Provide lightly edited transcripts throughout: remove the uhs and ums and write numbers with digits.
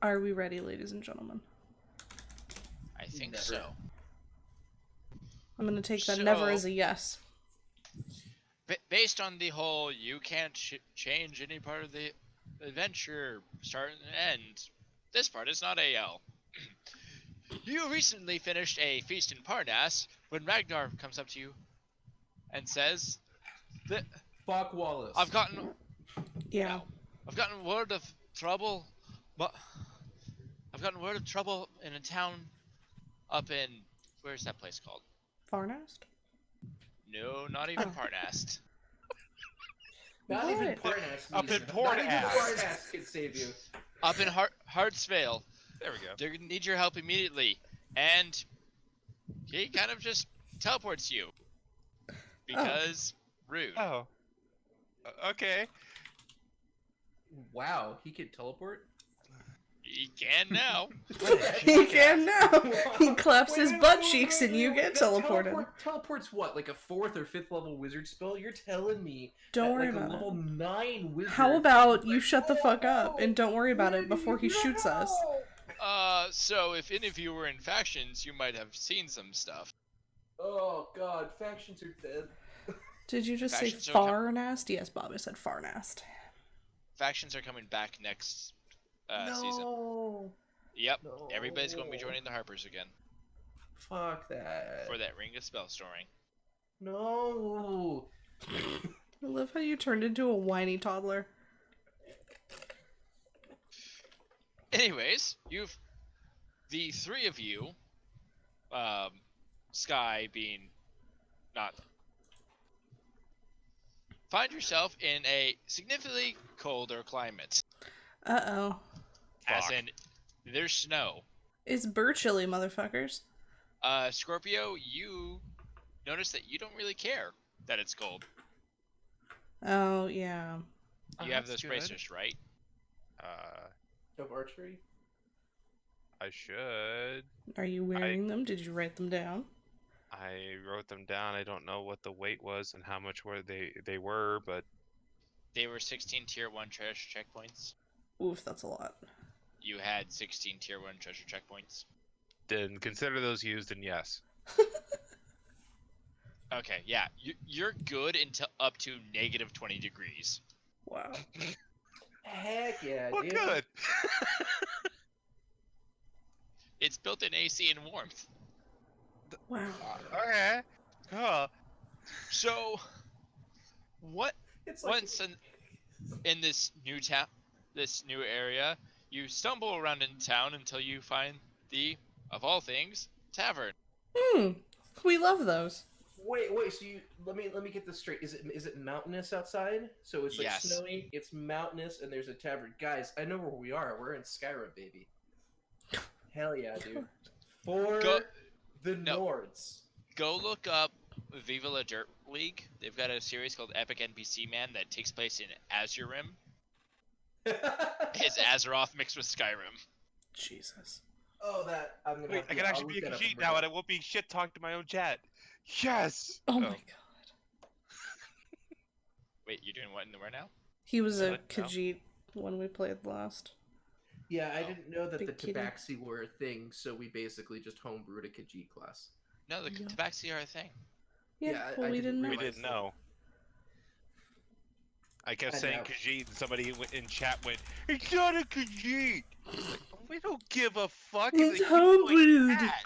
Are we ready, ladies and gentlemen? I think Never. so. I'm gonna take that never as a yes. Based on the whole, you can't change any part of the adventure, start and end. This part is not AL. You recently finished a feast in Parnas when Ragnar comes up to you and says that Fuck Wallace. I've gotten Yeah. word of trouble, but I've gotten word of trouble in a town up in where's that place called? Farnast? No, not even Oh. Parnast. Not What? even Parnas. Up in Not Port even Ass. Parnas can save you. Up in Hartsvale. There we go. They're gonna need your help immediately, and he kind of just teleports you because rude. Oh. Okay. Wow, he could teleport? He can now. He can now. He claps his Wait, butt wait, cheeks wait, and you wait, get that teleported. Teleport's what, like a 4th or 5th level wizard spell? You're telling me Don't that, worry like, about a level 9 wizard... How about you shut the fuck up and don't worry about it before he shoots us? So if any of you were in factions, you might have seen some stuff. Oh god, factions are dead. Did you just Factions say are Farnast? Yes, Bob, I said Farnast. Factions are coming back next season. No. Yep, No. everybody's going to be joining the Harpers again Fuck that. for that Ring of Spell storing. No. I love how you turned into a whiny toddler. Anyways, the three of you, Sky being not, find yourself in a significantly colder climate. Uh-oh. As in, there's snow. It's bird chilly, motherfuckers. Scorpio, you notice that you don't really care that it's cold. Oh, yeah. You have That's those good. bracers, right? Of archery? I should. Are you wearing them? Did you write them down? I wrote them down. I don't know what the weight was and how much were they were, but They were 16 tier 1 treasure checkpoints. Oof, that's a lot. You had 16 tier 1 treasure checkpoints. then consider those used and yes. Okay, yeah, you're good until up to negative 20 degrees. Wow. Heck yeah, Well, dude. good. It's built in AC and warmth. Wow. Okay. Cool. So, what It's like once in this new area, you stumble around in town until you find the, of all things, tavern. We love those. wait, so you let me get this straight. Is it mountainous outside? So it's like Yes. snowy, it's mountainous, and there's a tavern. Guys, I know where we are. We're in Skyrim, baby. Hell yeah, dude. For the No. Nords. Go look up Viva La Dirt League. They've got a series called Epic NPC Man that takes place in Azurim. It's Azeroth mixed with Skyrim. Jesus. Oh, that I'm gonna. Wait, have to, I can I'll actually be look a that up Khajiit and now, look and I won't be shit talked to my own chat. Yes. Oh my god. Wait, you're doing what in the where now? He was a What now? Khajiit when we played last. Yeah, I Oh. didn't know that Big the kitty. Tabaxi were a thing, so we basically just homebrewed a Khajiit class. No, the Yeah. Tabaxi are a thing. Yeah, Yeah, well, I we didn't didn't know. We realize didn't know. I kept I saying know. Khajiit, and somebody in chat went, "It's not a Khajiit." Like, we don't give a fuck. It's a humanoid homebrewed. cat.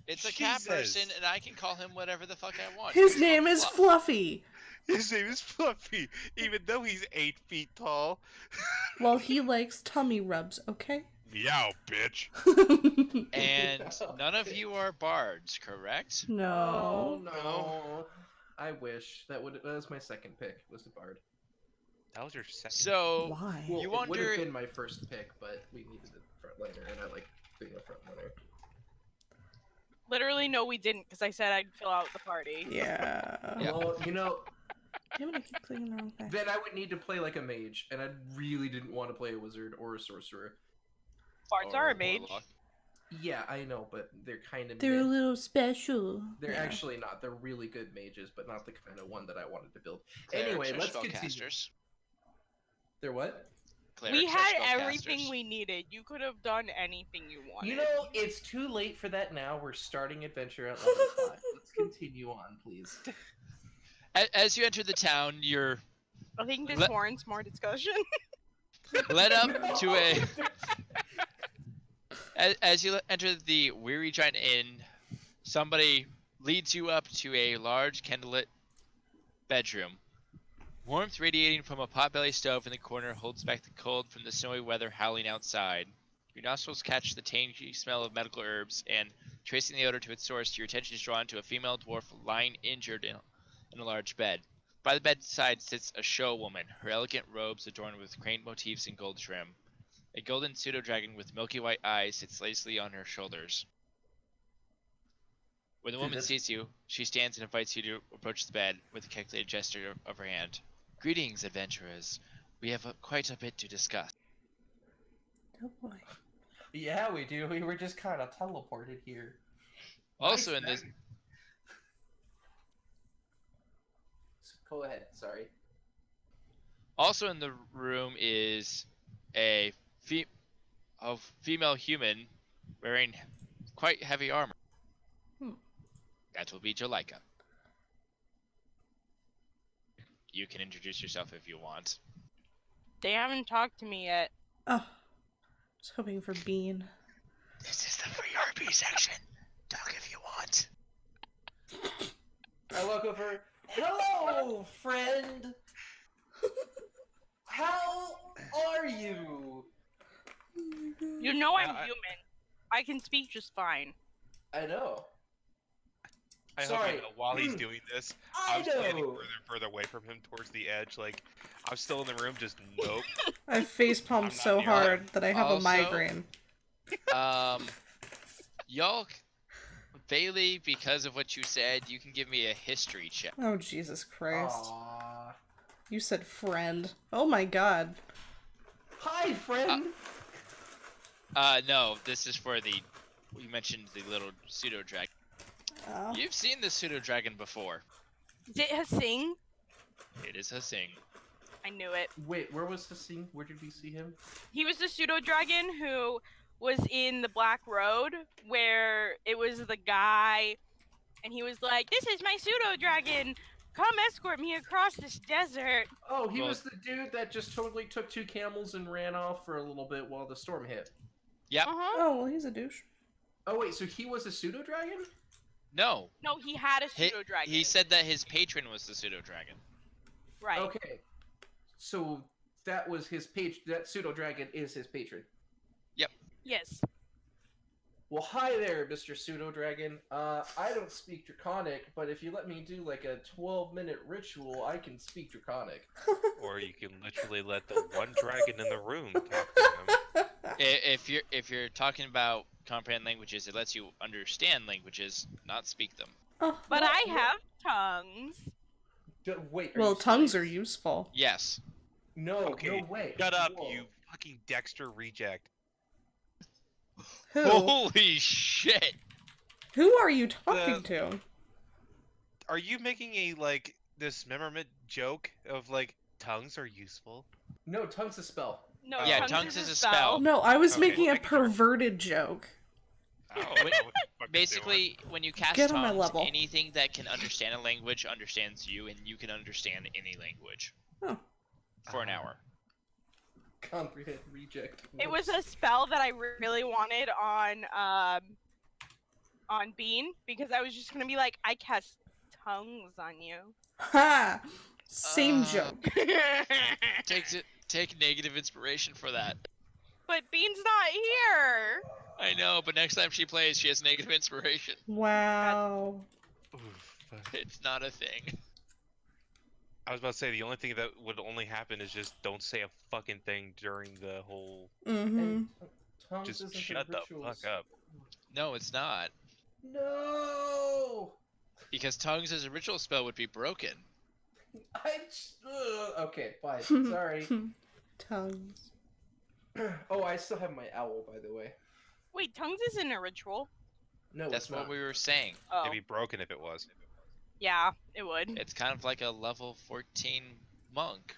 It's a cat person, Jesus. and I can call him whatever the fuck I want. His He's name called is Fluff. Fluffy. His name is Fluffy, even though he's 8 feet tall. Well, he likes tummy rubs, okay? Meow, bitch. And none of you are bards, correct? Oh No. no! I wish that was my second pick. Was the bard. That was your second. So, Why? Well, You it would wonder- have been my first pick, but we needed a frontliner, and I like being a frontliner. Literally, no, we didn't, because I said I'd fill out the party. Yeah. Yeah. Well, you know, Damn it, I keep clicking the wrong thing. then I would need to play like a mage, and I really didn't want to play a wizard or a sorcerer. Bards or are a mage. warlock. Yeah, I know, but they're kind of They're a little special. They're Yeah. actually not. They're really good mages, but not the kind of one that I wanted to build. Clerics Anyway, are let's continue. spellcasters. They're what? We clerics had are everything spellcasters. we needed. You could have done anything you wanted. You know, it's too late for that now. We're starting adventure at level 5. Let's continue on, please. As you enter the town, you're I think this Let- warrants more discussion. led up No! to a. As you enter the Weary Giant Inn, somebody leads you up to a large candlelit bedroom. Warmth radiating from a potbelly stove in the corner holds back the cold from the snowy weather howling outside. Your nostrils catch the tangy smell of medical herbs, and tracing the odor to its source, your attention is drawn to a female dwarf lying injured in a large bed. By the bedside sits a show woman, her elegant robes adorned with crane motifs and gold trim. A golden pseudo-dragon with milky white eyes sits lazily on her shoulders. When the Dude, woman that's- sees you, she stands and invites you to approach the bed with a calculated gesture of her hand. Greetings, adventurers. We have quite a bit to discuss. Oh boy. Yeah, we do. We were just kind of teleported here. Also Nice, in this, man. Go ahead. Sorry. also in the room is a female human wearing quite heavy armor. Hmm. That will be Jolika. You can introduce yourself if you want. They haven't talked to me yet. Oh, I was hoping for Bean. This is the free RP section. Talk if you want. I walk over. Hello, friend. How are you? You know I'm I- human. I can speak just fine. I know. I hope Sorry. you know, while he's doing this, I I'm standing know. further and further away from him towards the edge. Like, I'm still in the room, just nope. I facepalmed I'm not so near hard him. that I have a Also- migraine. Y'all, Bailey, because of what you said, you can give me a history check. Oh, Jesus Christ. Aww. You said friend. Oh my god. Hi, friend. No, this is for the. You mentioned the little pseudo dragon. Oh. You've seen the pseudo dragon before. Is it Hasing? It is Hasing. I knew it. Wait, where was the scene? Where did we see him? He was the pseudo dragon who was in the Black Road, where it was the guy, and he was like, "This is my pseudo dragon. Come escort me across this desert." Oh, he Well- was the dude that just totally took 2 camels and ran off for a little bit while the storm hit. Yep. Uh-huh. Oh, well, he's a douche. Oh wait, so he was a pseudo dragon? No. No, he had a He, pseudo dragon. he said that his patron was the pseudo dragon. Right. Okay. So that was his page. That pseudo dragon is his patron. Yes. Well, hi there, Mr. Pseudo Dragon. I don't speak Draconic, but if you let me do like a 12-minute ritual, I can speak Draconic. Or you can literally let the one dragon in the room talk to him. If you're talking about comprehend languages, it lets you understand languages, not speak them. Oh. But What- I what- have tongues. Wait. Well, you tongues are serious? useful. Yes. No, Okay, no way. Shut up, Whoa. you fucking Dexter reject. Who? Holy shit! Who are you talking to? Are you making a, like, dismemberment joke of, like, tongues are useful? No, tongues a spell. No, Yeah, tongues, tongues is is a a spell. spell. No, I was Okay, making a making sure. perverted joke. I don't know what the fuck you're doing. Basically, when you cast Get on my tongues, level. anything that can understand a language understands you, and you can understand any language. Oh. For an hour. Comprehend reject. It was a spell that I really wanted on Bean, because I was just gonna be like, I cast tongues on you. Ha! Same Uh, joke. Take negative inspiration for that. But Bean's not here. I know, but next time she plays, she has negative inspiration. Wow. Oof. It's not a thing. I was about to say, the only thing that would only happen is just don't say a fucking thing during the whole... Mm-hmm. And tongues Just isn't shut a the ritual fuck up. No, it's not. No. Because tongues as a ritual spell would be broken. Okay, fine. Sorry. Tongues. Oh, I still have my owl, by the way. Wait, tongues isn't a ritual. No, That's it's what not. we were saying. Oh, It'd be broken if it was. yeah, it would. It's kind of like a level 14 monk.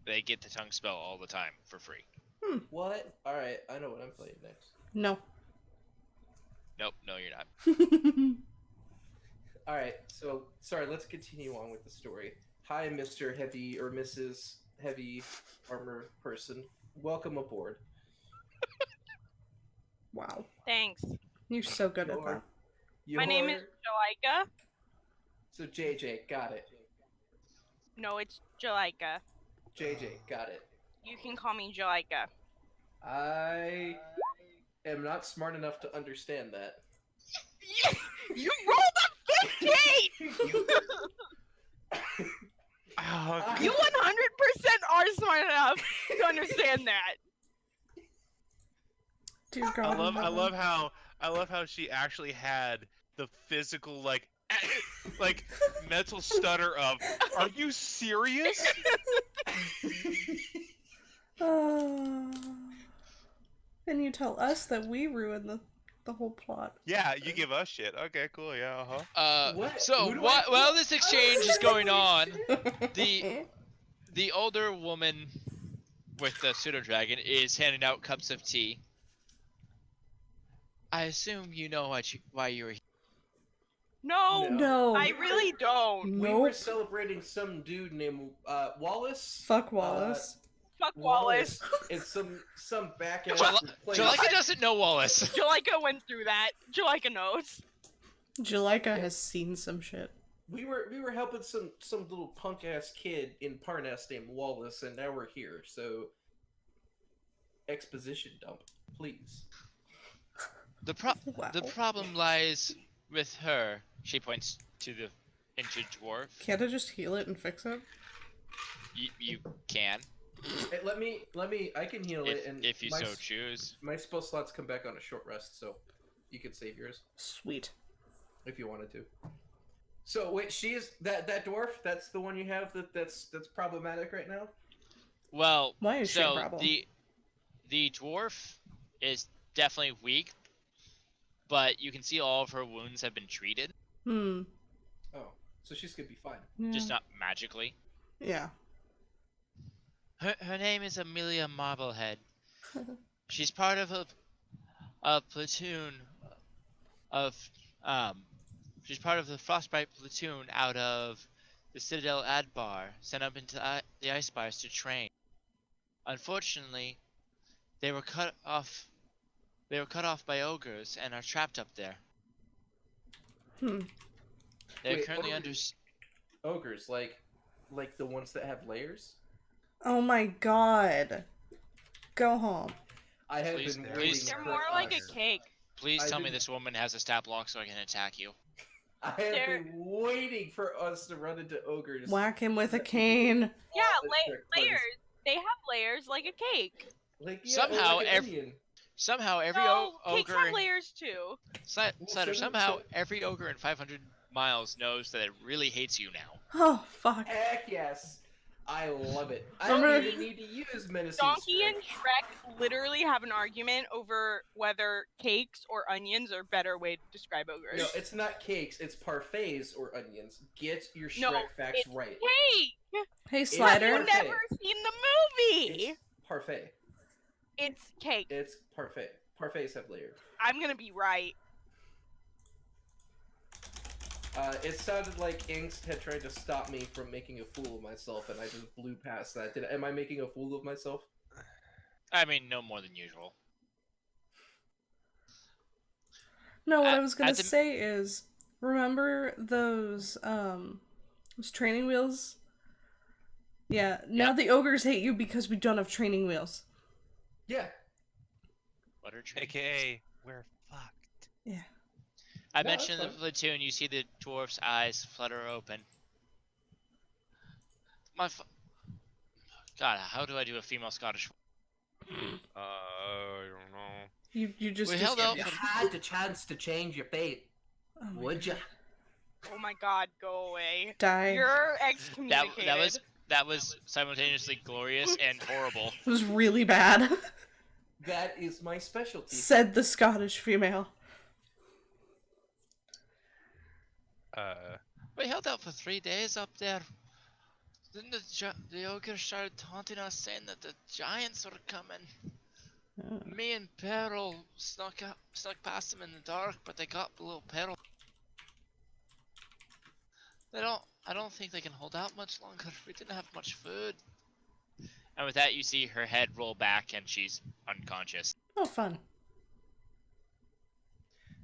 they get the tongue spell all the time for free. What? Alright, I know what I'm playing next. No. Nope, no, you're not. Alright, so, sorry, let's continue on with the story. Hi, Mr. Heavy, or Mrs. Heavy Armor Person. Welcome aboard. Wow. Thanks. You're so good at that. My name is Jalika. So, JJ, got it. No, it's Jalika. JJ, got it. You can call me Jalika. I am not smart enough to understand that. You rolled a 15! Oh, You 100% are smart enough to understand that. Dear God. I love how she actually had the physical like mental stutter of, are you serious? And you tell us that we ruined the whole plot. Yeah, you give us shit. Okay, cool. Yeah, What? So Who do I- while this exchange is going on, The the older woman with the pseudo dragon is handing out cups of tea. I assume you know why you were here. No, No. I really don't. We were Nope. celebrating some dude named Wallace. Fuck Wallace. Fuck Wallace. And some back ass place. Jalika doesn't know Wallace. Jalika went through that. Jalika knows. Jalika has seen some shit. We were helping some little punk ass kid in Parnas named Wallace, and now we're here. So exposition dump, please. The Wow. problem lies with her. She points to the injured dwarf. Can't I just heal it and fix it? You can, Hey, let me. I can heal it, and if you my, so choose. my spell slots come back on a short rest, so you can save yours Sweet. if you wanted to. So wait, she's that dwarf. That's the one you have. That's problematic right now. Well, Why is she a so problem? the dwarf is definitely weak, but you can see all of her wounds have been treated, Hmm. Oh, so she's gonna be fine. Yeah. just not magically. Yeah. Her name is Amelia Marblehead. She's part of a platoon of she's part of the Frostbite platoon out of the Citadel Adbar, sent up into the Ice Bars to train. Unfortunately, they were cut off. They were cut off by ogres and are trapped up there. Hmm. They're Wait, currently ogres? Ogres, like the ones that have layers. Oh my God. Go home. I have Please- been please- waiting. They're for more like us. a cake. Please I tell me didn't- this woman has a stat block so I can attack you. I have They're- been waiting for us to run into ogres. Whack him with a cane. Yeah, Oh, that's correct, please. layers. They have layers like a cake. Like, yeah, Somehow, like an onion. Somehow every No, cakes ogre. have layers too. Cider, somehow every ogre in 500 miles knows that it really hates you now. Oh, fuck. Heck yes. I love it. I Remember- don't even need to use menacing Donkey and strike. Shrek literally have an argument over whether cakes or onions are a better way to describe ogres. No, it's not cakes. It's parfaits or onions. Get your Shrek No, facts it's right. Cake! Hey, Have Slider. you Parfait. never seen the movie? It's parfait. It's cake. It's parfait. Parfaits have layers. I'm gonna be right. It sounded like Angst had tried to stop me from making a fool of myself, and I just blew past that. Am I making a fool of myself? I mean, no more than usual. No, what At- I was gonna at the- say is, remember those training wheels? Yeah, now Yep. the ogres hate you because we don't have training wheels. Yeah. What are trade? AKA, we're fucked. Yeah. I No, mentioned in that's the platoon, you see the dwarf's eyes flutter open. God, how do I do a female Scottish? I don't know. You just We held out If you for- had the chance to change your fate, oh my would you? Oh my god, go away. Die. You're excommunicated. That was simultaneously glorious and horrible. It was really bad. That is my specialty. Said the Scottish female. We held out for 3 days up there. Then the ogre started taunting us, saying that the giants were coming. Oh. Me and Peril snuck past them in the dark, but they got below Peril. I don't think they can hold out much longer. We didn't have much food. And with that, you see her head roll back, and she's unconscious. Oh, fun.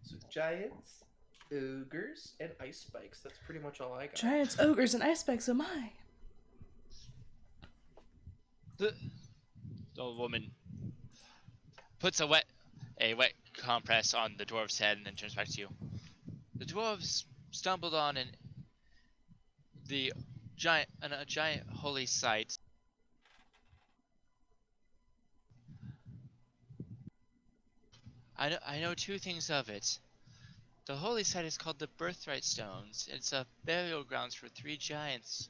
So giants, ogres, and ice spikes. That's pretty much all I got. Giants, ogres, and ice spikes. Oh my. The old woman puts a wet compress on the dwarf's head and then turns back to you. The dwarves stumbled on a giant holy site. I know two things of it. The holy site is called the Birthright Stones. It's a burial grounds for 3 giants.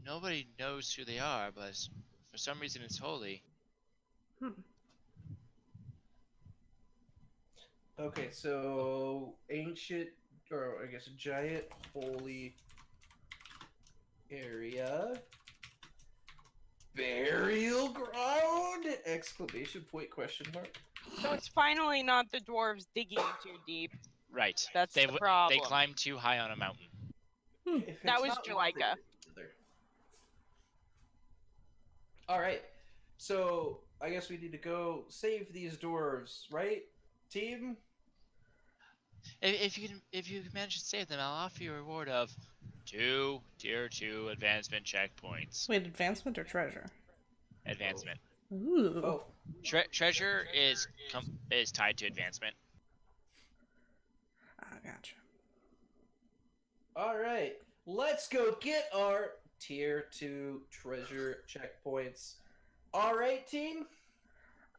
Nobody knows who they are, but for some reason it's holy. Okay, so ancient, or I guess giant holy area. Burial ground? Exclamation point, question mark. So it's finally not the dwarves digging too deep. Right. That's the They problem. climbed too high on a mountain. If That it's was not one, they Julika. do the other. Alright, so I guess we need to go save these dwarves, right, team? If you can manage to save them, I'll offer you a reward of 2 tier 2 advancement checkpoints. Wait, advancement or treasure? Advancement. Ooh. Oh, Treasure is tied to advancement. I gotcha. alright. Let's go get our tier 2 treasure checkpoints. Alright, team?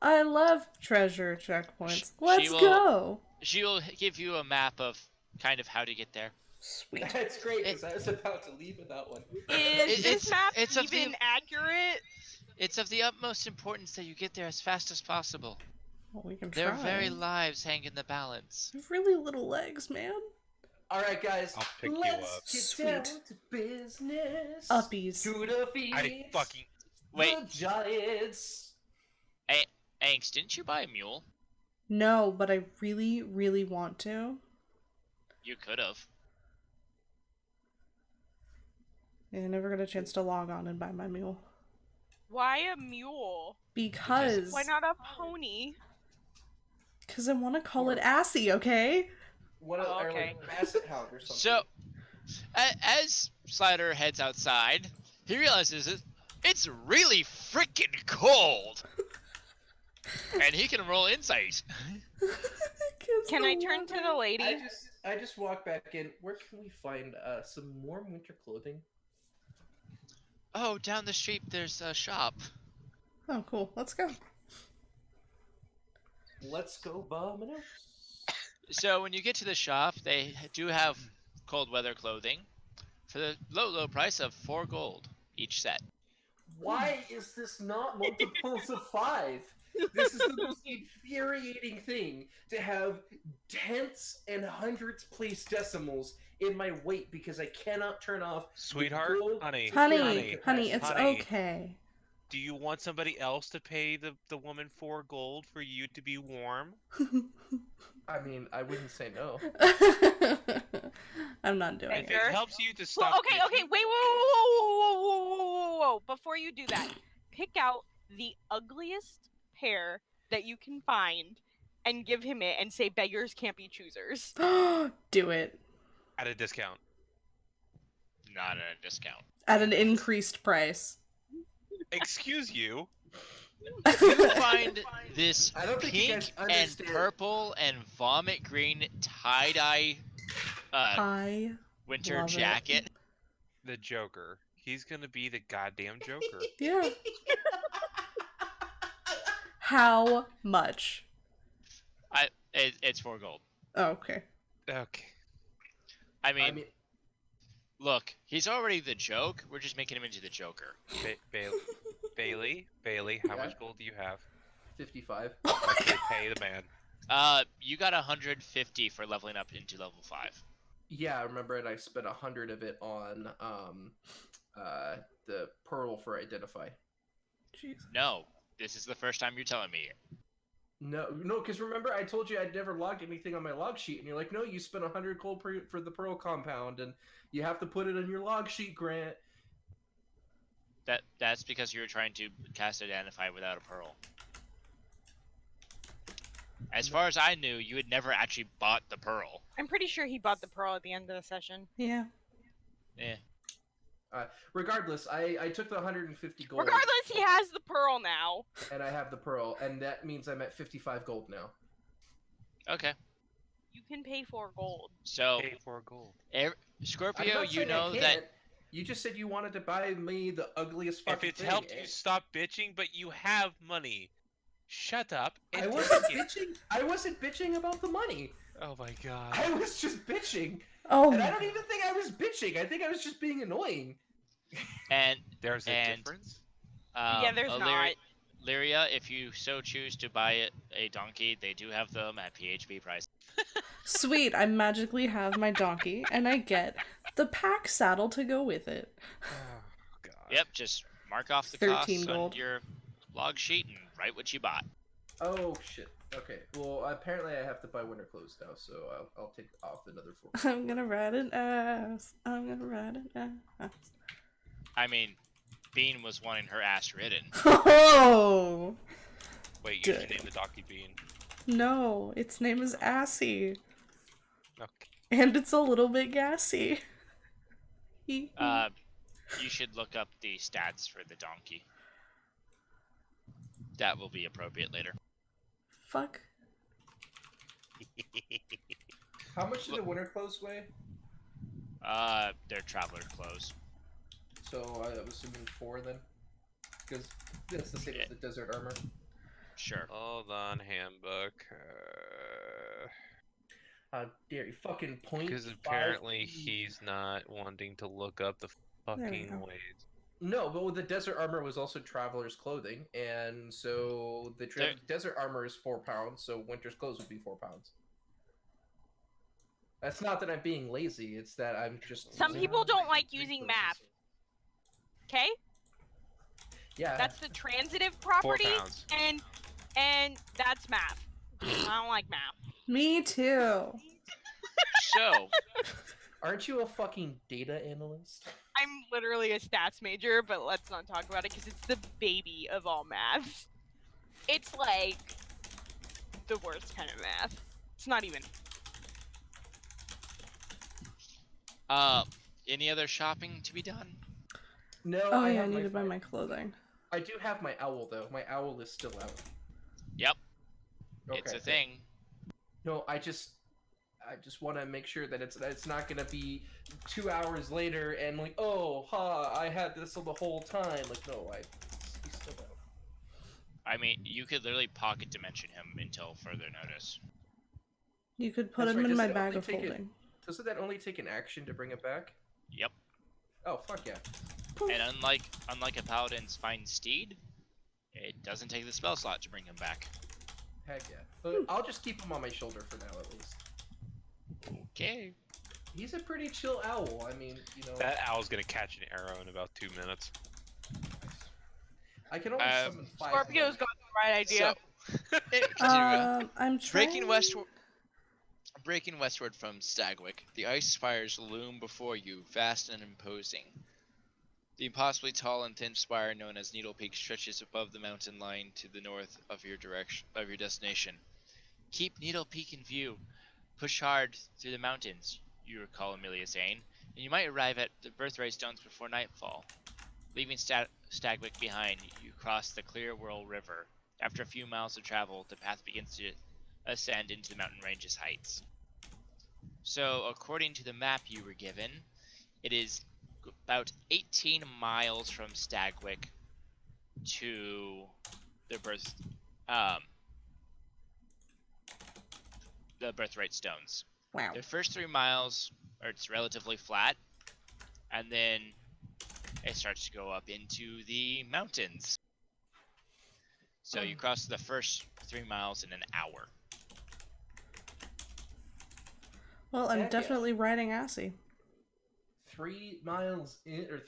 I love treasure checkpoints. She Let's will- go. She will give you a map of kind of how to get there. Sweet. That's great, because I was about to leave with that one. Is this map it's of even accurate? It's of the utmost importance that you get there as fast as possible. Well, we can Their try. very lives hang in the balance. You have really little legs, man. Alright, guys, I'll pick you let's up. get Sweet. down to business. Uppies. To defeat I fucking Wait, the giants. Angst, didn't you buy a mule? No, but I really, really want to. You could have. I never got a chance to log on and buy my mule. Why a mule? Because Why not a pony? I want to call it Assy, okay? What Oh, or okay. like Basset Hound or something. So, as Slider heads outside, he realizes it's really freaking cold. And he can roll insight. Can I turn to the lady? I just walk back in. Where can we find some warm winter clothing? Oh, down the street there's a shop. Oh, cool. Let's go. Let's go, Vominos. So when you get to the shop, they do have cold weather clothing for the low price of 4 gold each set. Why is this not multiples of 5? This is the most infuriating thing, to have tenths and hundredths place decimals in my weight because I cannot turn off the Sweetheart, gold honey, Honey, it's Honey. okay. do you want somebody else to pay the woman 4 gold for you to be warm? I mean, I wouldn't say no. I'm not doing If it. it helps you to stop. Well, okay, bitching- wait, whoa. Before you do that, pick out the ugliest pair that you can find and give him it and say beggars can't be choosers. Do it. At a discount. Not at a discount. At an increased price. Excuse you. You find this I don't think you guys pink and understand. purple and vomit green tie-dye I winter love it. jacket. The Joker. He's gonna be the goddamn Joker. Yeah. How much? It's 4 gold. Oh, okay. Okay. I mean, look, he's already the joke. We're just making him into the Joker. Bailey, how Yeah? much gold do you have? 55. Okay, pay the man. You got 150 for leveling up into level 5. Yeah, I remember it. I spent 100 of it on the pearl for identify. Jeez. No, this is the first time you're telling me. No, because remember I told you I'd never logged anything on my log sheet, and you're like, no, you spent 100 gold for the pearl compound, and you have to put it on your log sheet, Grant. That's because you were trying to cast Identify without a pearl. As far as I knew, you had never actually bought the pearl. I'm pretty sure he bought the pearl at the end of the session. Yeah. Yeah. Regardless, I took the 150 gold. Regardless, he has the pearl now. And I have the pearl, and that means I'm at 55 gold now. Okay. You can pay 4 gold. So, Pay for gold. Scorpio, you know that. You just said you wanted to buy me the ugliest fucking If it's thing. helped you stop bitching, but you have money, shut up. And I take wasn't it. bitching. I wasn't bitching about the money. Oh my god. I was just bitching. Oh. And I don't even think I was bitching. I think I was just being annoying. And There's a difference? Yeah, there's not. Lyria, if you so choose to buy a donkey, they do have them at PHP price. Sweet, I magically have my donkey, and I get the pack saddle to go with it. Oh god. Yep, just mark off the 13 costs gold. on your log sheet and write what you bought. Oh shit. Okay. Well, apparently I have to buy winter clothes now, so I'll take off another 4. I'm gonna ride an ass. I'm gonna ride an ass. I mean, Bean was wanting her ass ridden. Oh! Wait, you should Good. name the donkey Bean. No, its name is Assy. Okay. And it's a little bit gassy. You should look up the stats for the donkey. That will be appropriate later. Fuck. How much do the winter clothes weigh? They're traveler clothes. So I'm assuming 4 then? Because that's the same as the desert armor. Sure. Hold on, handbook. How dare you fucking point? Because apparently he's not wanting to look up the There we fucking go. weight. No, but the desert armor was also traveler's clothing, and so the desert armor is 4 pounds, so winter's clothes would be 4 pounds. That's not that I'm being lazy, it's that I'm just... Some people don't like using math. Okay? Yeah. That's the transitive 4 property, pounds. and that's math. I don't like math. Me too. So, Aren't you a fucking data analyst? I'm literally a stats major, but let's not talk about it because it's the baby of all maths. It's like the worst kind of math. It's not even. any other shopping to be done? No, Oh I yeah, I have need to buy phone. my clothing. I do have my owl though. My owl is still out. Yep. Okay. It's a thing. No, I just want to make sure that it's not gonna be 2 hours later and like, oh, I had this the whole time. Like, no, he's still out. I mean, you could literally pocket dimension him until further notice. You could put That's him right, in does my it bag only of take holding. Doesn't that only take an action to bring it back? Yep. Oh, fuck yeah. And unlike a paladin's fine steed, it doesn't take the spell slot to bring him back. Heck yeah. But I'll just keep him on my shoulder for now, at least. Okay. He's a pretty chill owl. I mean, you know. That owl's gonna catch an arrow in about 2 minutes. I can only summon 5. Scorpio's got the right idea. So, continue. I'm trying. Breaking westward from Stagwick, the ice spires loom before you, vast and imposing. The impossibly tall and thin spire known as Needle Peak stretches above the mountain line to the north of your destination. Keep Needle Peak in view. Push hard through the mountains, you recall Amelia saying, and you might arrive at the Birthright Stones before nightfall. Leaving Stagwick behind, you cross the Clearwhirl River. After a few miles of travel, the path begins to ascend into the mountain range's heights. So, according to the map you were given, it is about 18 miles from Stagwick to the Birthright Stones. Wow. The first 3 miles, it's relatively flat, and then it starts to go up into the mountains. So you cross the first 3 miles in an hour. Well, I'm Heck yeah. definitely riding Assy. 3 miles in, or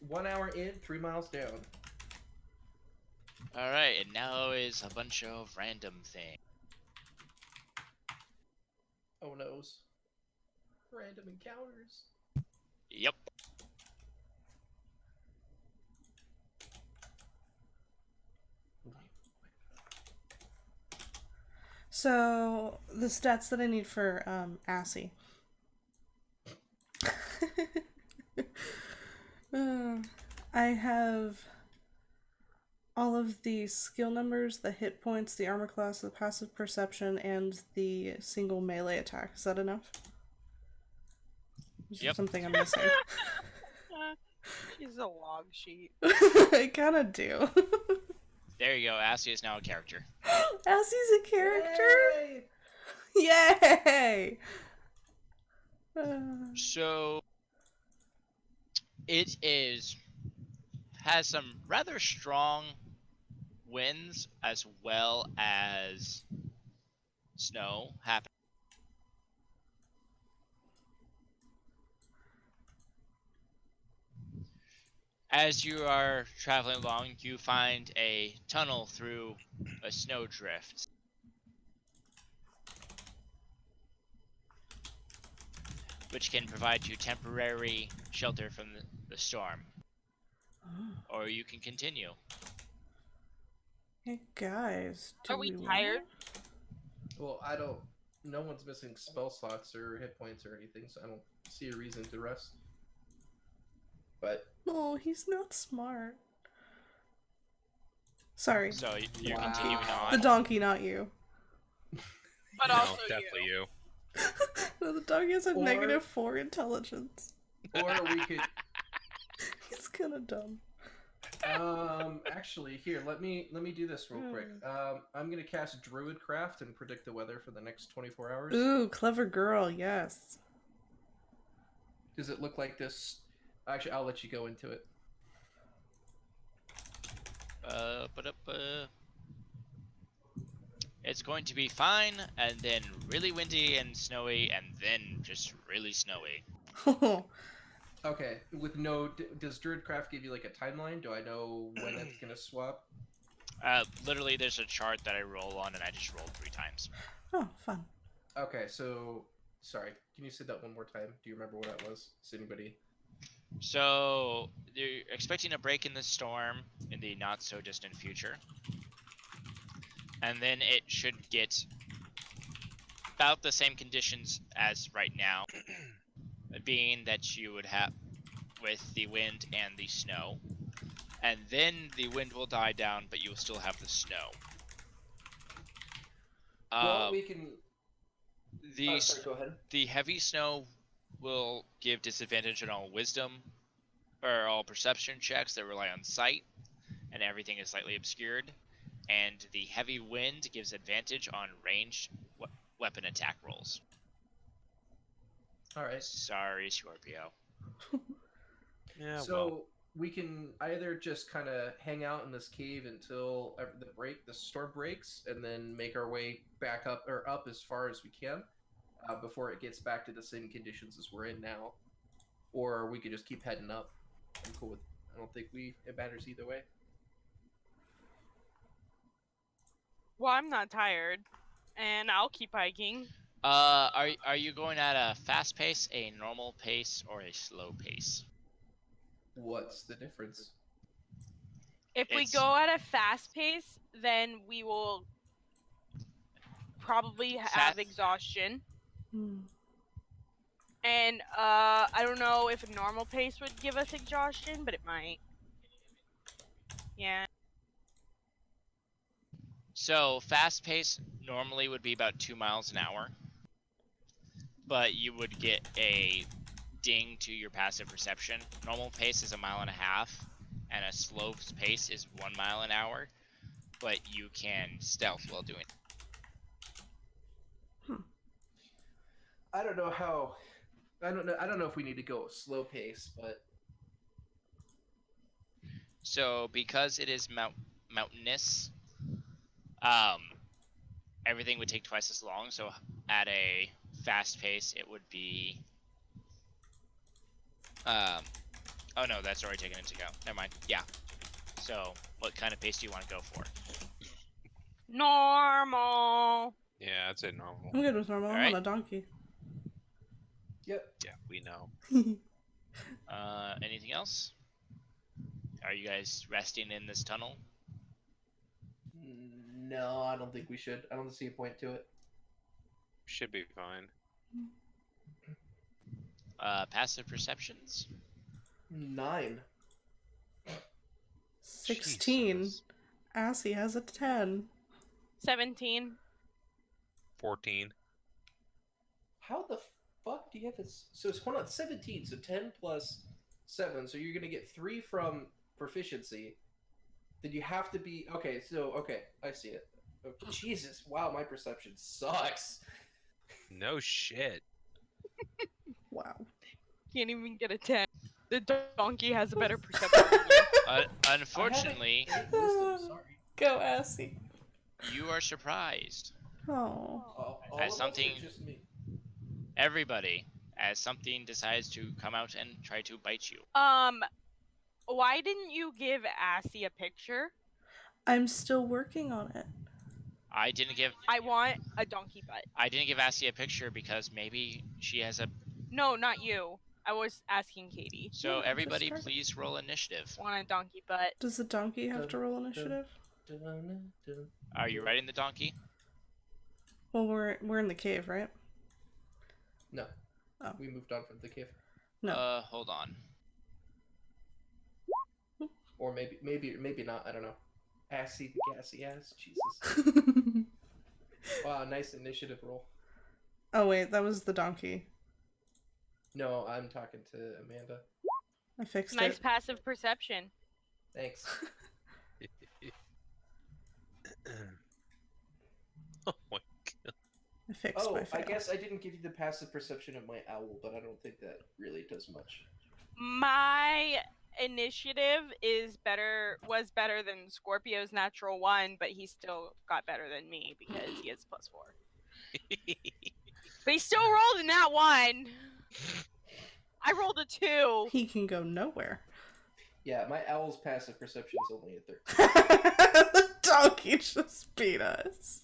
1 hour in, 3 miles down. Alright, and now is a bunch of random things. Oh noes. Random encounters. Yep. So the stats that I need for ASSI. I have all of the skill numbers, the hit points, the armor class, the passive perception, and the single melee attack. Is that enough? Is there Yep. something I'm missing? She's a log sheet. I kind of do. There you go. AzST is now a character. ASSI's a character? Yay! Yay! So it has some rather strong winds as well as snow happening. As you are traveling along, you find a tunnel through a snowdrift. Which can provide you temporary shelter from the storm. Or you can continue. Hey guys, Are we tired? Well, I don't. No one's missing spell slots or hit points or anything, so I don't see a reason to rest. But Oh, he's not smart. Sorry. So you're Wow. continuing on. The donkey, not you. But No, also definitely you. No, the donkey has a Or- -4 intelligence. or we could. He's kind of dumb. Actually, here, let me do this real quick. I'm gonna cast Druidcraft and predict the weather for the next 24 hours. Ooh, clever girl, yes. Does it look like this? Actually, I'll let you go into it. It's going to be fine, and then really windy and snowy, and then just really snowy. Okay, with no, does Druidcraft give you like a timeline? Do I know when it's gonna swap? Literally, there's a chart that I roll on, and I just rolled 3 times. Oh, fun. Okay, so sorry. Can you say that one more time? Do you remember what that was? Does anybody? So you're expecting a break in the storm in the not so distant future, and then it should get about the same conditions as right now, being that you would have with the wind and the snow, and then the wind will die down, but you will still have the snow. Well, we can. The Sorry, go ahead. the heavy snow will give disadvantage on all wisdom or all perception checks that rely on sight, and everything is slightly obscured. And the heavy wind gives advantage on ranged weapon attack rolls. All right. Sorry, Scorpio. Yeah, So we can either just kind of hang out in this cave until the storm breaks, and then make our way back up or up as far as we can before it gets back to the same conditions as we're in now, or we could just keep heading up. I'm cool with. I don't think it matters either way. Well, I'm not tired, and I'll keep hiking. Are you going at a fast pace, a normal pace, or a slow pace? What's the difference? If we It's- go at a fast pace, then we will probably have exhaustion. And I don't know if a normal pace would give us exhaustion, but it might. Yeah. So fast pace normally would be about 2 miles an hour, but you would get a ding to your passive perception. Normal pace is 1.5 miles, and a slow pace is 1 mile an hour, but you can stealth while doing it. I don't know how. I don't know if we need to go slow pace, but So because it is mountainous, everything would take twice as long. So at a fast pace, it would be Oh no, that's already taken into account. Never mind. Yeah. So, what kind of pace do you want to go for? Normal. Yeah, I'd say normal. I'm good with normal. I'm Alright. on a donkey. Yep. Yeah, we know. Anything else? Are you guys resting in this tunnel? No, I don't think we should. I don't see a point to it. Should be fine. Passive perceptions? 9. 16. Jesus. Assy has a 10. 17. 14. How the fuck do you have this? So it's hold on, 17. So 10 plus 7. So you're gonna get 3 from proficiency. Then you have to be okay. So okay, I see it. Oh, Jesus, wow, my perception sucks. No shit. Wow. Can't even get a 10. The donkey has a better perception than you. Unfortunately, I have an 8 wisdom, sorry. Go, Assy. you are surprised. Oh. All As of something- us or just me? Everybody, as something decides to come out and try to bite you. Why didn't you give Assy a picture? I'm still working on it. I didn't give I want a donkey butt. Assie a picture because maybe she has a. No, not you. I was asking Katie. So Yeah, just everybody, start it. please roll initiative. Want a donkey butt. Does the donkey have to roll initiative? Are you riding the donkey? Well, we're in the cave, right? No. Oh. We moved on from the cave. No. Hold on. Or maybe not, I don't know. Assy the gassy ass, Jesus. Wow, nice initiative roll. Oh wait, that was the donkey. No, I'm talking to Amanda. I fixed Nice it. passive perception. Thanks. Oh my god. I fixed Oh, my I fail. guess I didn't give you the passive perception of my owl, but I don't think that really does much. My initiative was better than Scorpio's natural 1, but he still got better than me because he has +4. But he still rolled in that 1. I rolled a 2. He can go nowhere. Yeah, my owl's passive perception is only a 13. The donkey just beat us.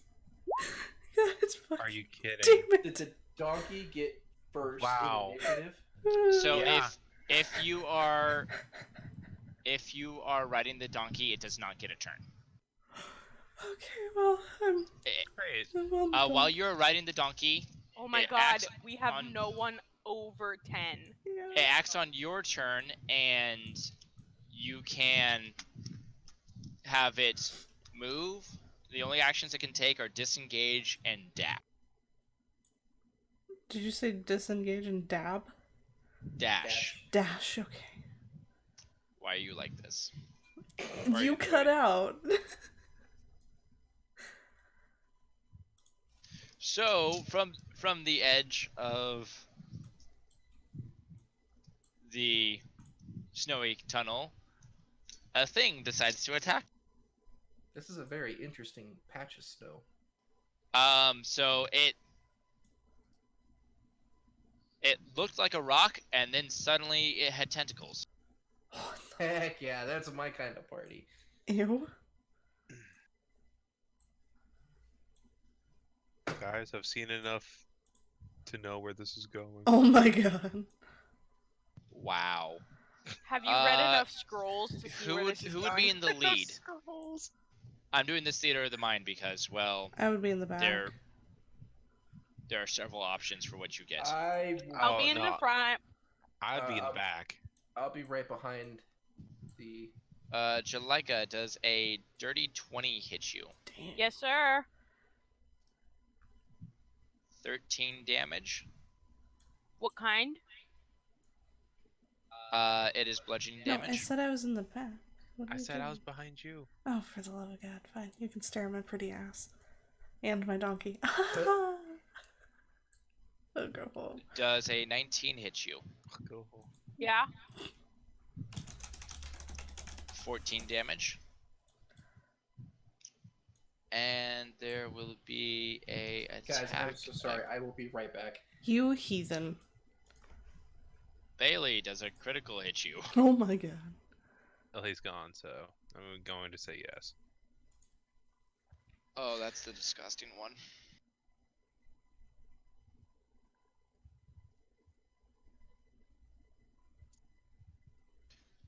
It's Are you kidding? Damn it. Did the donkey get first Wow. in initiative? So Yeah. if you are riding the donkey, it does not get a turn. Okay, well, I'm Great. on the While donkey. you're riding the donkey, Oh my It god, acts we have on- no one over 10. it Yeah. acts on your turn, and you can have it move. The only actions it can take are disengage and dash. Did you say disengage and dab? Dash. Dash, okay. Why are you like this? Or You you cut out. So from the edge of the snowy tunnel, a thing decides to attack. This is a very interesting patch of snow. So it looked like a rock, and then suddenly it had tentacles. Heck yeah, that's my kind of party. Ew. Guys, I've seen enough to know where this is going. Oh my god. Wow. Have you read Uh, enough scrolls to see Who where would this is who would be going? in the lead? I'm doing this theater of the mind because, well, I would be in the back. there are several options for what you get. I'll be in the no, front. I'd be in the I'll- back. I'll be right behind the. Jalika, does a dirty 20 hit you? Damn. Yes, sir. 13 damage. What kind? It is bludgeoning No, I damage. said I was in the back. What are I you said I was doing? behind you. Oh, for the love of God, fine. You can stare at my pretty ass. And my donkey. Oh, go home. Does a 19 hit you? Go home. Yeah. 14 damage. And there will be a attack. Guys, I'm so sorry. I will be right back. You heathen. Bailey, does a critical hit you? Oh my god. Well, he's gone, so I'm going to say yes. Oh, that's the disgusting one.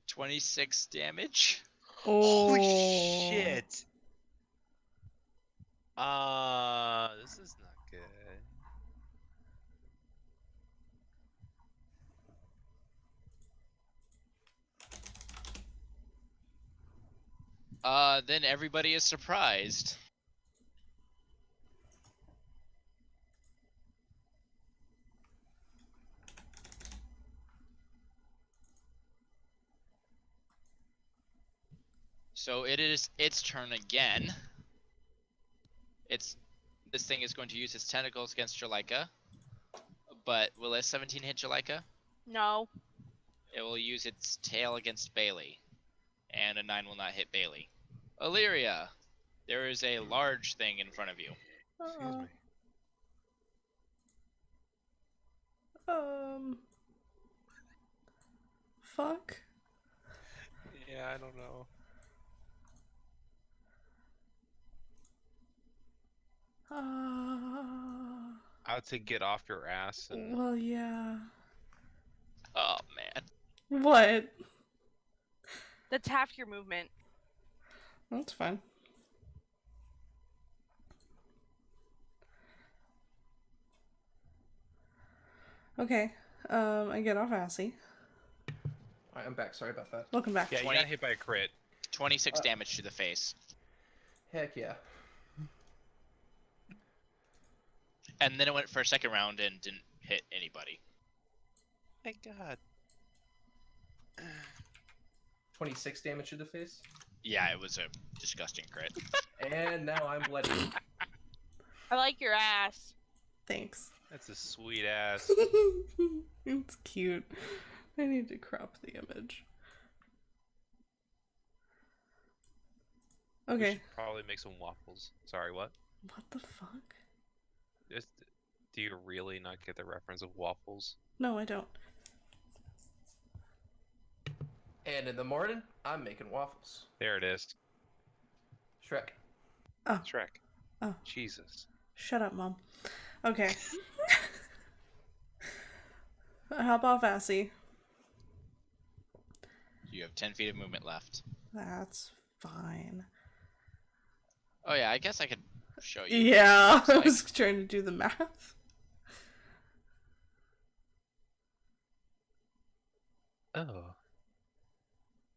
$26 damage. Oh. Holy shit! This is not good. Then everybody is surprised. So it is its turn again. This thing is going to use its tentacles against Jalika. But will a 17 hit Jalika? No. It will use its tail against Bailey. And a 9 will not hit Bailey. Illyria, there is a large thing in front of you. Excuse me. Fuck. Yeah, I don't know. I would say get off your ass and Well, yeah. Oh man. What? That's half your movement. That's fine. Okay. I get off Assy. Alright, I'm back. Sorry about that. Welcome back. yeah, you 20. got hit by a crit. 26 damage to the face. Heck yeah. And then it went for a second round and didn't hit anybody. Thank God. 26 damage to the face. Yeah, it was a disgusting crit. And now I'm bloody. I like your ass. Thanks. That's a sweet ass. It's cute. I need to crop the image. We Okay. should probably make some waffles. Sorry, what? What the fuck? Just, do you really not get the reference of waffles? No, I don't. And in the morning, I'm making waffles. There it is. Shrek. Oh, Shrek. Oh. Jesus. shut up, Mom. Okay. Hop off, Assy. You have 10 feet of movement left. That's fine. Oh yeah, I guess I could show you. Yeah, I Like- was trying to do the math. Oh.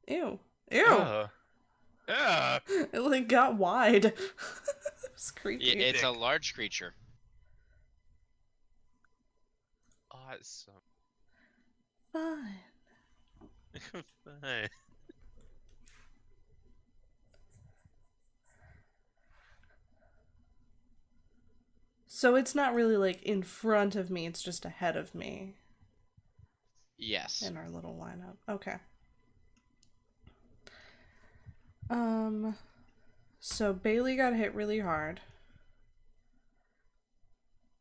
Ew. Ew. It like got wide. It's creepy. Yeah, it's a large creature. Awesome. Fine. Fine. So it's not really like in front of me, it's just ahead of me Yes. in our little lineup. Okay. So Bailey got hit really hard.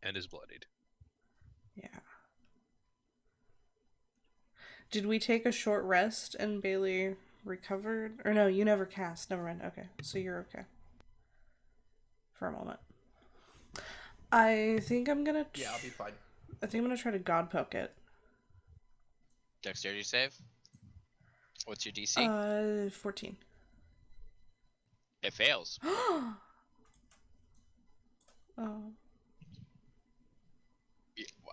And is bloodied. Yeah. Did we take a short rest and Bailey recovered? Or no, you never cast. Never mind. Okay. So you're okay. For a moment. I think I'm gonna... Yeah, I'll be fine. I think I'm gonna try to God Poke it. Dexterity save. What's your DC? 14. It fails. Oh.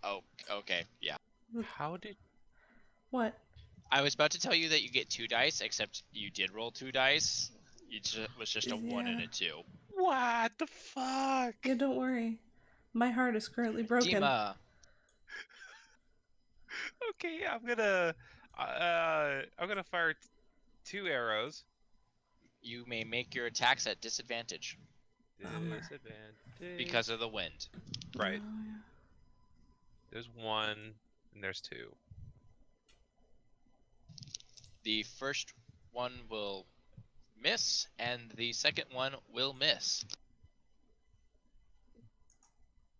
Oh, okay, yeah. How did... What? I was about to tell you that you get 2 dice, except you did roll 2 dice. It was just a 1 and Yeah. a 2. What the fuck? Yeah, don't worry. My heart is currently broken. Dima, Okay, I'm gonna fire 2 arrows. you may make your attacks at disadvantage Bummer. Disadvantage. because of the wind. Right. Oh, yeah. There's 1 and there's 2. The first one will miss, and the second one will miss.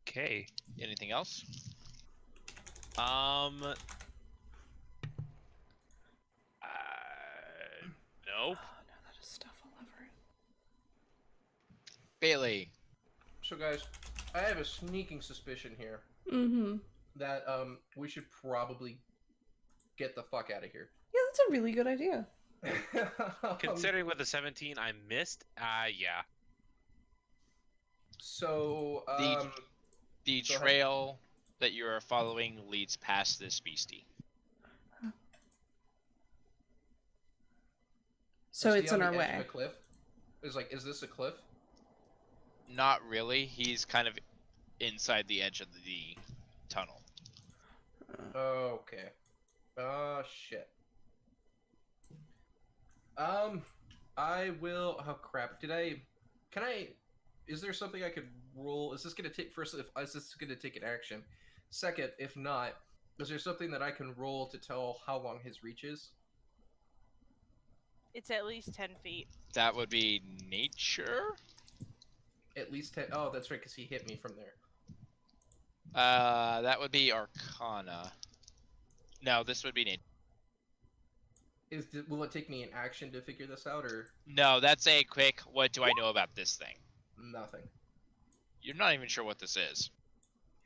Okay. Anything else? Nope. Oh no, that is stuff all over it. Bailey. So guys, I have a sneaking suspicion here Mm-hmm. that we should probably get the fuck out of here. Yeah, that's a really good idea. Considering with the 17 I missed, yeah. So The go ahead. trail that you are following leads past this beastie. So is he it's on in the our edge of way. a cliff? Is this a cliff? Not really. He's kind of inside the edge of the tunnel. Okay. Oh shit. I will. Oh crap! Did I? Can I? Is there something I could roll? Is this gonna take first? Is this gonna take an action? Second, if not, is there something that I can roll to tell how long his reach is? It's at least 10 feet. That would be nature? At least 10. Oh, that's right, because he hit me from there. That would be Arcana. No, this would be nature. Will it take me an action to figure this out, or No, that's a quick, what do I know about this thing? nothing? You're not even sure what this is.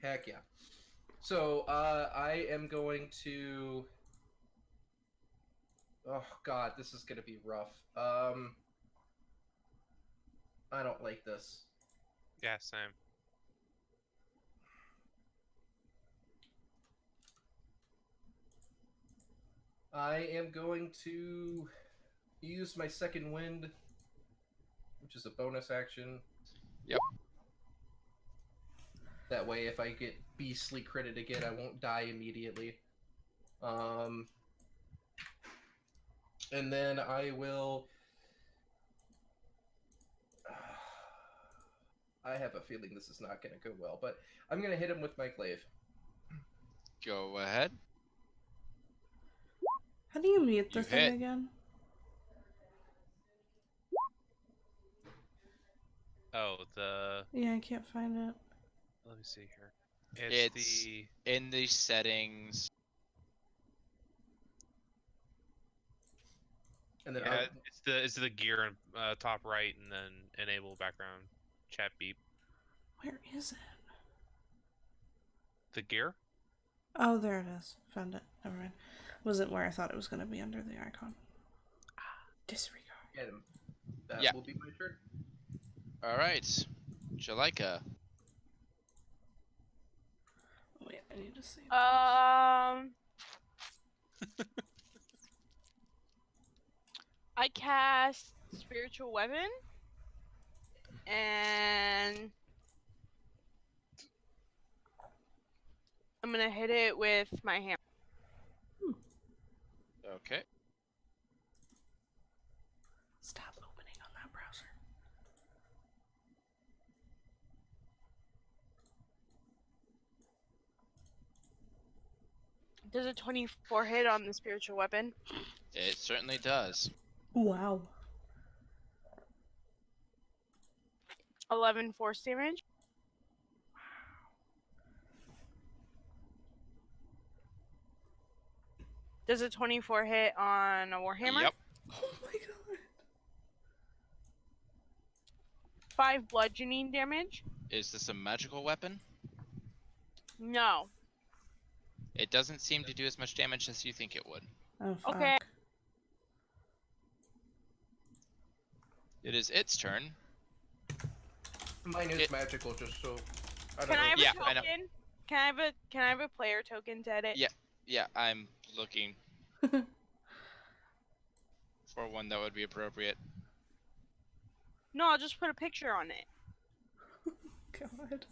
Heck yeah. So, I am going to... Oh, God, this is going to be rough. I don't like this. Yeah, same. I am going to use my second wind, which is a bonus action. Yep. That way, if I get beastly critted again, I won't die immediately. And then I will... I have a feeling this is not going to go well, but I'm going to hit him with my glaive. Go ahead. How do you mute the You thing hit. again? Oh, the... Yeah, I can't find it. Let me see here. It's the... in the settings. And then Yeah, it's the gear in top right, and then enable background chat beep. Where is it? The gear? Oh, there it is. Found it. Never mind. Wasn't where I thought it was going to be under the icon. Disregard. Get him. That Yeah. will be my turn. Alright. Jalika. Oh, wait, I need to see. I cast Spiritual Weapon, and I'm gonna hit it with my hammer. Okay. Stop opening on that browser. Does a 24 hit on the Spiritual Weapon? It certainly does. Wow. 11 force damage. Does a 24 hit on a Warhammer? Yep. Oh my god. 5 bludgeoning damage? Is this a magical weapon? No. It doesn't seem to do as much damage as you think it would. Oh, fuck. Okay. It is its turn. Mine is magical, just so I don't Can know. I have Yeah, a I know. token? Can I have a player token to edit? Yeah. Yeah, I'm looking for one that would be appropriate. No, I'll just put a picture on it. God.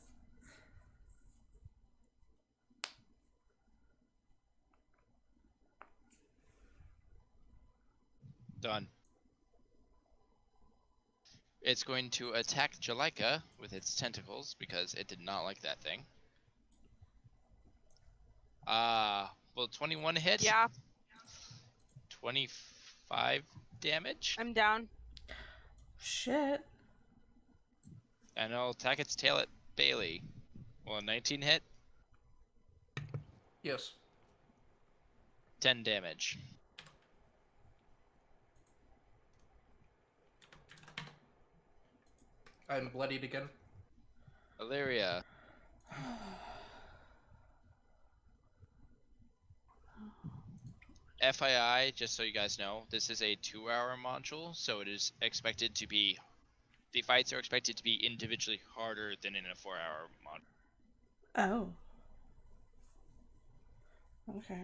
Done. It's going to attack Jalika with its tentacles because it did not like that thing. Will 21 hit? Yeah, 25 damage? I'm down. Shit. And it'll attack its tail at Bailey. Will a 19 hit? Yes. 10 damage. I'm bloodied again. Illyria. FYI, just so you guys know, this is a 2-hour module, so it is expected to be. The fights are expected to be individually harder than in a 4-hour module. Oh. Okay.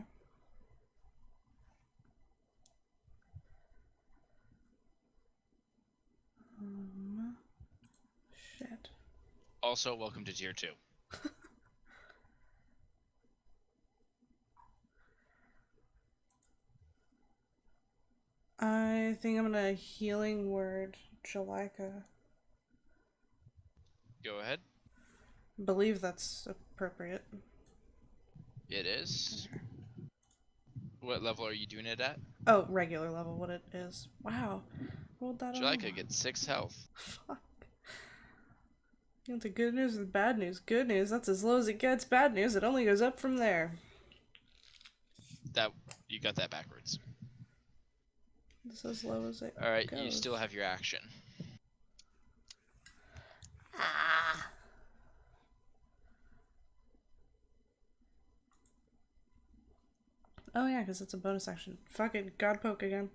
Shit. Also, welcome to Tier 2. I think I'm gonna healing word Jalika. Go ahead. Believe that's appropriate. It is. What level are you doing it at? Oh, regular level, what it is. Wow. Rolled that on. Jalika gets 6 health. Fuck. You want the good news or the bad news? Good news, that's as low as it gets. Bad news, it only goes up from there. That you got that backwards. It's as low as it Alright, goes. you still have your action. Ah. Oh yeah, because it's a bonus action. Fuck it, God poke again.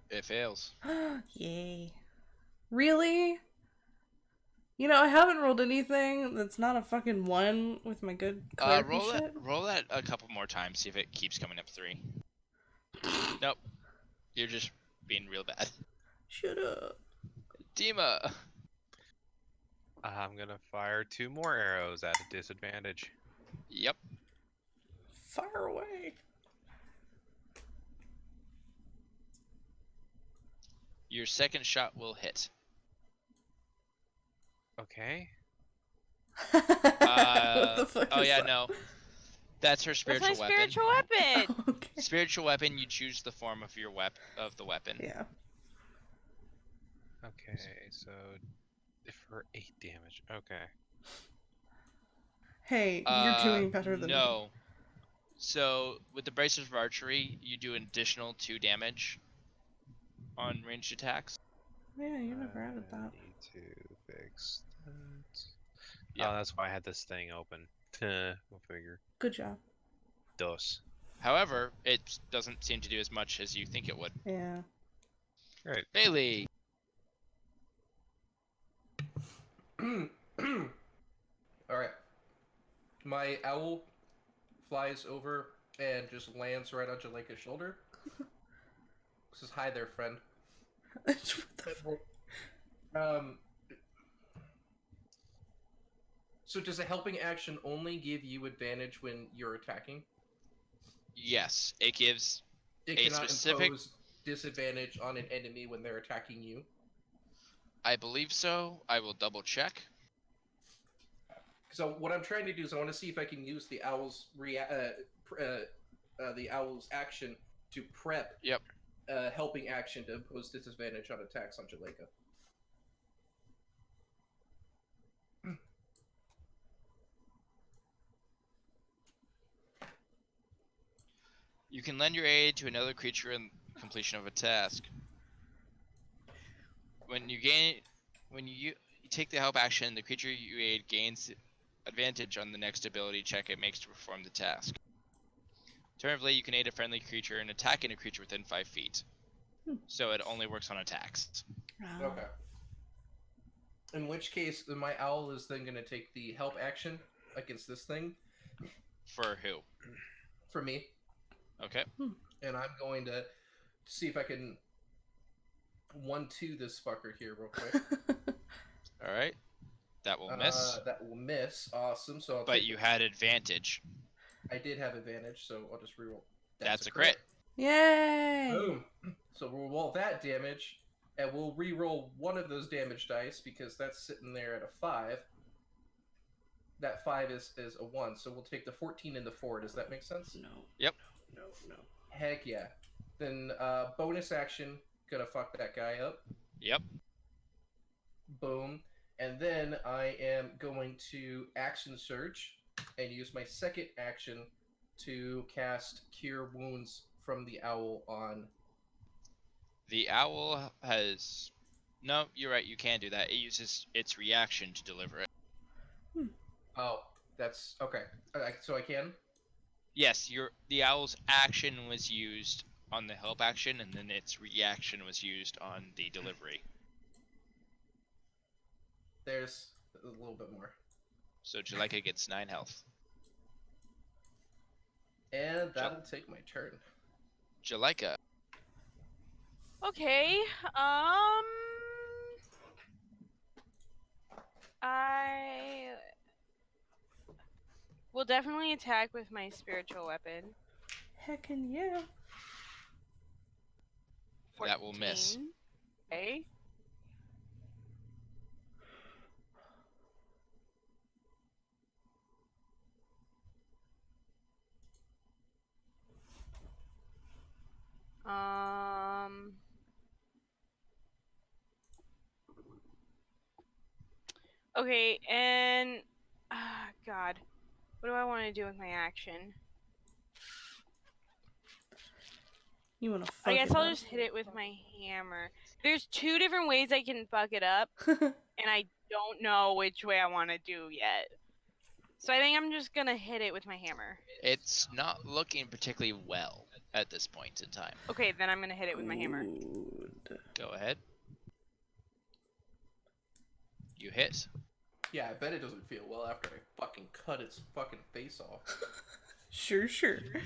It fails. Yay. Really? You know, I haven't rolled anything that's not a fucking 1 with my good cleric Roll shit. that a couple more times, see if it keeps coming up 3. Nope. You're just being real bad. Shut up. Dima! I'm gonna fire 2 more arrows at a disadvantage. Yep. Fire away. Your second shot will hit. Okay. What the fuck Oh is yeah, that? no. That's her That's spiritual my weapon. spiritual weapon. Okay. Spiritual weapon, you choose the form of your the weapon. Yeah. Okay, so for 8 damage. Okay. Hey, you're doing better than me. No. So with the bracers of archery, you do an additional 2 damage on ranged attacks. Yeah, you never added I that. need to fix that. Yep. Oh, that's why I had this thing open. We'll figure. Good job. Dos. However, it doesn't seem to do as much as you think it would. Yeah. Right. Bailey! Alright. My owl flies over and just lands right on Jaleka's shoulder. Says, "Hi there, friend." What the fuck? So does a helping action only give you advantage when you're attacking? Yes, it gives It A cannot specific- impose disadvantage on an enemy when they're attacking you. I believe so. I will double check. So what I'm trying to do is I want to see if I can use the owl's the owl's action to prep. Yep. Helping action to impose disadvantage on attacks on Jaleka. You can lend your aid to another creature in completion of a task. When you take the help action, the creature you aid gains advantage on the next ability check it makes to perform the task. Alternatively, you can aid a friendly creature in attacking a creature within 5 feet. So it only works on attacks. Oh. Okay. In which case, my owl is then going to take the help action against this thing. For who? For me. Okay. And I'm going to see if I can 1-2 this fucker here real quick. Alright. That will miss. That will miss. Awesome. So But you had advantage. I did have advantage, so I'll just reroll. That's a crit. Yay! Boom. So we'll roll that damage, and we'll re-roll one of those damage dice because that's sitting there at a 5. That 5 is a 1, so we'll take the 14 and the 4. Does that make sense? No. Yep. No. Heck yeah. Then bonus action, gonna fuck that guy up. Yep. Boom. And then I am going to action surge and use my second action to cast Cure Wounds from the owl on. The owl has No, you're right. You can do that. It uses its reaction to deliver it. Oh, that's okay. So I can. Yes, the owl's action was used on the help action, and then its reaction was used on the delivery. There's a little bit more. So Jaleka gets 9 health. And that'll take my turn. Jaleka. Okay. I will definitely attack with my spiritual weapon. Heckin' yeah. That will miss. 14. Okay. Okay, and God, what do I want to do with my action? You wanna fuck I guess it I'll up. just hit it with my hammer. There's 2 different ways I can fuck it up, and I don't know which way I want to do yet. So I think I'm just gonna hit it with my hammer. It's not looking particularly well at this point in time. Okay, then I'm gonna hit it with my hammer. Good. Go ahead. You hit. Yeah, I bet it doesn't feel well after I fucking cut its fucking face off. Sure.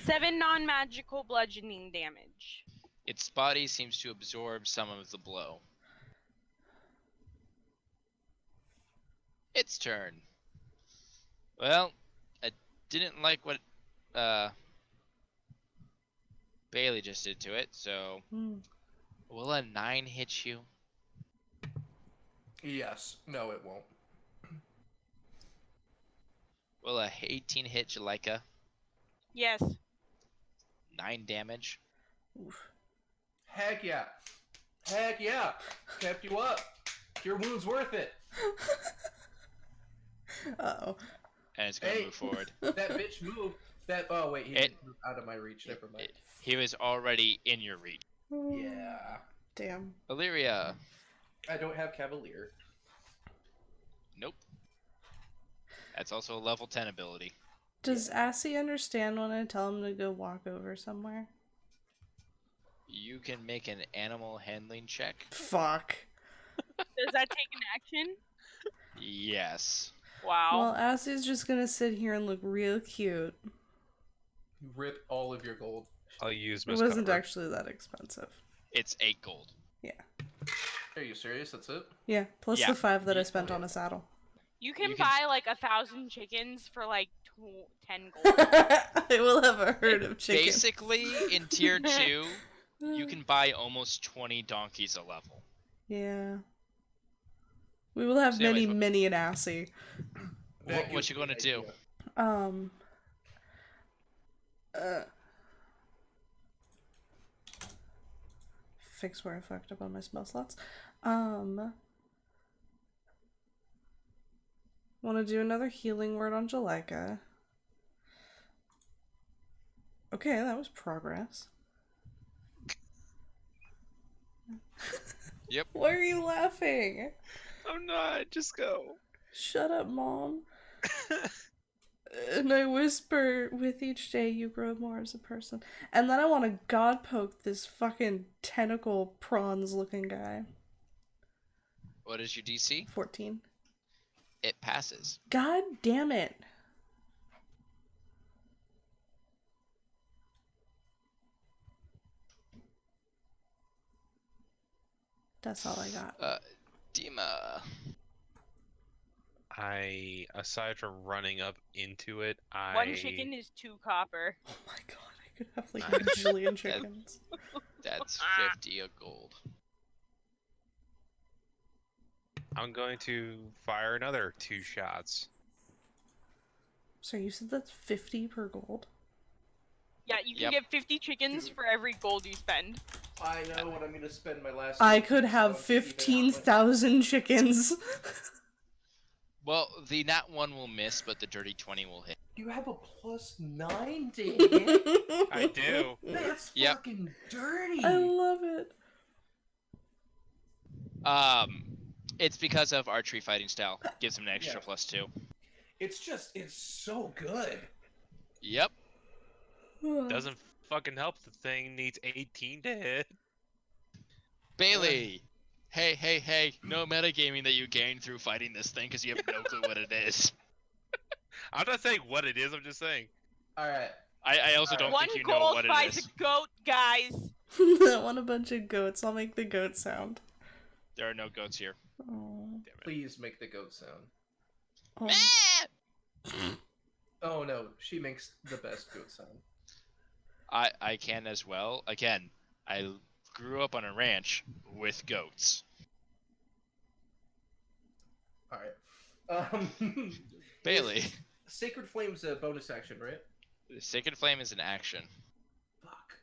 7 non-magical bludgeoning damage. Its body seems to absorb some of the blow. Its turn. Well, I didn't like what Bailey just did to it, so will a 9 hit you? Yes. No, it won't. Will a 18 hit Jaleka? Yes. 9 damage. Oof. Heck yeah. Heck yeah. Kept you up. Your wound's worth it. Uh-oh. And it's gonna Hey. move forward. That bitch moved. Oh wait, he moved out of my reach. Never mind. He was already in your reach. Yeah. Damn. Illyria. I don't have Cavalier. Nope. That's also a level 10 ability. Does AzST understand when I tell him to go walk over somewhere? You can make an animal handling check. Fuck. Does that take an action? Yes. Wow. Well, AzST's just gonna sit here and look real cute. You rip all of your gold. I'll use It Miss wasn't Cover. actually that expensive. It's 8 gold. Are you serious? That's it? Yeah, plus Yeah. the 5 that I spent on a saddle. You can you can- buy like 1,000 chickens for like 10 gold. I will have a herd of chickens. Basically, in tier 2, you can buy almost 20 donkeys a level. Yeah. We will have So anyways, many an AzST. That What gives you me gonna an do? idea. Fix where I fucked up on my spell slots. Want to do another healing word on Jaleka. Okay, that was progress. Yep. Why are you laughing? I'm not. Just go. Shut up, Mom. And I whisper, with each day you grow more as a person. And then I want to god poke this fucking tentacle prawns looking guy. What is your DC? 14. It passes. God damn it. That's all I got. Dima. Aside from running up into it, 1 chicken is 2 copper. Oh my god, I could have like a bajillion chickens. That's 50 of gold. I'm going to fire another 2 shots. So you said that's 50 per gold? Yeah, you can Yep. get 50 chickens for every gold you spend. I know what I'm gonna spend my last. I could have so even 15,000 chickens. Well, the nat 1 will miss, but the dirty 20 will hit. You have a +9 to hit. I do. That's Yep. fucking dirty. I love it. It's because of archery fighting style. Gives him an extra Yeah. +2. It's so good. Yep. Doesn't fucking help. The thing needs 18 to hit. Bailey. Hey. No metagaming that you gain through fighting this thing because you have no clue what it is. I'm not saying what it is. I'm just saying. All right. I also don't One think you know gold what it buys is. a goat, guys. I want a bunch of goats. I'll make the goat sound. There are no goats here. Oh. Damn it. Please make the goat sound. Oh. Oh no, she makes the best goat sound. I can as well. Again, I grew up on a ranch with goats. All right. Bailey. Sacred Flame's a bonus action, right? Sacred Flame is an action. Fuck.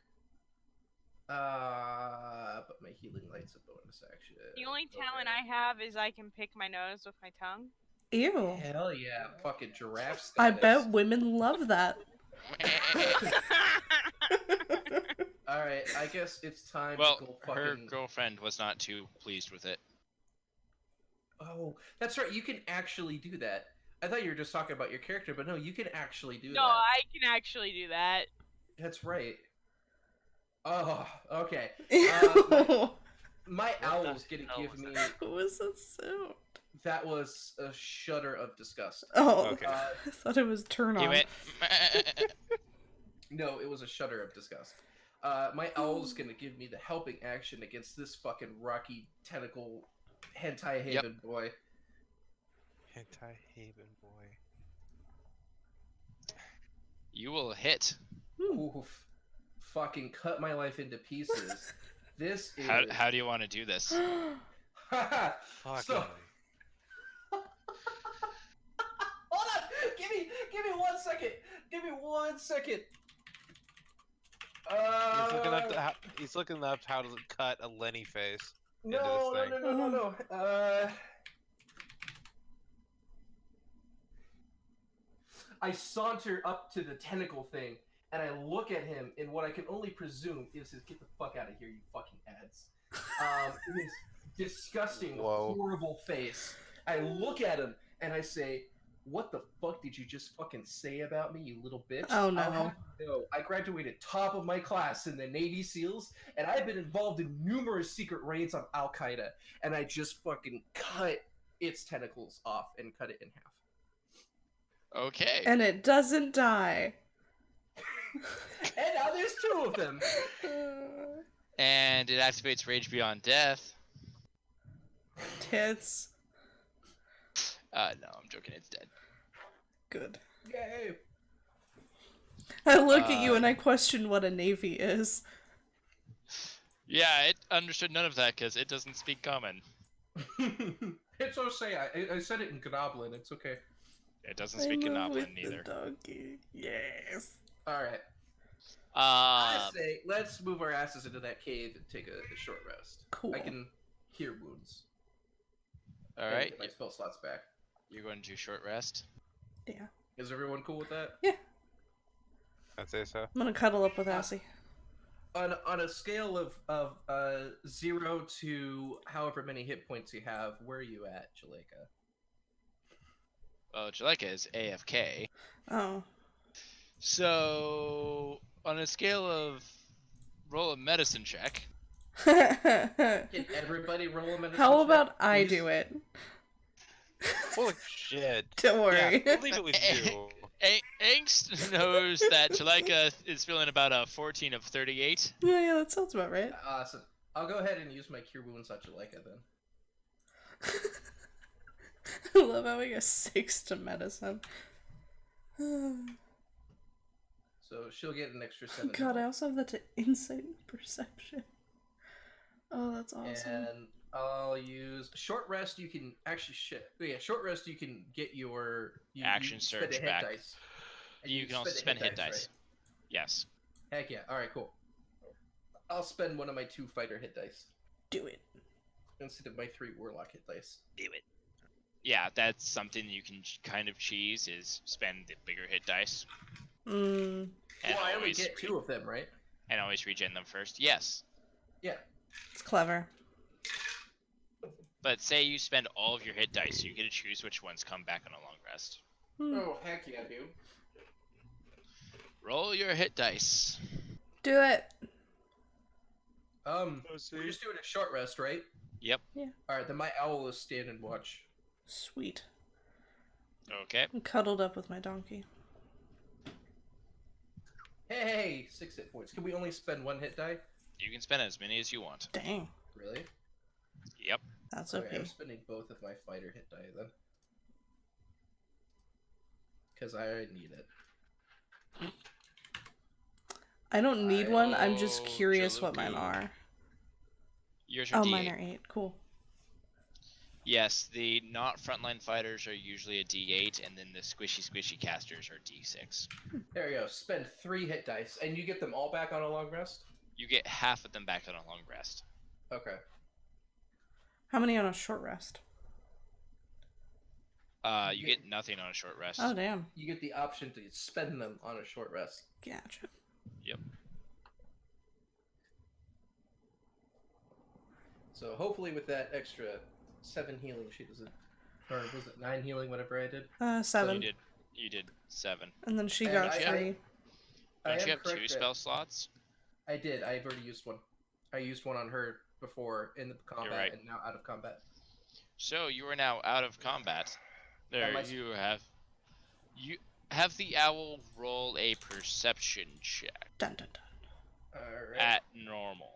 But my healing light's a bonus action. The only talent I have is I can pick my nose with my tongue. Ew. Hell yeah, fucking giraffe status. I bet women love that. All right, I guess it's time Well, to go her fucking. girlfriend was not too pleased with it. Oh, that's right. You can actually do that. I thought you were just talking about your character, but no, you can actually do No, that. I can actually do that. That's right. Oh, okay. Ew. My the owl's gonna hell give was me. What was that sound? That was a shudder of disgust. Oh, Okay. I thought it was turn He on. went. No, it was a shudder of disgust. My owl's gonna give me the helping action against this fucking rocky tentacle hentai haven boy. Hentai Haven boy. You will hit. Oof. Fucking cut my life into pieces. This is. How do you want to do this? Haha. Fuck. So- Hold on! Give me 1 second! Give me 1 second! He's looking up how to cut a Lenny face. No, into this no. I saunter up to the tentacle thing, and I look at him in what I can only presume is his "get the fuck out of here, you fucking ads." His disgusting, Whoa. horrible face. I look at him and I say, "What the fuck did you just fucking say about me, you little bitch?" Oh, no. I'll have you know, I graduated top of my class in the Navy SEALs, and I've been involved in numerous secret raids on Al Qaeda, and I just fucking cut its tentacles off and cut it in half. Okay. And it doesn't die. And now there's 2 of them. And it activates Rage Beyond Death. Tits. No, I'm joking. It's dead. Good. Yay. I look at you and I question what a navy is. Yeah, it understood none of that because it doesn't speak common. It's okay. I said it in Goblin. It's okay. It doesn't speak I move Goblin with neither. the doggy. Yes. All right. I say let's move our asses into that cave and take a short rest. Cool. I can hear wounds. All and right, get my spell slots back. you're going to short rest. Yeah. Is everyone cool with that? I'd say so. I'm gonna cuddle up with Assie. On a scale of 0 to however many hit points you have, where are you at, Jaleka? Well, Jaleka is AFK. Oh. So, on a scale of roll a medicine check. Can everybody roll a medicine How check, about I please? do it? Holy shit. Don't worry. Yeah, we'll leave it with you. Angst knows that Jaleka is feeling about a 14 of 38. Yeah, that sounds about right. Awesome. I'll go ahead and use my cure wounds on Jaleka then. I love having a 6 to medicine. So she'll get an extra 7. God, I also have that to insight and perception. Oh, that's awesome. And I'll use short rest. You can actually short rest. You can get your Action spend a surge hit back. dice. And You can also spend hit dice. right? Yes. Heck yeah! All right, cool. I'll spend one of my 2 fighter hit dice Do it. instead of my 3 warlock hit dice. Do it. Yeah, that's something you can kind of cheese is spend the bigger hit dice. Mm, And Well, I only always get 2 of them, right? and always regen them first. Yes. Yeah. it's clever. But say you spend all of your hit dice, you get to choose which ones come back on a long rest. Oh, heck yeah, dude. Roll your hit dice. Do it. We're just doing a short rest, right? Yep. Alright, then my owl is stand and watch. Sweet. Okay. I'm cuddled up with my donkey. Hey, 6 hit points. Can we only spend 1 hit die? You can spend as many as you want. Dang. Really? Yep. That's Okay, okay. I'm spending both of my fighter hit die then. Because I need it. I don't need one. I'm just Oh, curious what mine Jaluku. are. Yours are Oh, D8. mine are 8. Cool. Yes, the not frontline fighters are usually a D8, and then the squishy casters are D6. There you go. Spend 3 hit dice, and you get them all back on a long rest? You get half of them back on a long rest. Okay. How many on a short rest? You get nothing on a short rest. Oh, damn. You get the option to spend them on a short rest. Gotcha. Yep. So hopefully with that extra 7 healing, she doesn't... Or was it 9 healing, whatever I did? 7. You did 7. And then she And got I- 3. Don't am you have 2 correct spell that- slots? I did. I've already used one. I used one on her before in the combat right. and now out of combat. So you are now out of combat. There, Am I- you have the owl roll a perception check Dun dun dun. Alright. at normal.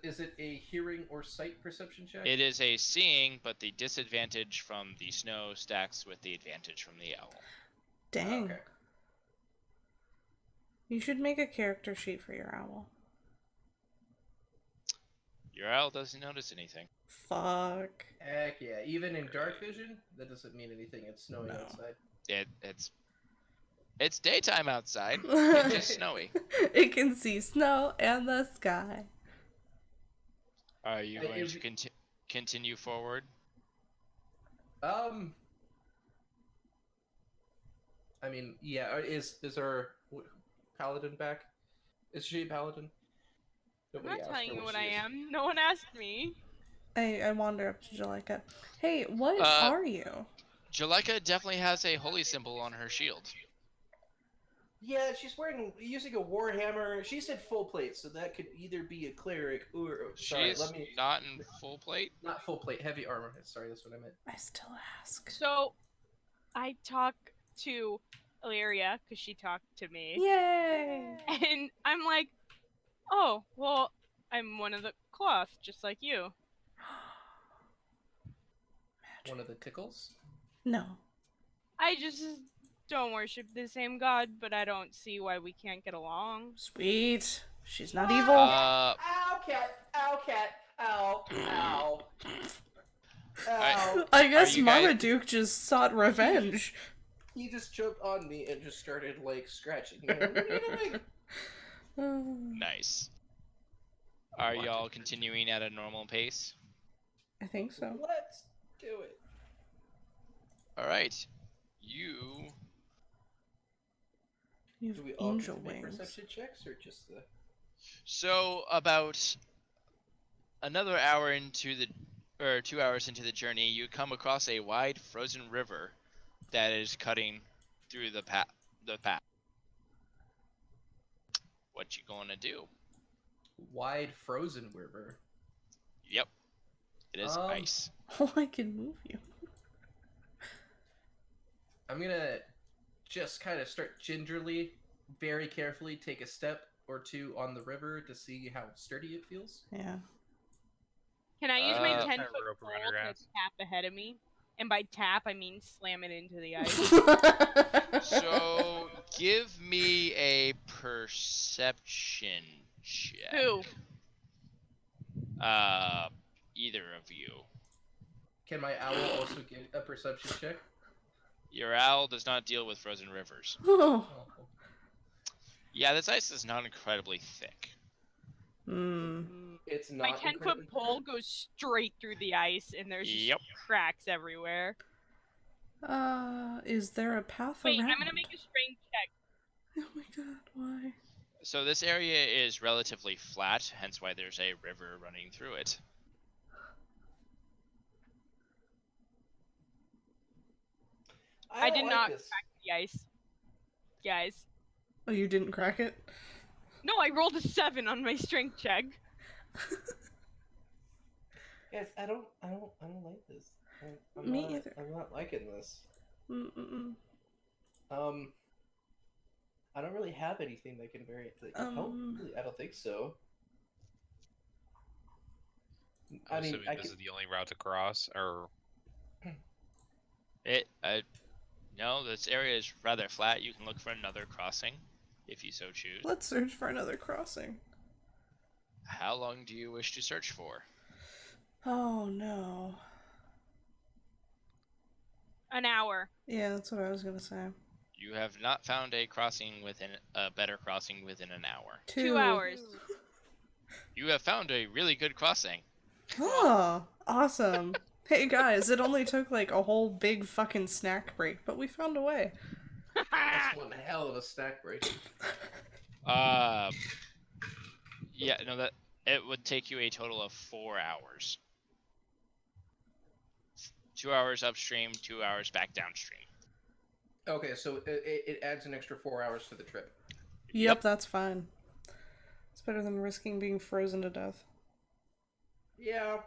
Is it a hearing or sight perception check? It is a seeing, but the disadvantage from the snow stacks with the advantage from the owl. Dang. Okay. You should make a character sheet for your owl. Your owl doesn't notice anything. Fuck. Heck yeah. Even in dark vision, that doesn't mean anything. It's snowing No. outside. It's daytime outside. It's just snowy. It can see snow and the sky. Are you going If- to continue forward? I mean, yeah. Is our paladin back? Is she a paladin? I'm Nobody not asked telling her you what what she I is. am. No one asked me. I wander up to Jalika. Hey, what are you? Jalika definitely has a holy symbol on her shield. Yeah, she's using a warhammer. She said full plate, so that could either be a cleric or sorry, She's not in full plate. not full plate, heavy armor. Sorry, that's what I meant. I still ask. So, I talk to Illyria because she talked to me, Yay! and I'm like, "Oh, well, I'm one of the cloth, just like you." One of the tickles. No. I just don't worship the same god, but I don't see why we can't get along. Sweet. She's not evil. Ow, cat! Ow, cat! Ow! Ow! Ow! I guess you guys- Marmaduke just sought revenge. He just jumped on me and just started like scratching me. What are you doing? Nice. Are y'all continuing at a normal pace? I think so. Let's do it. All right. You You Do have we all angel get to make wings. perception checks or just the? so about another hour into the or 2 hours into the journey, you come across a wide frozen river that is cutting through the path. What you gonna do? Wide frozen river. Yep. It is ice. Oh, I can move you. I'm gonna just kind of start gingerly, very carefully take a step or two on the river to see how sturdy it feels. Yeah. Can I use my Uh, 10-foot rope pole around her to ass. tap ahead of me? And by tap, I mean slam it into the ice. So give me a perception check. Who? Either of you. Can my owl also get a perception check? Your owl does not deal with frozen rivers. Oh. Oh. Yeah, this ice is not incredibly thick. Hmm. It's My not 10-foot incredibly pole thick. goes straight through the ice, and there's just Yep. cracks everywhere. Is there a path Wait, around? I'm gonna make a strength check. Oh my god, why? So this area is relatively flat, hence why there's a river running through it. I did don't not like this. the ice, guys. Oh, you didn't crack it? No, I rolled a 7 on my strength check. Guys, I don't like this. Me either. I'm not liking this. Mm-mm. I don't really have anything that can help. Really, I don't think so. I'm assuming this is the only route to cross, or No, this area is rather flat. You can look for another crossing, if you so choose. Let's search for another crossing. How long do you wish to search for? Oh no. An hour. Yeah, that's what I was gonna say. You have not found a better crossing within an hour. 2 hours. You have found a really good crossing. Oh, awesome. Hey guys, it only took like a whole big fucking snack break, but we found a way. That's one hell of a snack break. Yeah, no, that it would take you a total of 4 hours. 2 hours upstream, 2 hours back downstream. Okay, so it adds an extra 4 hours to the trip. Yep, that's fine. It's better than risking being frozen to death. Yeah,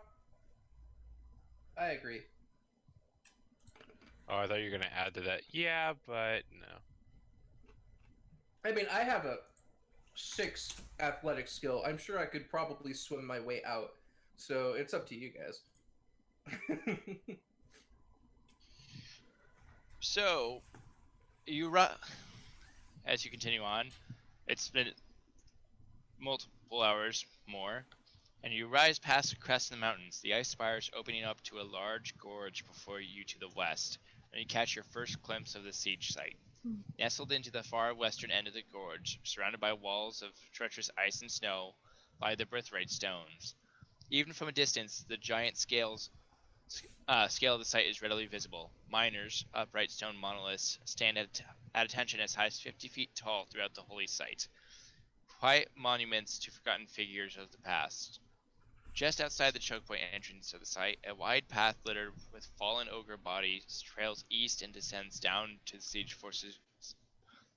I agree. oh, I thought you were gonna add to that. Yeah, but no. I mean, I have a 6 athletic skill. I'm sure I could probably swim my way out. So it's up to you guys. So, as you continue on, it's been multiple hours more, and you rise past the crest of the mountains, the ice spires opening up to a large gorge before you to the west, and you catch your first glimpse of the siege site. Nestled into the far western end of the gorge, surrounded by walls of treacherous ice and snow, lie the birthright stones. Even from a distance, the giant scale of the site is readily visible. Miners, upright stone monoliths, stand at attention as high as 50 feet tall throughout the holy site. Quiet monuments to forgotten figures of the past. Just outside the choke point entrance of the site, a wide path littered with fallen ogre bodies trails east and descends down to the siege forces'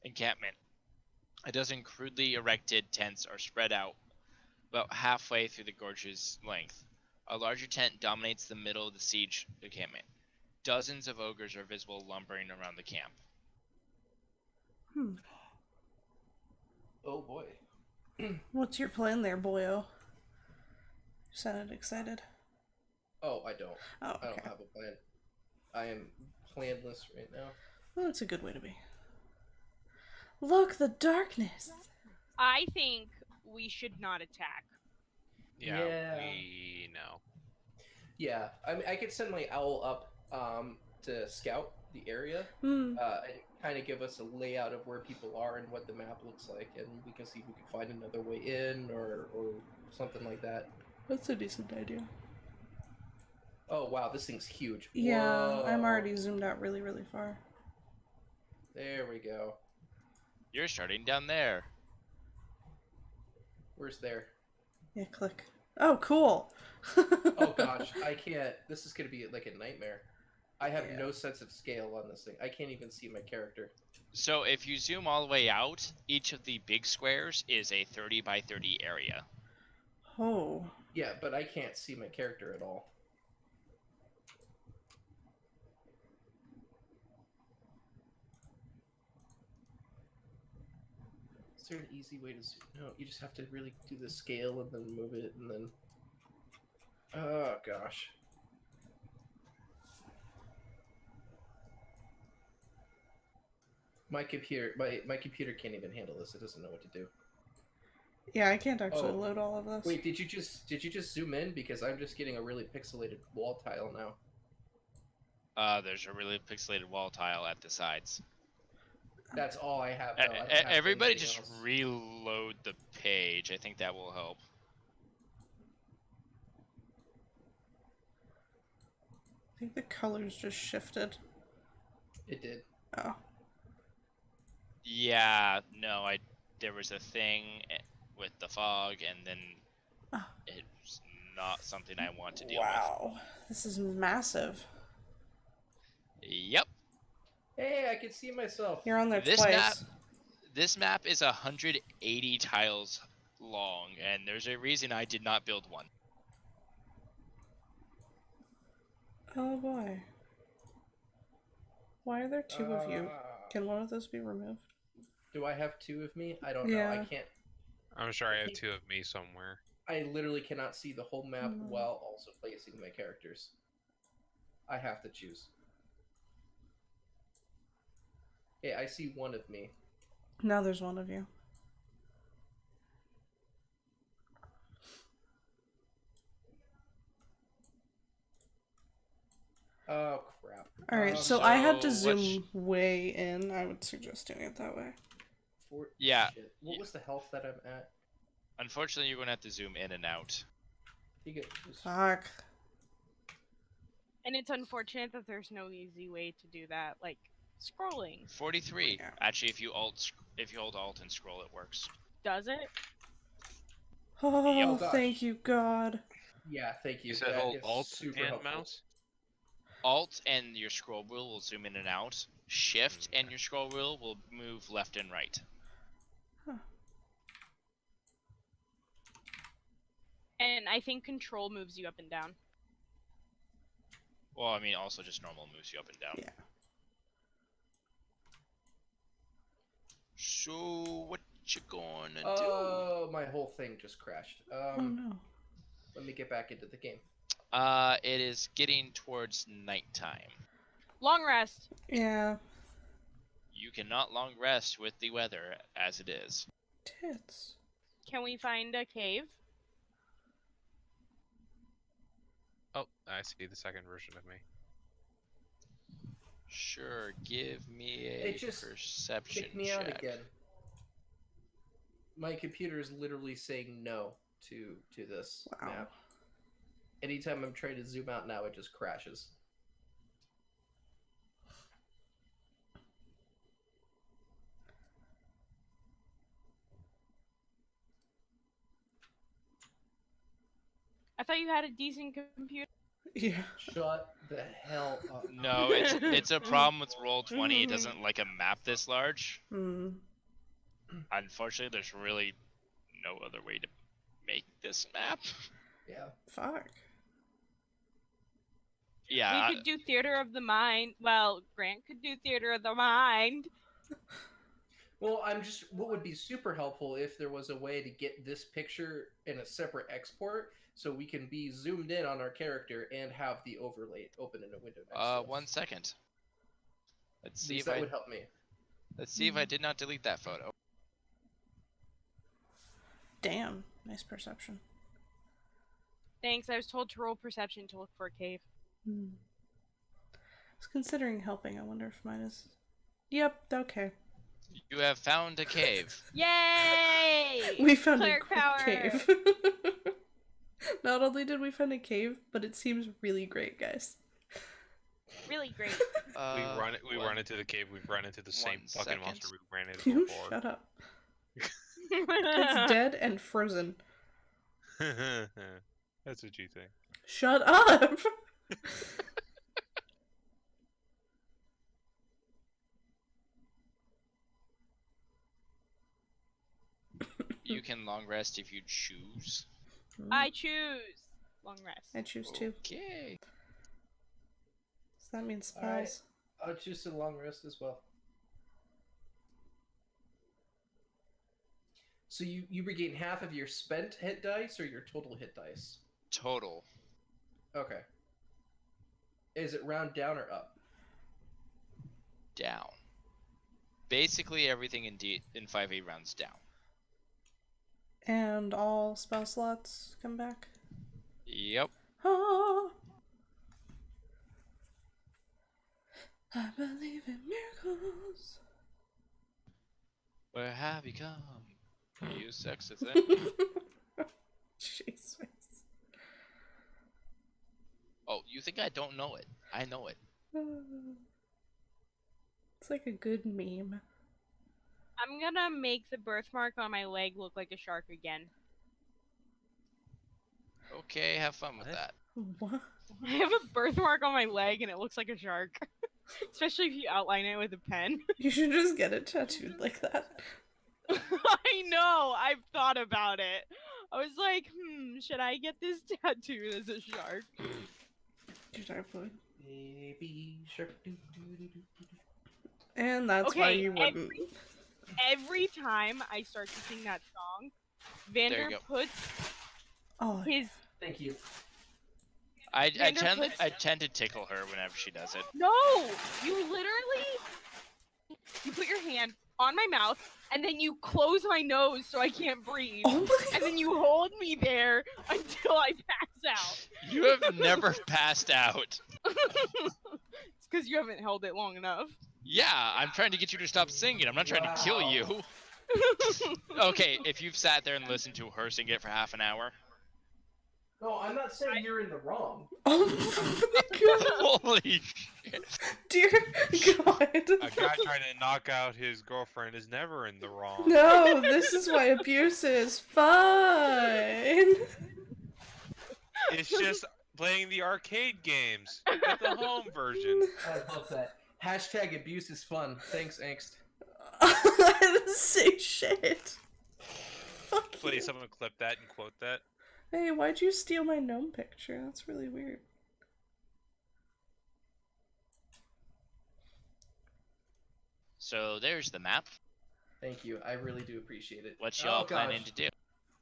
encampment. A dozen crudely erected tents are spread out about halfway through the gorge's length. A larger tent dominates the middle of the siege encampment. Dozens of ogres are visible lumbering around the camp. Oh boy. What's your plan there, boyo? You sounded excited. Oh, I don't. Oh, okay. I don't have a plan. I am planless right now. Well, that's a good way to be. Look, the darkness! I think we should not attack. Yeah, we know. Yeah, I mean, I could send my owl up to scout the area Hmm. and kind of give us a layout of where people are and what the map looks like, and we can see if we can find another way in or something like that. That's a decent idea. Oh wow, this thing's huge. Yeah, Whoa. I'm already zoomed out really, really far. There we go. You're starting down there. Where's there? Yeah, click. Oh, cool! Oh gosh, I can't. This is gonna be like a nightmare. I have Yeah. no sense of scale on this thing. I can't even see my character. So if you zoom all the way out, each of the big squares is a 30 by 30 area. Oh. Yeah, but I can't see my character at all. Is there an easy way to zoom? No, you just have to really do the scale and then move it and then... Oh, gosh. My computer can't even handle this. It doesn't know what to do. Yeah, I can't actually Oh. load all of this. Wait, did you just zoom in? Because I'm just getting a really pixelated wall tile now. There's a really pixelated wall tile at the sides. That's all I have. Though. I don't have Everybody anything just else. reload the page. I think that will help. I think the colors just shifted. It did. Oh. Yeah, no, there was a thing with the fog, and then Ah. it's not something I want to deal Wow. This is massive. with. Yep. Hey, I can see myself. You're on there This twice. This map is 180 tiles long, and there's a reason I did not build one. Oh boy. Why are there two of you? Can one of those be removed? Do I have two of me? I don't know. I Yeah. can't. I'm sure I have two of me somewhere. I literally cannot see the whole map Hmm. while also placing my characters. I have to choose. Okay, I see one of me. Now there's one of you. Oh crap. Alright, so I had to So, zoom way in. I would suggest doing it that way. Yeah. Shit. What was the health that I'm at? Unfortunately, you're going to have to zoom in and out. You get Fuck. And it's unfortunate that there's no easy way to do that, like scrolling. 43. Yeah. Actually, if you hold Alt and scroll, it works. Does it? Oh, gosh. thank you, God. Yeah, thank you. You said That hold is Alt super and helpful. mouse? Alt and your scroll wheel will zoom in and out. Shift and your scroll wheel will move left and right. And I think control moves you up and down. Well, I mean, also just normal moves you up and down. Yeah. So, what you gonna do? Oh, my whole thing just crashed. Oh no. Let me get back into the game. It is getting towards nighttime. Long rest. Yeah. You cannot long rest with the weather as it is. Tits. Can we find a cave? Oh, I see the second version of me. Sure, give me a It just perception Kick me check. out again. My computer is literally saying no to this Wow. map. Anytime I'm trying to zoom out now, it just crashes. I thought you had a decent computer. Yeah. Shut the hell up. No, it's a problem with Roll20. It doesn't like a map this large. Hmm. Unfortunately, there's really no other way to make this map. Yeah. Fuck. Yeah, We could do theater of the mind. Well, Grant could do theater of the mind. Well, what would be super helpful if there was a way to get this picture in a separate export so we can be zoomed in on our character and have the overlay open in a window next to us. 1 second. Let's see if that I would help me. let's see if I did not delete that photo. Damn. Nice perception. Thanks. I was told to roll perception to look for a cave. Hmm. I was considering helping. I wonder if mine is. Yep. Okay. You have found a cave. Yay! We found a Cleric great power. cave. Not only did we find a cave, but it seems really great, guys. Really great. We run into the cave. We've run into the same 1 fucking second. monster we ran into You before. shut up. It's dead and frozen. That's what you think. Shut up! You can long rest if you choose. I choose long rest. I choose to. Okay. Does that mean spells? Alright. I'll choose a long rest as well. So you regain half of your spent hit dice or your total hit dice? Total. Okay. Is it round down or up? Down. Basically everything in 5e rounds down. And all spell slots come back? Yep. Ah. I believe in miracles. Where have you come? You sexy thing. Jesus. Oh, you think I don't know it? I know it. It's like a good meme. I'm gonna make the birthmark on my leg look like a shark again. Okay, have fun with What? that. What? I have a birthmark on my leg and it looks like a shark. Especially if you outline it with a pen. You should just get it tattooed like that. I know, I've thought about it. I was like, should I get this tattooed as a shark? You type would. Baby shark. And that's why Okay, you wouldn't. Every time I start to sing that song, There Vander you go. puts Oh, his Thank you. I Vander tend to tickle her whenever she does it. No! You literally you put your hand on my mouth and then you close my nose so I can't breathe. oh my And then you hold me there until I pass out. You have never passed out. It's because you haven't held it long enough. Yeah, I'm trying to get you to stop singing. I'm not trying to kill you. Okay, if you've sat there and listened to her sing it for half an hour. No, I'm not saying you're in the wrong. Oh my god. Holy shit. Dear God. A guy trying to knock out his girlfriend is never in the wrong. No, this is why abuse is fun. It's just playing the arcade games. Get the home version. I love that. Hashtag abuse is fun. Thanks, Angst. I didn't say shit. Fuck you. Please, someone clip that and quote that. Hey, why'd you steal my gnome picture? That's really weird. So there's the map. Thank you. I really do appreciate it. What y'all Oh, planning gosh. to do?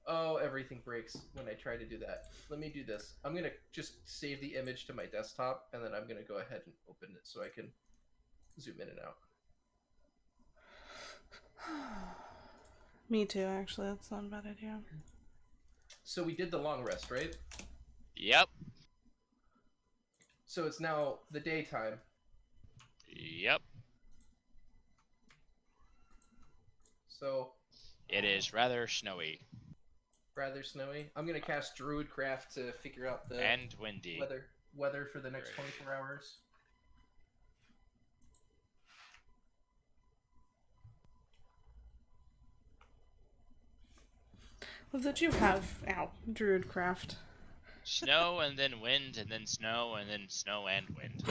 Oh, everything breaks when I try to do that. Let me do this. I'm gonna just save the image to my desktop, and then I'm gonna go ahead and open it so I can zoom in and out. Me too, actually. That's not a bad idea. So we did the long rest, right? Yep. So it's now the daytime. Yep. So It is rather snowy rather snowy. I'm gonna cast Druidcraft to figure out the and windy. weather for the next 24 hours. Well, that you have, Druidcraft. Snow and then wind and then snow and then snow and wind.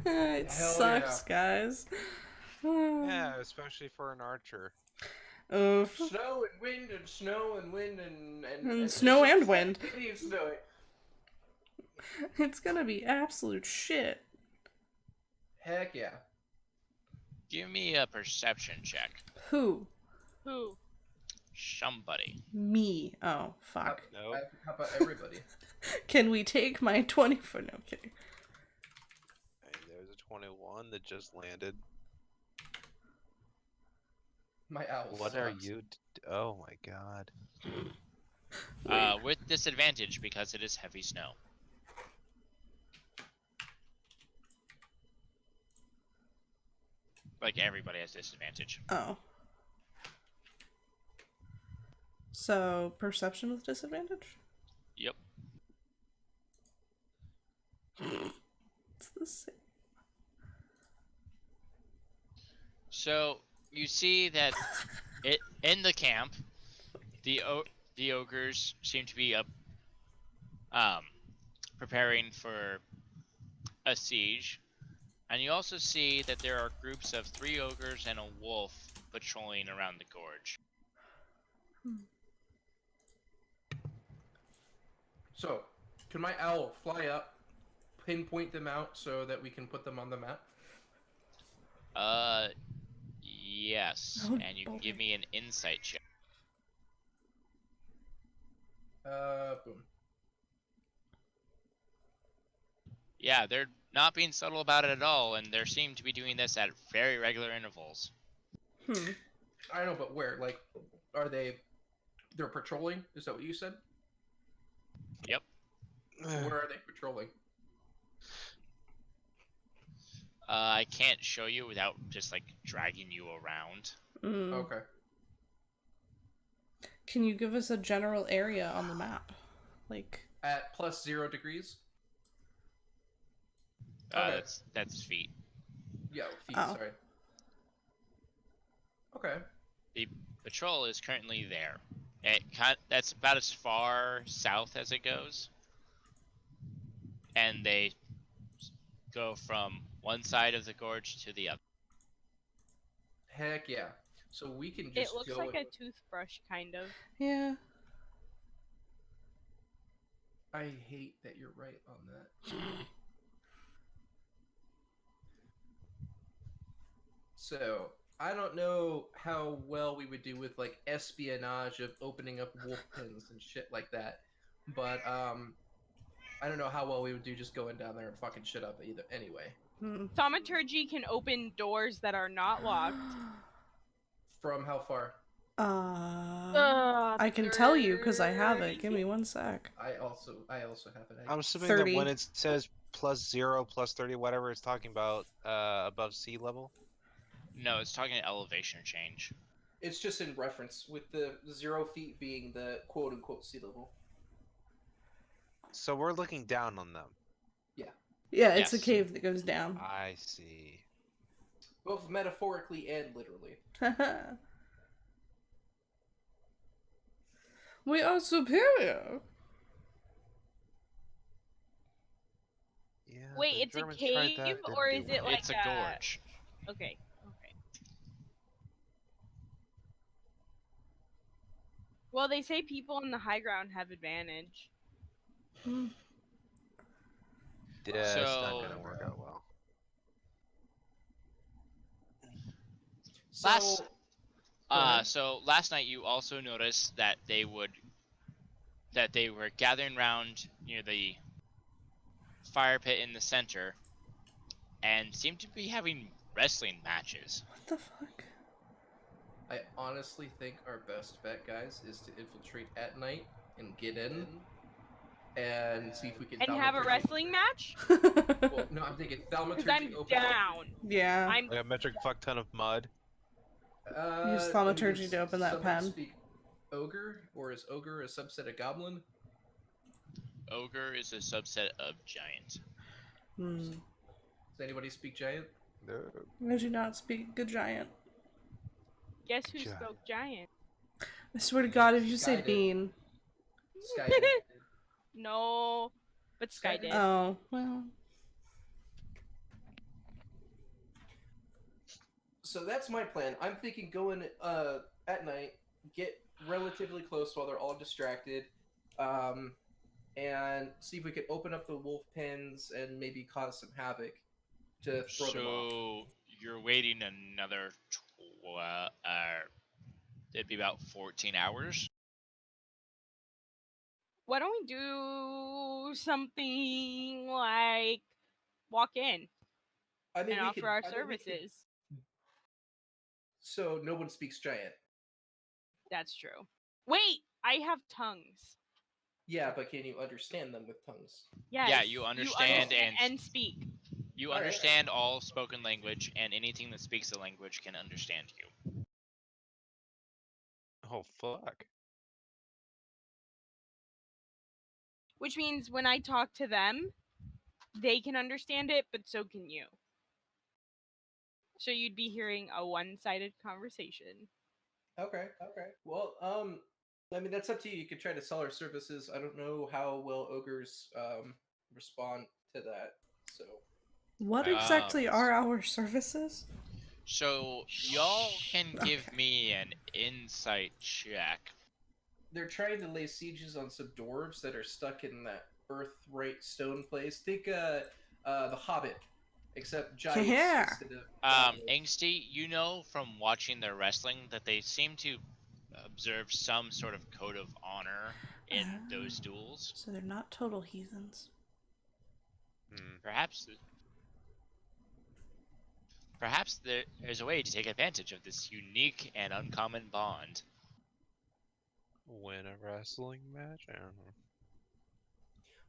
It Hell sucks, guys. Yeah, especially for an archer. Oof. Snow and wind and snow and wind And snow and wind. City of snow. It's gonna be absolute shit. Heck yeah. Give me a perception check. Who? Who? Somebody. Me. Oh, fuck. Nope. How about everybody? Can we take my 24? No, kidding. Hey, there's a 21 that just landed. My owl. What are sucks. you? Oh my god. With disadvantage because it is heavy snow. Like everybody has disadvantage. Oh. So, perception with disadvantage? Yep. It's the same. So you see that it in the camp, the ogres seem to be preparing for a siege, and you also see that there are groups of 3 ogres and a wolf patrolling around the gorge. So, can my owl fly up, pinpoint them out so that we can put them on the map? Yes, Oh, and you can give boy. me an insight check. Boom. Yeah, they're not being subtle about it at all, and they seem to be doing this at very regular intervals. I know, but where? Like, are they? They're patrolling? Is that what you said? Yep. Where are they patrolling? I can't show you without just like dragging you around. Okay. Can you give us a general area on the map? Like, At +0 degrees? Okay. That's feet. Yeah, feet, Oh. sorry. Okay. The patrol is currently there. That's about as far south as it goes. And they go from one side of the gorge to the other. Heck yeah. So we can It just looks go. like a toothbrush, kind of. Yeah. I hate that you're right on that. So I don't know how well we would do with like espionage of opening up wolf pens and shit like that, but I don't know how well we would do just going down there and fucking shit up either. Anyway, Hmm. Thaumaturgy can open doors that are not locked. from how far? I can tell you because I have 30 it. Give me one sec. I also have an I'm idea. assuming 30. that when it says +0, +30, whatever, it's talking about above sea level. No, it's talking elevation change. It's just in reference with the 0 feet being the quote unquote sea level. So we're looking down on them. Yeah, it's a Yes. cave that goes down. I see. Both metaphorically and literally. We are superior. Yeah. Wait, the it's a Germans tried cave, that, didn't or do is it well. like It's a gorge. Okay, okay. Well, they say people on the high ground have advantage. Hmm. Yeah, it's not So- gonna work out well. So, Last- Go ahead. So last night you also noticed that they were gathering round near the fire pit in the center and seemed to be having wrestling matches. What the fuck? I honestly think our best bet, guys, is to infiltrate at night and get in and see if we can And have a thaumaturgy- wrestling match? Well, no, I'm thinking Because thaumaturgy I'm open up. down. Yeah. I'm Like a metric fuck ton of mud. Use thaumaturgy to open that somebody pen. Speak ogre, or is ogre a subset of goblin? Ogre is a subset of giant. Hmm. Does anybody speak giant? No. I do not speak good giant. guess who Giant. spoke giant? I swear to God, if you say Sky did. bean. Sky did. No, but Sky Sky did. did. Oh, well. So that's my plan. I'm thinking going at night, get relatively close while they're all distracted, and see if we could open up the wolf pens and maybe cause some havoc to throw them off. So you're waiting another it'd be about 14 hours. Why don't we do something like walk in I mean, and we offer could, our I mean, we could- services? So no one speaks giant. That's true. Wait, I have tongues. Yeah, but can you understand them with tongues? Yes. Yeah, you understand and speak. You Alright. understand all spoken language, and anything that speaks the language can understand you. Oh fuck. Which means when I talk to them, they can understand it, but so can you. So you'd be hearing a one-sided conversation. Okay. Well, I mean, that's up to you. You could try to sell our services. I don't know how well ogres respond to that. So What exactly are our services? So y'all can give Okay. me an insight check. they're trying to lay sieges on some dwarves that are stuck in that birthright stone place. Think the Hobbit, except giants Yeah. instead of Angsty, you know from watching their wrestling that they seem to observe some sort of code of honor in those duels. So they're not total heathens. Perhaps there's a way to take advantage of this unique and uncommon bond. Win a wrestling match? I don't know.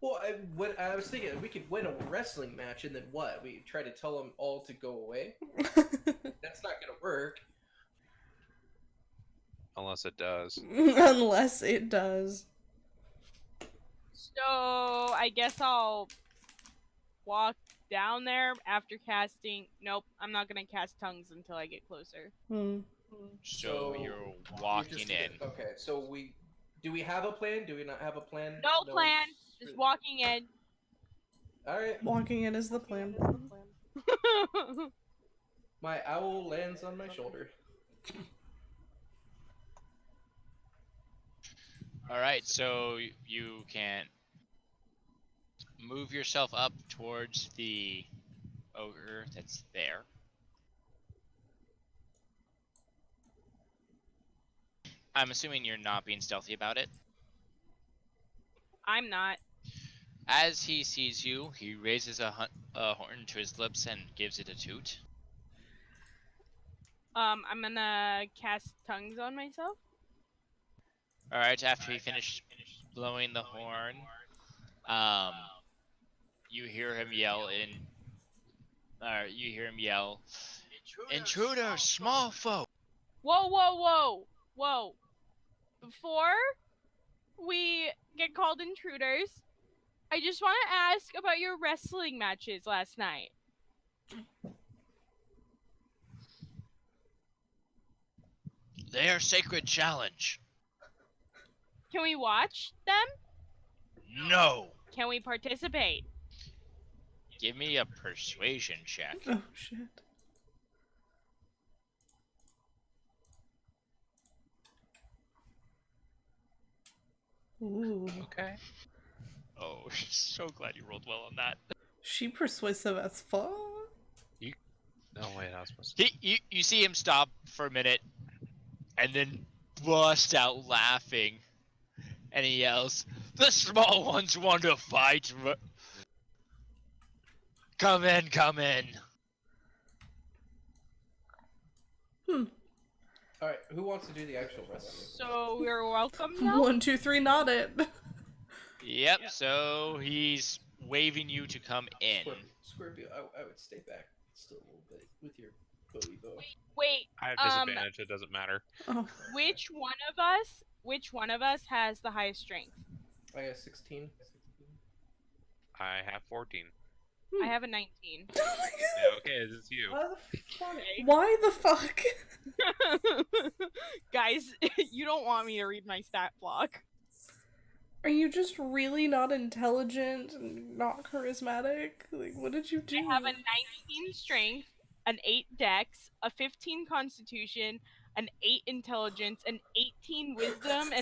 Well, I was thinking we could win a wrestling match, and then what? We try to tell them all to go away. That's not gonna work. Unless it does. Unless it does. So I guess I'll walk down there after casting. Nope, I'm not gonna cast tongues until I get closer. Hmm. So you're You're walking just in. Okay, so do we have a plan? Do we not have a plan? No plan. Just walking in. All right. Walking in is the plan. My owl lands on my shoulder. All right, so you can move yourself up towards the ogre that's there. I'm assuming you're not being stealthy about it. I'm not. As he sees you, he raises a horn to his lips and gives it a toot. I'm gonna cast tongues on myself. All right, after he finished blowing the horn, you hear him yell "Intruder, small folk!" Whoa, whoa, whoa, whoa! Before we get called intruders, I just want to ask about your wrestling matches last night. They are sacred challenge. Can we watch them? No. Can we participate? Give me a persuasion check. Oh shit. Ooh. Okay. Oh, so glad you rolled well on that. She persuasive as fuck. No, wait, I was supposed to. You see him stop for a minute, and then bust out laughing, and he yells, "The small ones want to fight! Come in, come in!" All right, who wants to do the actual wrestling? So we're welcome now? 1, 2, 3, not it. Yep, so he's waving you to come in. Scorpio, I would stay back still a little bit with your Bowie bow. Wait, I have disadvantage. It doesn't matter. Oh. which one of us has the highest strength? I got 16. I have 14. I have a 19. Yeah, okay, this is you. Why the fuck? Guys, you don't want me to read my stat block. Are you just really not intelligent and not charismatic? Like, what did you do? I have a 19 strength, an 8 dex, a 15 constitution, an 8 intelligence, an 18 wisdom,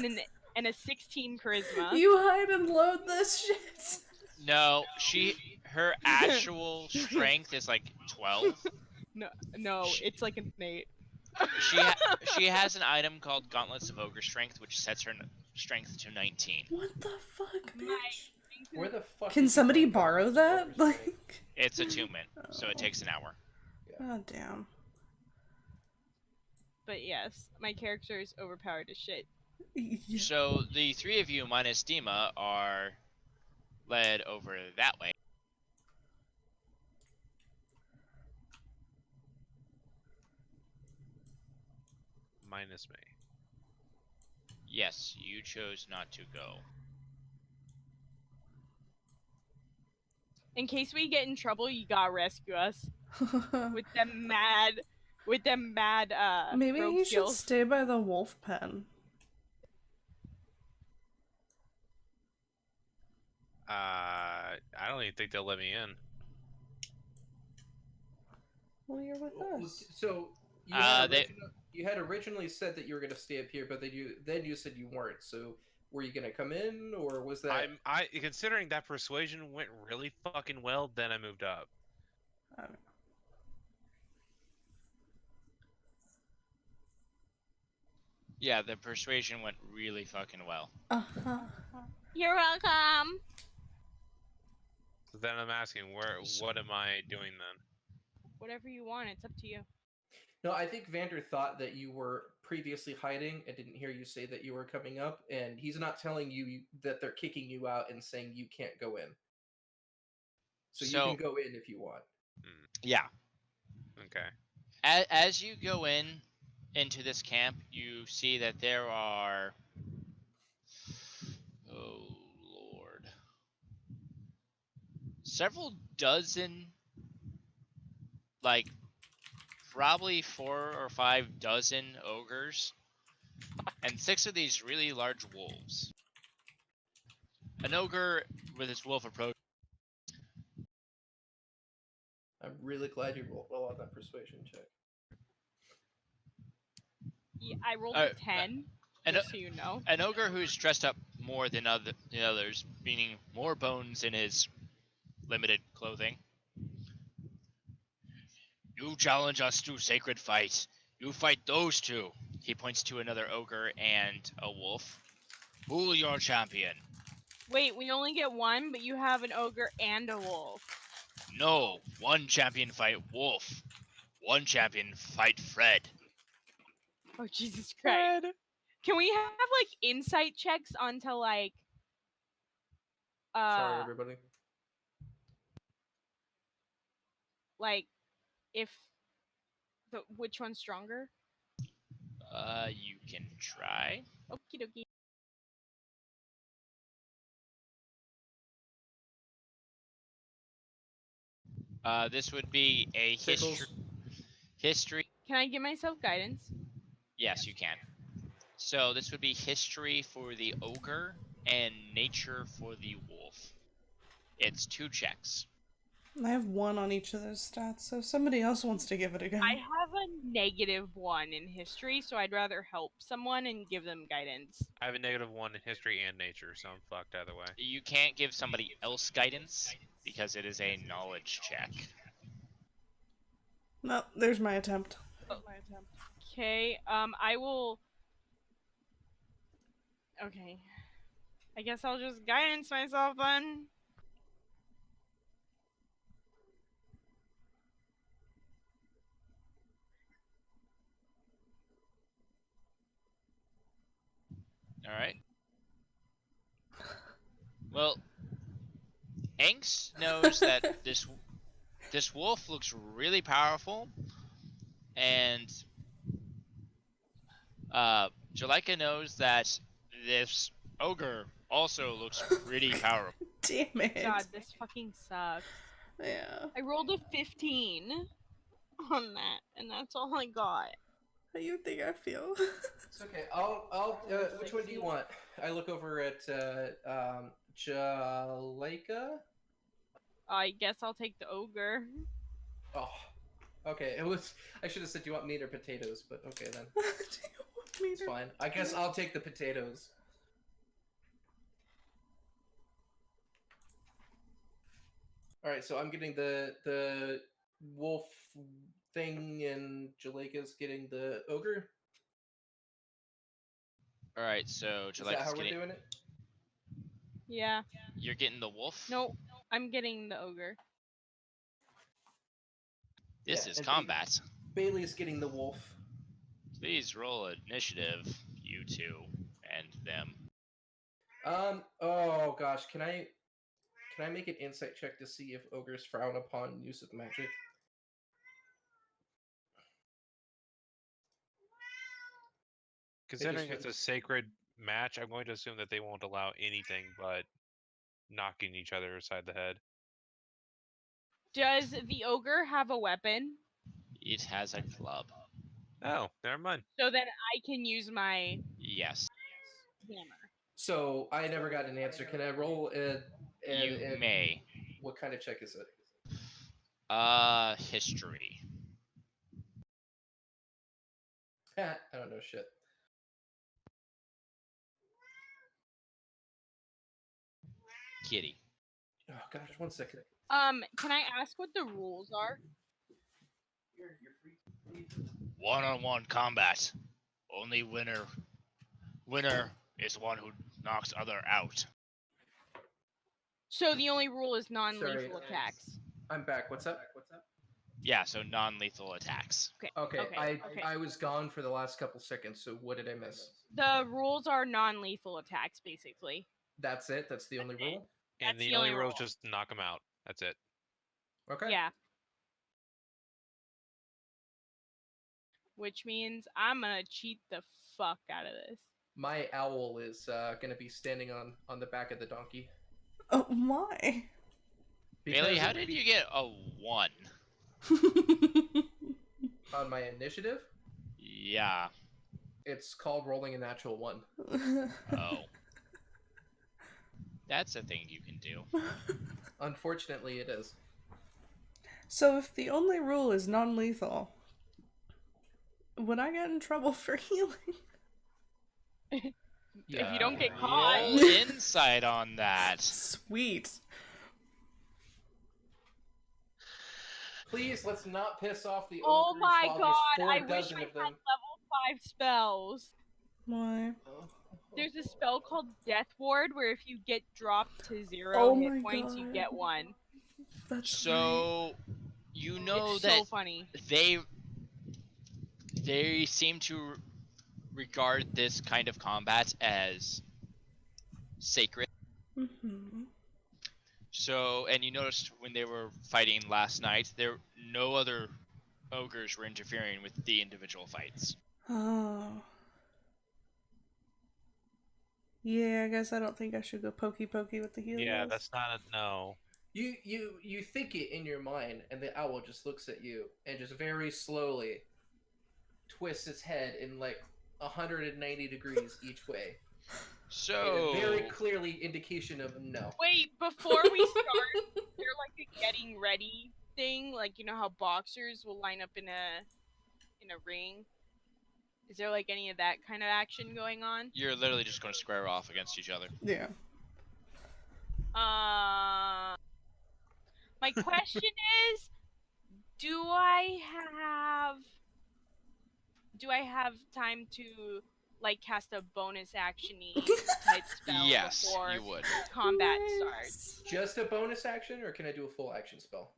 and a 16 charisma. You hide and load this shit. No, her actual strength is like 12. No, it's like an 8. She has an item called Gauntlets of Ogre Strength, which sets her strength to 19. What the fuck, bitch? Where the fuck? Can somebody borrow that? Like, It's attunement, so it takes an hour. oh damn. But yes, my character is overpowered as shit. Yeah. So the three of you minus Dima are led over that way. Minus me. Yes, you chose not to go. In case we get in trouble, you gotta rescue us with them mad, Maybe rogue he should skills. stay by the wolf pen. I don't even think they'll let me in. Well, you're with us. So you you had originally said that you were going to stay up here, but then you said you weren't. So were you going to come in, or was that? I considering that persuasion went really fucking well, then I moved up. Yeah, the persuasion went really fucking well. Uh-huh. You're welcome. So then I'm asking, what am I doing then? Whatever you want, it's up to you. No, I think Vander thought that you were previously hiding and didn't hear you say that you were coming up, and he's not telling you that they're kicking you out and saying you can't go in. So you can go in if you want. Yeah. Okay. As you go into this camp, you see that there are, oh lord, several dozen like probably 4 or 5 dozen ogres, and 6 of these really large wolves. An ogre with its wolf approach. I'm really glad you rolled well on that persuasion check. Yeah, I rolled Uh, a 10, an, just so you know. an ogre who's dressed up more than others, meaning more bones in his limited clothing. You challenge us to sacred fight. You fight those two. He points to another ogre and a wolf. Who'll your champion? Wait, we only get one, but you have an ogre and a wolf. No, one champion fight wolf. One champion fight Fred. Oh, Jesus Christ. Can we have, like, insight checks onto, like, Sorry, everybody. like, if which one's stronger? You can try. Okie dokie. This would be a Tickles. history. Can I give myself guidance? Yes, you can. So this would be history for the ogre and nature for the wolf. It's 2 checks. I have 1 on each of those stats, so if somebody else wants to give it a go. I have a -1 in history, so I'd rather help someone and give them guidance. I have a -1 in history and nature, so I'm fucked either way. You can't give somebody else guidance because it is a knowledge check. No, there's my attempt. Okay, I will... Okay. I guess I'll just guidance myself then. Alright. Well, Anx knows that this wolf looks really powerful, and Jalika knows that this ogre also looks pretty powerful. Damn it. God, this fucking sucks. Yeah. I rolled a 15 on that, and that's all I got. How you think I feel? It's okay. I'll. Which one do you want? I look over at Jalika. I guess I'll take the ogre. Oh, okay. It was. I should have said, do you want meat or potatoes? But okay then. Do you want me It's to- fine. I guess I'll take the potatoes. All right. So I'm getting the wolf thing, and Jalika's getting the ogre. Alright, so Is that how Jalika's we're getting. doing it? Yeah. You're getting the wolf? No, I'm getting the ogre. This Yeah, is and combat. Bailey's getting the wolf. Please roll initiative, you two and them. Oh gosh, can I make an insight check to see if ogres frown upon use of magic? Considering just it's a sacred match, I'm going to assume that they won't allow anything but knocking each other aside the head. Does the ogre have a weapon? It has a club. Oh, never mind. So then I can use my Yes. hammer. So I never got an answer. Can I roll You may. What kind of check is it? History. I don't know shit. Kitty. Oh gosh, 1 second. Can I ask what the rules are? You're free. One-on-one combat. Only winner is one who knocks other out. So the only rule is non-lethal Sorry. attacks. I'm back. What's up? Yeah, so non-lethal attacks. Okay, Okay. I was gone for the last couple seconds, so what did I miss? The rules are non-lethal attacks, basically. That's it? That's the only rule? And That's the only rule rule. is just knock them out. That's it. Okay. Yeah. Which means I'm gonna cheat the fuck out of this. My owl is gonna be standing on the back of the donkey. Oh, why? Bailey, how did you get a 1? On my initiative, Yeah. it's called rolling a natural 1. Oh. That's a thing you can do. Unfortunately, it is. So if the only rule is non-lethal, would I get in trouble for healing? If you don't get caught. Roll insight on that. Sweet. Please, let's not piss off the Oh ogres my while god, there's 4 I wish I dozen had of them. level 5 spells. Why? There's a spell called Death Ward where if you get dropped to 0 Oh hit my points, you God. get 1. That's So, you know It's that so funny. they seem to regard this kind of combat as sacred. right. Mm-hmm. So, and you noticed when they were fighting last night, no other ogres were interfering with the individual fights. Oh. Yeah, I guess I don't think I should go pokey with the healers. Yeah, that's not a no. You think it in your mind, and the owl just looks at you and just very slowly twists its head in like 190 degrees each way. So, A very clearly indication of no. Wait, before we start, is there like a getting ready thing? Like, you know how boxers will line up in a ring? Is there like any of that kind of action going on? you're literally just going to square off against each other. Yeah. My question is, do I have time to like cast a bonus actiony type spell Yes, before you would. combat Nice. starts? Just a bonus action, or can I do a full action spell?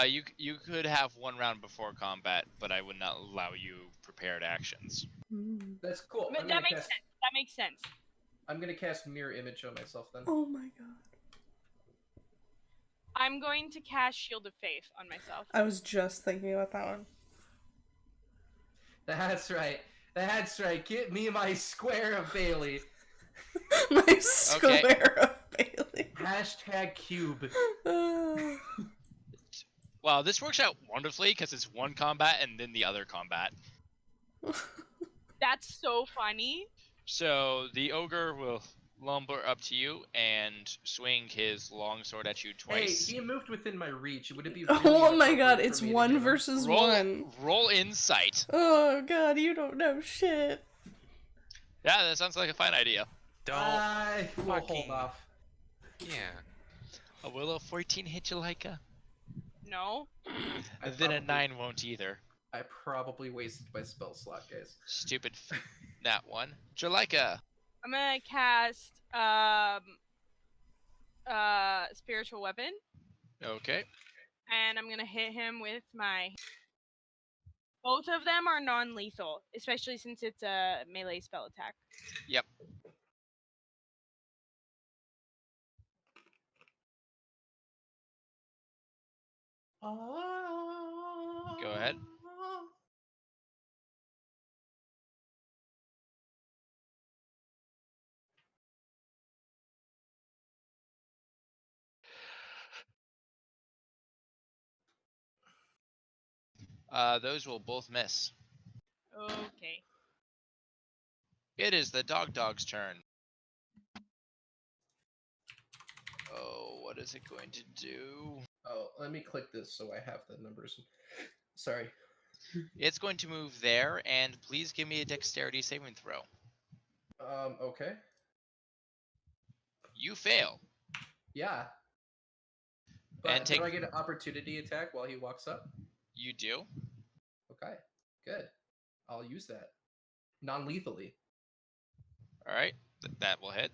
You could have one round before combat, but I would not allow you prepared actions. Mm. That's cool. But that makes sense. That makes sense. I'm gonna cast Mirror Image on myself then. Oh my god. I'm going to cast Shield of Faith on myself. I was just thinking about that one. That's right. That's right. Get me my square of Bailey. My square of Bailey. Hashtag cube. Well, this works out wonderfully because it's one combat and then the other combat. That's so funny. So the ogre will lumber up to you and swing his longsword at you twice. Hey, he moved within my reach. Would it be? Oh really my god, inappropriate it's for me to hit one him? versus one. Roll insight. Oh god, you don't know shit. Yeah, that sounds like a fine idea. Don't. I will hold fucking- off. Yeah. A Willow 14 hit you like a? No. Then a 9 won't either. I probably wasted my spell slot, guys. Stupid that one. Jalika. I'm gonna cast spiritual weapon, Okay. and I'm gonna hit him with my. Both of them are non-lethal, especially since it's a melee spell attack. Yep. Go ahead. Those will both miss. Okay. It is the dog's turn. Oh, what is it going to do? Oh, let me click this so I have the numbers. Sorry. It's going to move there, and please give me a dexterity saving throw. Okay. You fail. Yeah. But And take- do I get an opportunity attack while he walks up? You do. Okay. Good. I'll use that. Non-lethally. All right, that will hit.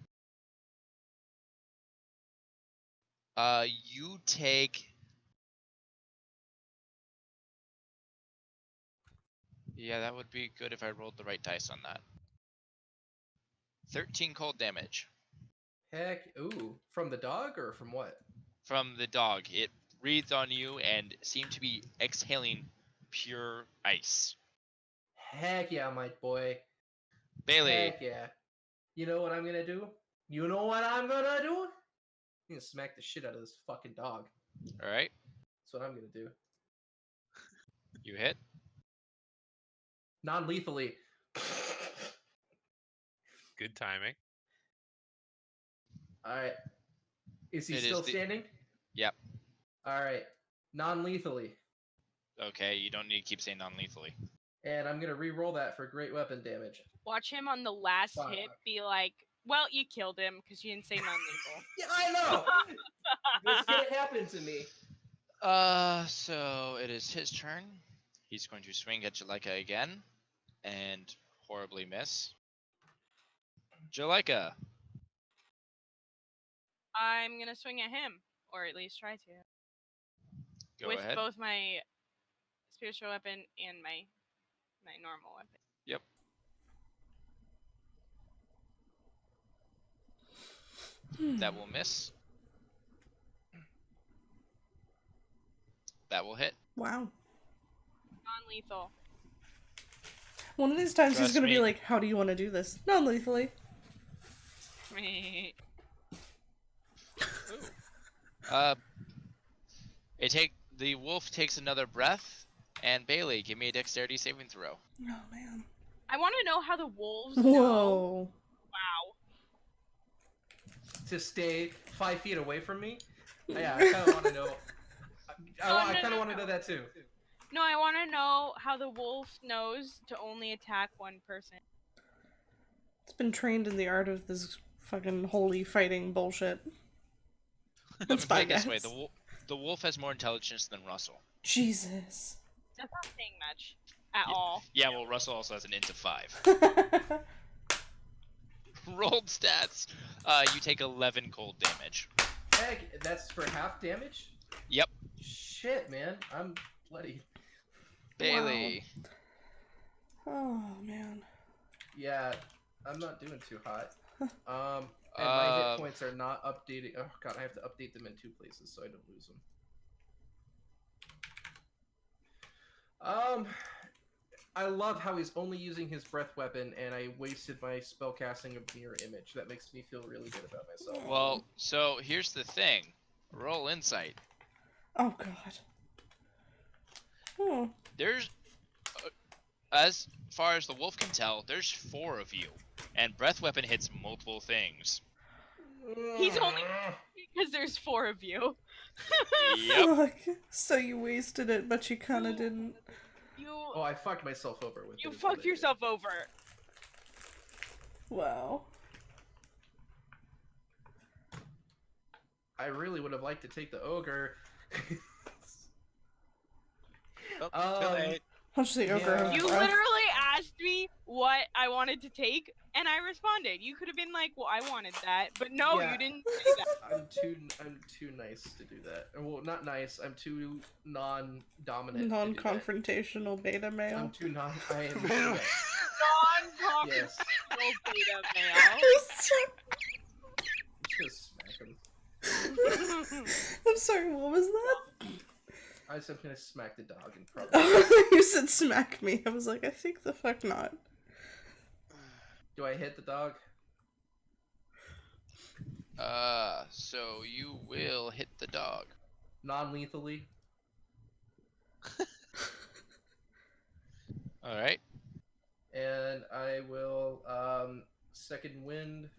You take. Yeah, that would be good if I rolled the right dice on that. 13 cold damage Heck, ooh. From the dog or from what? from the dog. It breathed on you and seemed to be exhaling pure ice. Heck yeah, my boy. Bailey, Heck yeah. You know what I'm gonna do? You know what I'm gonna do? I'm gonna smack the shit out of this fucking dog. all right. That's what I'm gonna do. You hit. Non-lethally. Good timing. All right. Is he It is still the- standing? Yep. All right. Non-lethally. Okay, you don't need to keep saying non-lethally. And I'm gonna re-roll that for great weapon damage. Watch him on the last Fuck. hit be like, well, you killed him because you didn't say non-lethal. Yeah, I know. This can't happen to me. So it is his turn. He's going to swing at Jalika again, and horribly miss. Jalika. I'm gonna swing at him, or at least try to, Go with ahead. both my spiritual weapon and my normal weapon. Yep. That will miss. That will hit. Wow. Non-lethal. One of these times he's Trust gonna be me. like, "How do you want to do this?" Non-lethally. The wolf takes another breath, and Bailey, give me a dexterity saving throw. Oh man. I want to know how the wolves know. Whoa. Wow. To stay 5 feet away from me? Yeah, I kind of want to know. I kind of want to know that too. No, I want to know how the wolf knows to only attack one person. It's been trained in the art of this fucking holy fighting bullshit. Let me It's put my it this way: guess. the wolf has more intelligence than Russell. Jesus. That's not saying much at Yeah. all. Yeah, well, Russell also has an int of 5. Rolled stats. You take 11 cold damage. Heck, that's for half damage? Yep. Shit, man. I'm bloody. Bailey. Oh man. Yeah, I'm not doing too hot. And my hit points are not updating. Oh god, I have to update them in 2 places so I don't lose them. I love how he's only using his breath weapon, and I wasted my spell casting of mirror image. That makes me feel really good about myself. Well, so here's the thing. Roll insight. Oh god. Oh. There's, as far as the wolf can tell, there's 4 of you, and breath weapon hits multiple things. He's only because there's 4 of you. Yep. Fuck. So you wasted it, but you kind of didn't. Oh, I fucked myself over with it. You is what I fucked did. yourself over. Wow. I really would have liked to take the ogre. Oh, too late. How much the ogre Yeah. have You breath? literally asked me what I wanted to take, and I responded. You could have been like, "Well, I wanted that," but no, Yeah. you didn't say that. I'm too nice to do that. Well, not nice. I'm too non-dominant. Non-confrontational beta I'm male. too non. I am. Yes. Yes. Non-confrontational beta male. I'm just gonna smack him. I'm sorry, what was that? I said I'm gonna smack the dog and probably. You said smack me. I was like, I think the fuck not. Do I hit the dog? So you will hit the dog. Non-lethally. Alright. And I will second wind,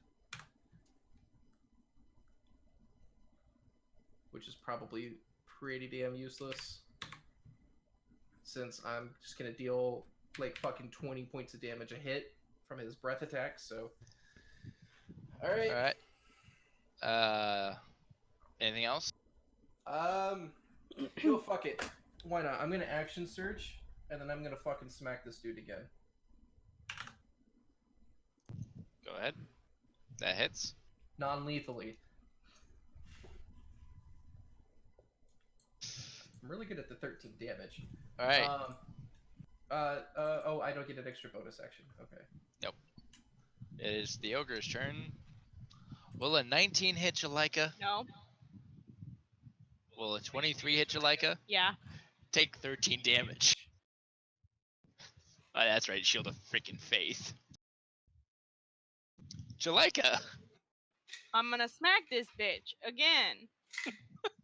which is probably pretty damn useless, since I'm just gonna deal like fucking 20 points of damage a hit from his breath attack. So, all right. Alright. Anything else? No, fuck it. Why not? I'm gonna action surge, and then I'm gonna fucking smack this dude again. Go ahead. That hits. Non-lethally. I'm really good at the 13 damage. Alright. Oh, I don't get an extra bonus action. Okay. Nope. It is the ogre's turn. Will a 19 hit Jalika? No. Will a 23 hit Jalika? Yeah. Take 13 damage. Oh, that's right, Shield of freaking Faith. Jalika! I'm gonna smack this bitch again.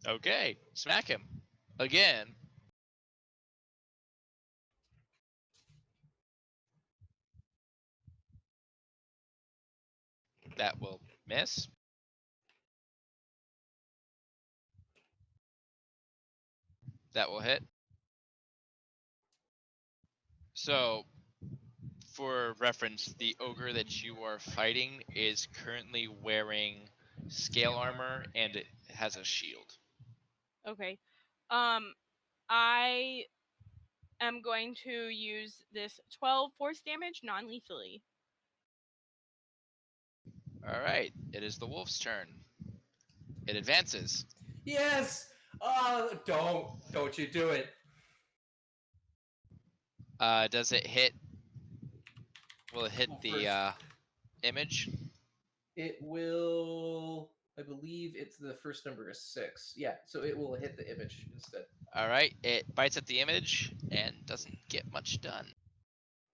Okay, smack him. Again. That will miss. That will hit. So, for reference, the ogre that you are fighting is currently wearing scale armor and it has a shield. Okay. I am going to use this 12 force damage non-lethally. All right, it is the wolf's turn. It advances. Yes! Don't you do it. Does it hit? Will it hit Well, the first- image? It will. I believe it's the first number is 6. Yeah, so it will hit the image instead. All right, it bites at the image and doesn't get much done.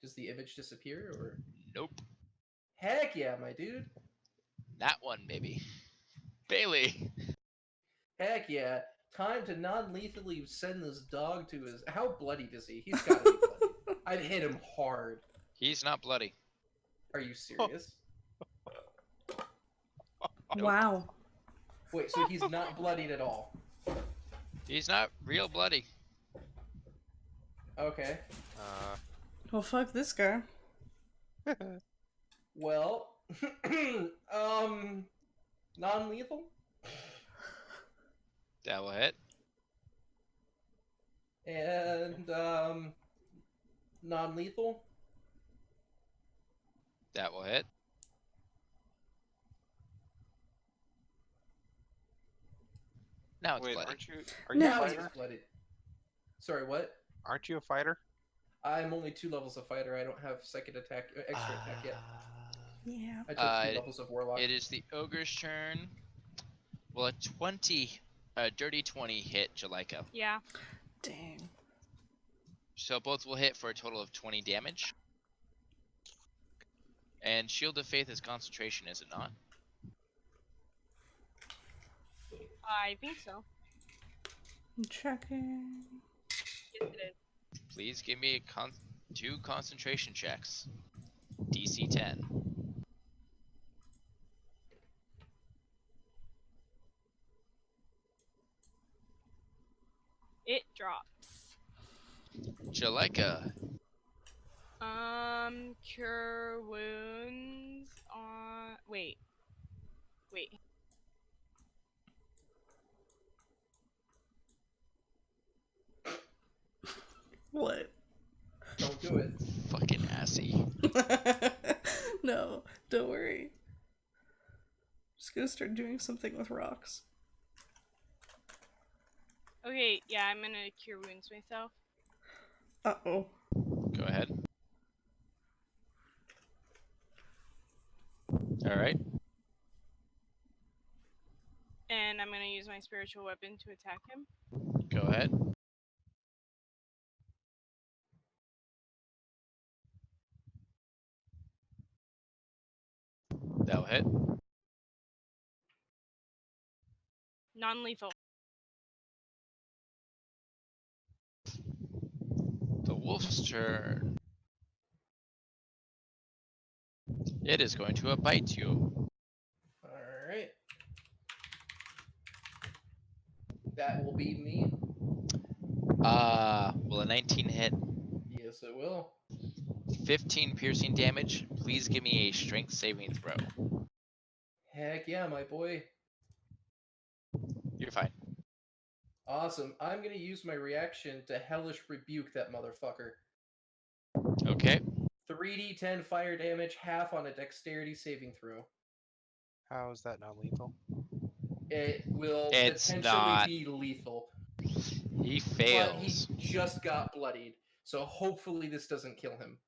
Does the image disappear or? Nope. Heck yeah, my dude. That one, maybe. Bailey. Heck yeah. Time to non-lethally send this dog to his. How bloody is he? He's gotta be bloody. I'd hit him hard. He's not bloody. Are you serious? Wow. Wait, so he's not bloodied at all? He's not real bloody. Okay. Well, fuck this guy. Well, non-lethal? That will hit. And, non-lethal? That will hit. Now it's Wait, bloody. are you Now a he's fighter? bloodied. Sorry, what? Aren't you a fighter? I'm only 2 levels of fighter. I don't have second attack, extra attack yet. Yeah. I took 2 levels of warlock. It is the ogre's turn. Will a 20, a dirty 20 hit Jalika? Yeah. Dang. So both will hit for a total of 20 damage. And Shield of Faith is concentration, is it not? I think so. I'm checking. Yes, it is. Please give me 2 concentration checks. DC 10. It drops. Jalika. Cure wounds on. Wait. What? Don't do it. Fucking assy. No, don't worry. Just gonna start doing something with rocks. Okay, yeah, I'm gonna cure wounds myself. Uh-oh. Go ahead. Alright. And I'm gonna use my spiritual weapon to attack him. Go ahead. That'll hit. Non-lethal. The wolf's turn. It is going to bite you. Alright. That will be me. Will a 19 hit? Yes, it will. 15 piercing damage. Please give me a strength saving throw. Heck yeah, my boy. You're fine. Awesome. I'm gonna use my reaction to hellish rebuke that motherfucker. Okay. 3d10 fire damage, half on a dexterity saving throw. How is that not lethal? It will It's potentially not. be lethal. He But he fails. just got bloodied, so hopefully this doesn't kill him.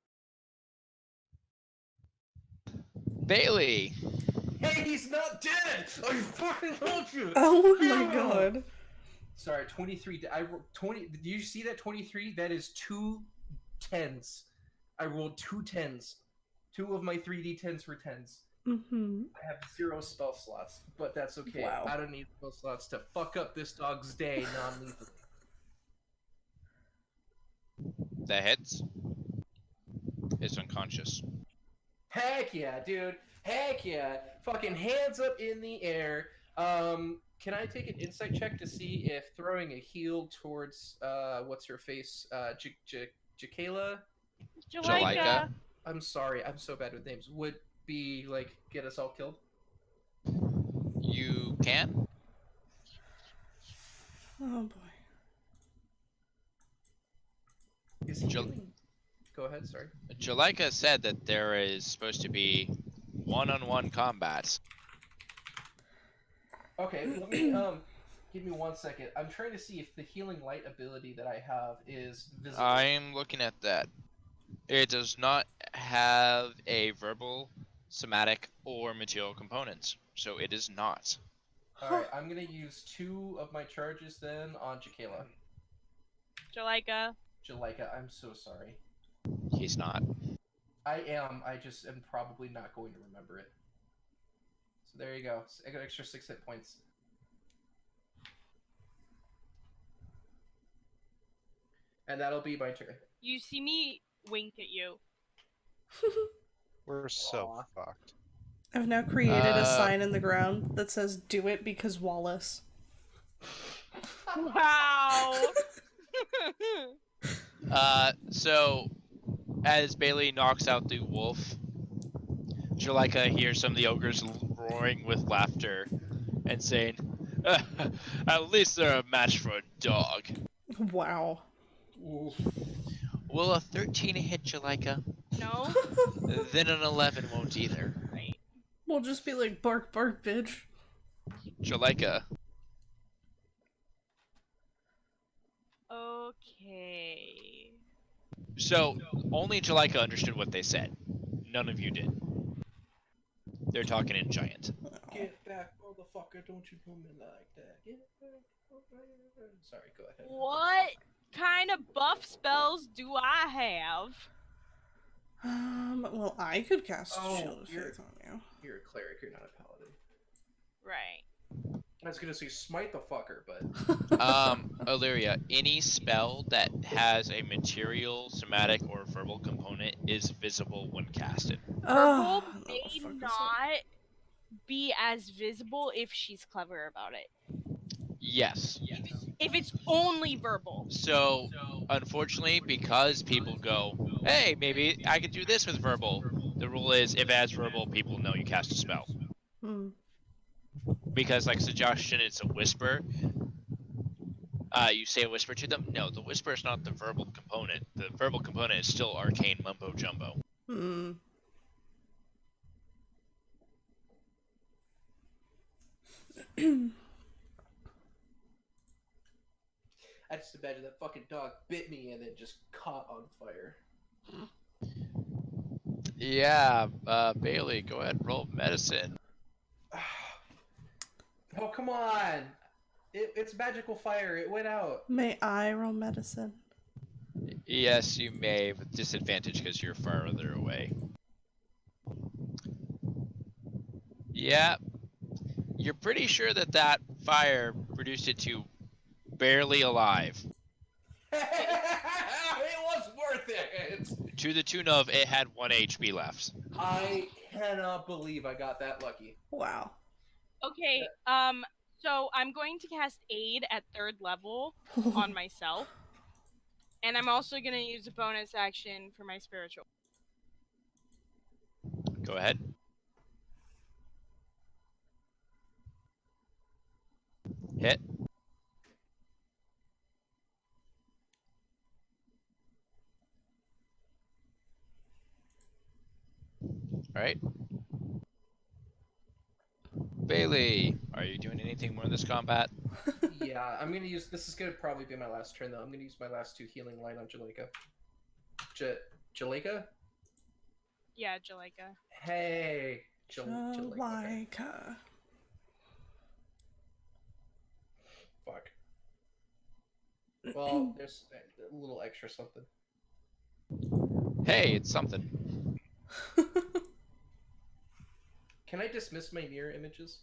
Bailey. Hey, he's not dead! I fucking told you! Oh my No! god. Sorry, 23. I rolled 20. Did you see that 23? That is 2 10s. I rolled 2 10s. 2 of my 3d10s were 10s. Mm-hmm. I have 0 spell slots, but that's okay. Wow. I don't need spell slots to fuck up this dog's day non-lethally. That hits. It's unconscious. Heck yeah, dude. Heck yeah! Fucking hands up in the air. Can I take an insight check to see if throwing a heal towards what's her face, Jakayla? Jalika? I'm sorry, I'm so bad with names. Would be like get us all killed? You can? Oh boy. Is Jal- healing? Go ahead. Sorry. Jalika said that there is supposed to be one-on-one combat. Okay, let me give me 1 second. I'm trying to see if the healing light ability that I have is visible. I'm looking at that. It does not have a verbal, somatic, or material components, so it is not. All right, I'm gonna use 2 of my charges then on Jakayla. Jalika. Jalika, I'm so sorry. He's not. I am. I just am probably not going to remember it. So there you go. I got extra 6 hit points. And that'll be my turn. You see me wink at you. We're so Aw. fucked. I've now created a sign in the ground that says "Do it because Wallace." Wow. So as Bailey knocks out the wolf, Jalika hears some of the ogres roaring with laughter and saying, "At least they're a match for a dog." Wow. Oof. Will a 13 hit Jalika? No. Then an 11 won't either. Right. We'll just be like, bark, bark, bitch. Jalika, Okay. so only Jalika understood what they said. None of you did. They're talking in giant. Get back, motherfucker! Don't you do me like that. Get back. Sorry, go ahead. What kind of buff spells do I have? Well, I could cast Oh, Shield of you're- Faith on you. You're a cleric. You're not a paladin. Right. I was gonna say smite the fucker, but Illyria, any spell that has a material, somatic, or verbal component is visible when casted. Verbal Ugh, may motherfucker, not be as visible if she's clever about it. Yes. If it's only verbal. So, unfortunately, because people go, hey, maybe I could do this with verbal, the rule is if it has verbal, people know you cast a spell. Hmm. Because, like, suggestion, it's a whisper. You say a whisper to them? No, the whisper is not the verbal component. The verbal component is still arcane mumbo jumbo. Hmm. I just imagine that fucking dog bit me and then just caught on fire. Yeah, Bailey, go ahead and roll medicine. Oh, come on! It's magical fire. It went out. May I roll medicine? Yes, you may, with disadvantage because you're farther away. Yeah, you're pretty sure that that fire reduced it to barely alive. It was worth it! To the tune of it had 1 HP left. I cannot believe I got that lucky. Wow. Okay, so I'm going to cast Aid at 3rd level on myself. And I'm also going to use a bonus action for my spiritual. Go ahead. Hit. Alright. Bailey, are you doing anything more in this combat? Yeah, I'm gonna use. This is gonna probably be my last turn though. I'm gonna use my last 2 healing line on Jalika. Jalika? Yeah, Jalika. Hey, Jalika. Jalika. Fuck. Well, there's a little extra something. Hey, it's something. Can I dismiss my mirror images?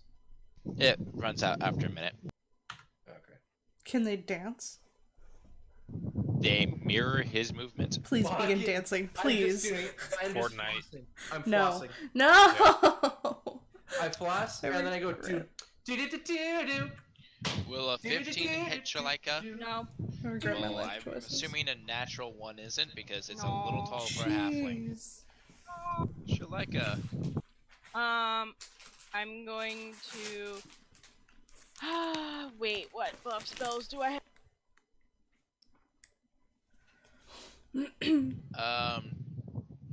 It runs out after a minute. Okay. Can they dance? they mirror his movement. Please Fuck begin it. dancing. I'm just Please. doing. I'm just Fortnite. flossing. I'm No. flossing. No. I floss I and then I go do regret- do do do do do. Will a 15 hit Shalika? No. I regret my Well, life I'm choices. assuming a natural one isn't because it's a No. little tall for a halfling. Jeez. Shalika. I'm going to. Wait, what buff spells do I have?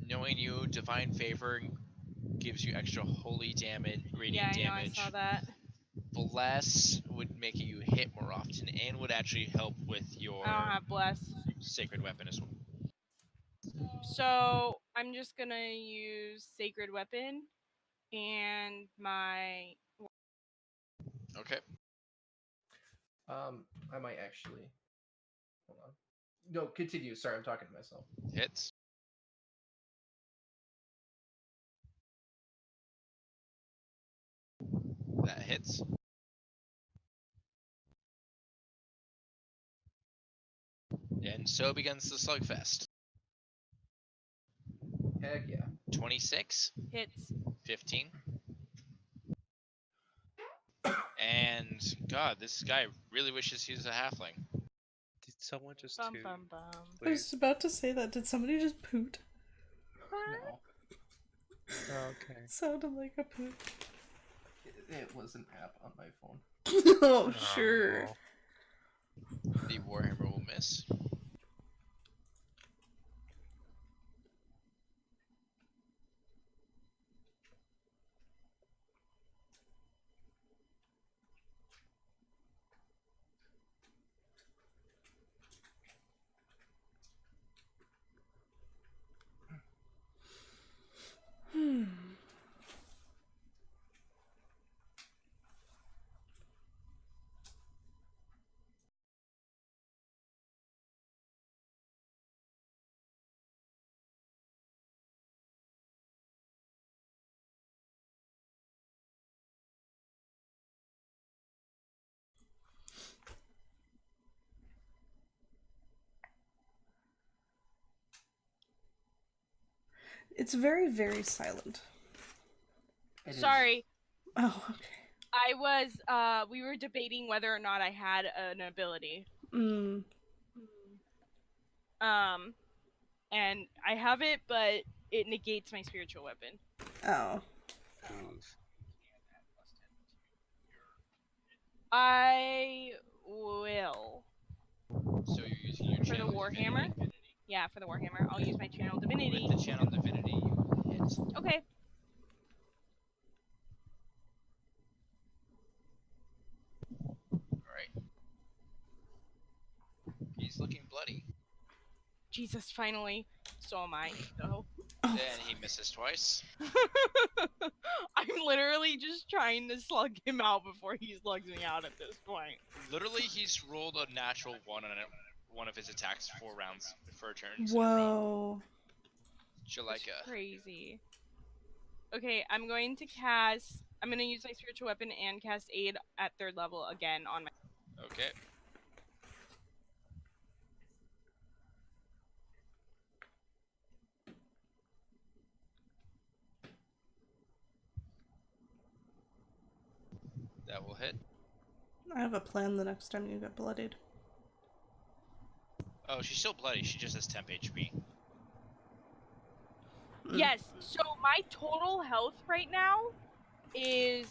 Knowing you, Divine Favor gives you extra holy damage, Yeah, radiant I know, I damage. saw that. Bless would make you hit more often and would actually help with your I don't have bless. sacred weapon as well. So I'm just gonna use sacred weapon and my. Okay. I might actually. Hold on. No, continue. Sorry, I'm talking to myself. Hits. That hits. And so begins the slugfest. Heck yeah. 26, Hits. 15. And God, this guy really wishes he was a halfling. Did someone just Bum toot? bum bum. I was about to say that. Did somebody just poot? No, Oh, okay. Sounded like a poot. it was an app on my phone. Oh, sure. Oh. The Warhammer will miss. It's very, very silent. It is- Sorry, Oh, okay. I was. We were debating whether or not I had an ability. Mm. And I have it, but it negates my spiritual weapon. Oh. Oof. I will. So you're using your For the channel Warhammer? divinity. Yeah, for the Warhammer, I'll use my channel divinity. With the channel divinity, you hit. Okay. Alright. He's looking bloody. Jesus, finally. So am I, though. Oh, Then he misses twice. I'm literally just trying to slug him out before he slugs me out at this point. Literally, he's rolled a natural 1 on one of his attacks 4 rounds for turns. whoa. That's Shalika. crazy. Okay, I'm going to cast. I'm going to use my spiritual weapon and cast aid at 3rd level again on my. Okay. That will hit. I have a plan the next time you get bloodied. Oh, she's still bloody. She just has temp HP. Yes. So my total health right now is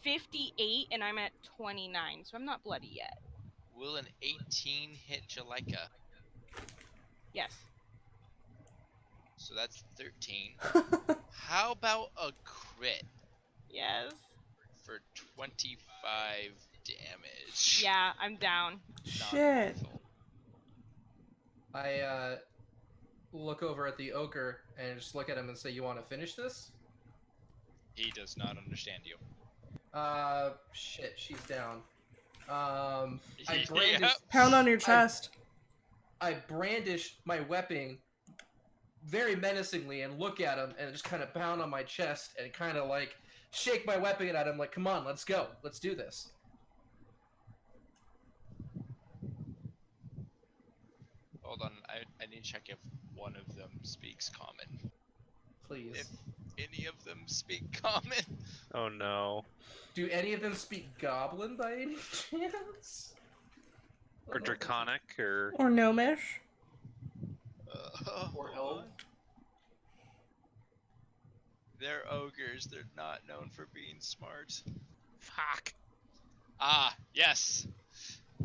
58, and I'm at 29, so I'm not bloody yet. Will an 18 hit Jalika? Yes. So that's 13. How about a crit Yes. for 25 damage? Yeah, I'm down. Shit. Non-lethal. I look over at the ogre and just look at him and say, "You want to finish this?" He does not understand you. Shit, she's down. I Yep. brandish. Pound on your chest. I brandish my weapon very menacingly and look at him and just kind of pound on my chest and kind of like shake my weapon at him like, "Come on, let's go, let's do this." me check if one of them speaks common. Please. If any of them speak common. Oh no. Do any of them speak Goblin by any chance? Or Draconic, or... Or Gnomish. Or hold Elf? on. They're ogres. They're not known for being smart. Fuck. Ah, yes.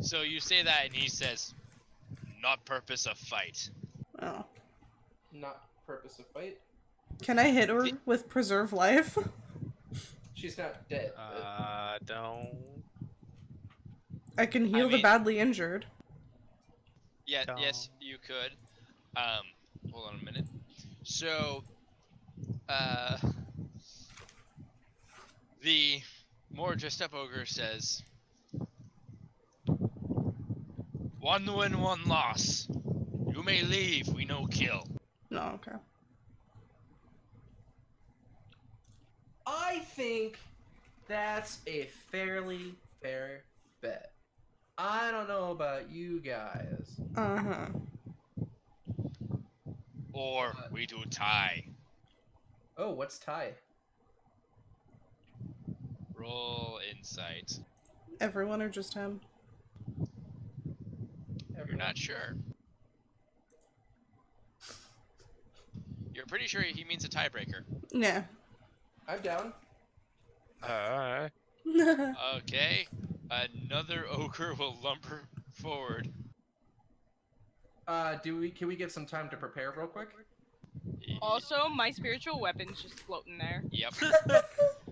So you say that, and he says, "Not purpose of fight." Oh. Not purpose of fight. Can I hit her with preserve life? She's not dead. Don't... I can heal the mean- badly injured. Yeah, Don't. yes, you could. Hold on a minute. So, the more dressed up ogre says, "One win, one loss. You may leave, we no kill." No, okay. I think that's a fairly fair bet. I don't know about you guys. Uh-huh. Or we do tie. Oh, what's tie? Roll insight. Everyone or just him? You're not sure. You're pretty sure he means a tiebreaker. Yeah. I'm down. Okay. Another ogre will lumber forward. Can we get some time to prepare real quick? Also, my spiritual weapon's just floating there. Yep.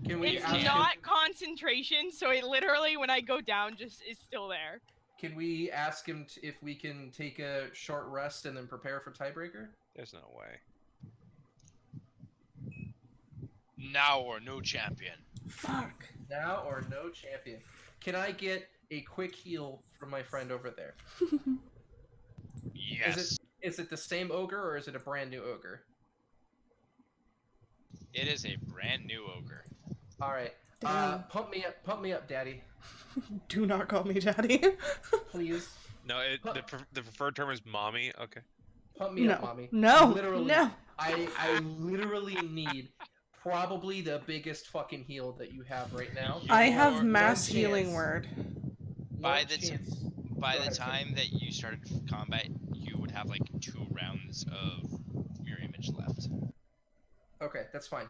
Can we It's ask him, not concentration, so it literally, when I go down, just is still there. can we ask him if we can take a short rest and then prepare for tiebreaker? There's no way. Now or no champion. Fuck. Now or no champion. Can I get a quick heal from my friend over there? Yes. Is it the same ogre or is it a brand new ogre? It is a brand new ogre. All right. Damn. Pump me up, daddy, Do not call me daddy. please. No, the preferred term is mommy. Okay. Pump me No. up, mommy. No. Literally. No. I literally need probably the biggest fucking heal that you have right now. I Your have mass chance. healing word. By No the t- chance. By Go the ahead, sir. time that you started combat, you would have like 2 rounds of your image left. Okay, that's fine.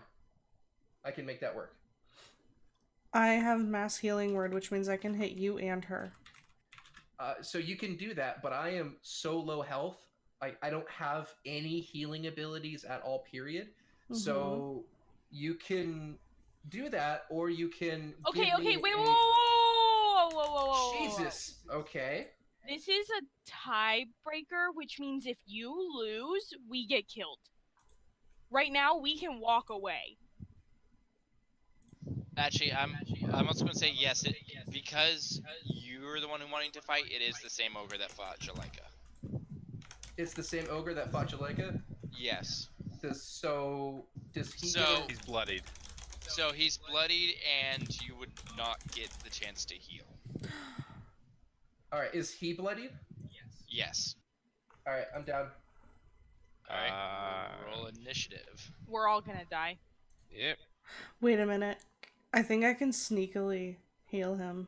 I can make that work. I have mass healing word, which means I can hit you and her. So you can do that, but I am so low health. I don't have any healing abilities at all, period. So you can do that, or you can. Okay, give okay, me wait, a- whoa. Jesus. Okay. This is a tiebreaker, which means if you lose, we get killed. Right now, we can walk away. Actually, I'm also gonna say yes. Because you're the one who wanting to fight. It is the same ogre that fought Jalika. It's the same ogre that fought Jalika. Yes. Does he? So- He's bloodied. So he's bloodied, and you would not get the chance to heal. All right. Is he bloodied? Yes. All right. I'm down. All right. Roll initiative. We're all gonna die. Yep. Wait a minute. I think I can sneakily heal him.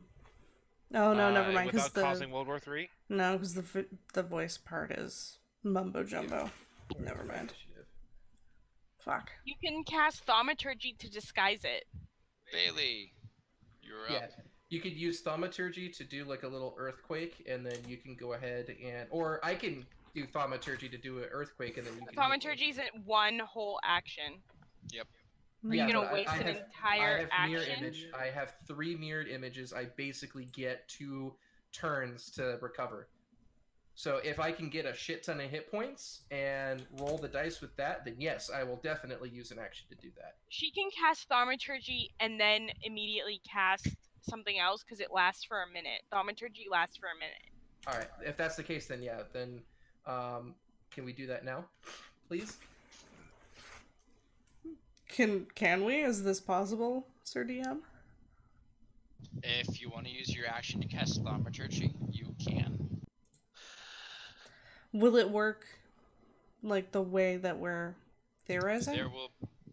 Oh no, never mind. Because Without causing World War III? no, because the voice part is mumbo jumbo. Never mind. Initiative. Fuck. You can cast thaumaturgy to disguise it. Bailey, you're Yeah. up. You could use thaumaturgy to do like a little earthquake, and then you can go ahead and, or I can do thaumaturgy to do an earthquake, and then you can. Thaumaturgy isn't one whole action. Are Yeah, you gonna but waste an I entire have mirror action? image. I have 3 mirrored images. I basically get 2 turns to recover. So if I can get a shit ton of hit points and roll the dice with that, then yes, I will definitely use an action to do that. She can cast thaumaturgy and then immediately cast something else because it lasts for a minute. Thaumaturgy lasts for a minute. All right, if that's the case, then yeah, then can we do that now, please? Can we? Is this possible, Sir DM? If you want to use your action to cast thaumaturgy, you can. Will it work like the way that we're theorizing?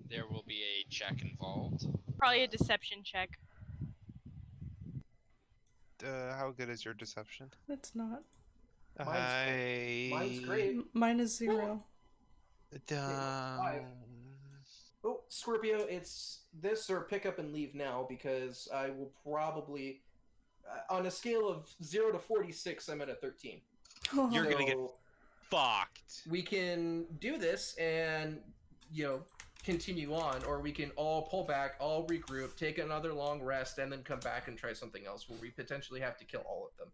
There will be a check involved. Probably a deception check. How good is your deception? It's not. Mine's great. Mine is 0. Five. Oh, Scorpio, it's this or pick up and leave now because I will probably, on a scale of 0 to 46, I'm at a 13. You're gonna get So fucked. we can do this and, continue on, or we can all pull back, all regroup, take another long rest, and then come back and try something else where we potentially have to kill all of them.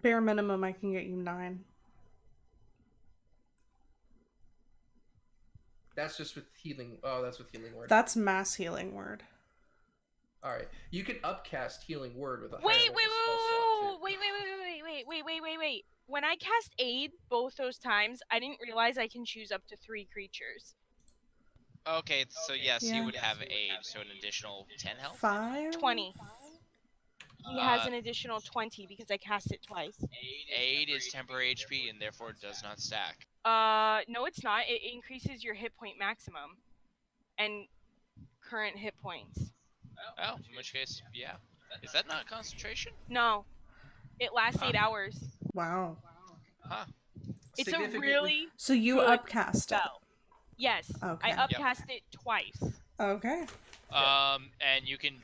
Bare minimum, I can get you 9. That's just with healing. Oh, that's with healing word. That's mass healing word. All right, you can upcast healing word with a higher Wait, level spell slot, too. wait. When I cast aid both those times, I didn't realize I can choose up to 3 creatures. Okay, so yes, Yeah. you would have aid, so an additional 10 health. 5? 20. He has an additional 20 because I cast it twice. Aid is temporary HP and therefore does not stack. No, it's not. It increases your hit point maximum and current hit points. Oh, in which case, yeah. Is that not concentration? No, it lasts 8 hours. Wow. Huh. It's a Significantly- really So you good upcast it. spell. Yes, Okay. I upcast it twice. Okay. And you can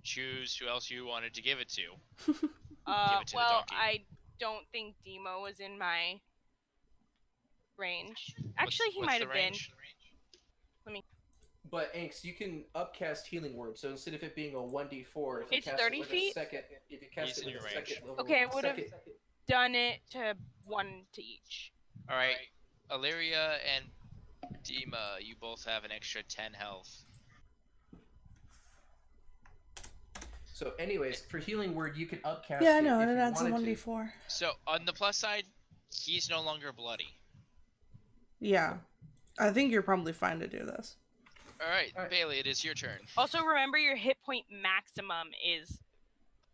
choose who else you wanted to give it to. Give it to the Well, donkey. I don't think Demo was in my range. Actually, he What's might the have been. range? But Anks, you can upcast healing word, so instead of it being a 1d4, if you It's cast 30 it with feet? a second, if you cast He's it in with your a range. second level, Okay, I would've- second- Done it to 1 to each. Alright, Illyria and Dima, you both have an extra 10 health. So, anyways, for healing word, you can upcast Yeah, I it know, if and it you adds a wanted 1d4. So, on the plus side, he's no longer bloody. Yeah. I think you're probably fine to do this. Alright, Alright. Bailey, it is your turn. Also, remember your hit point maximum is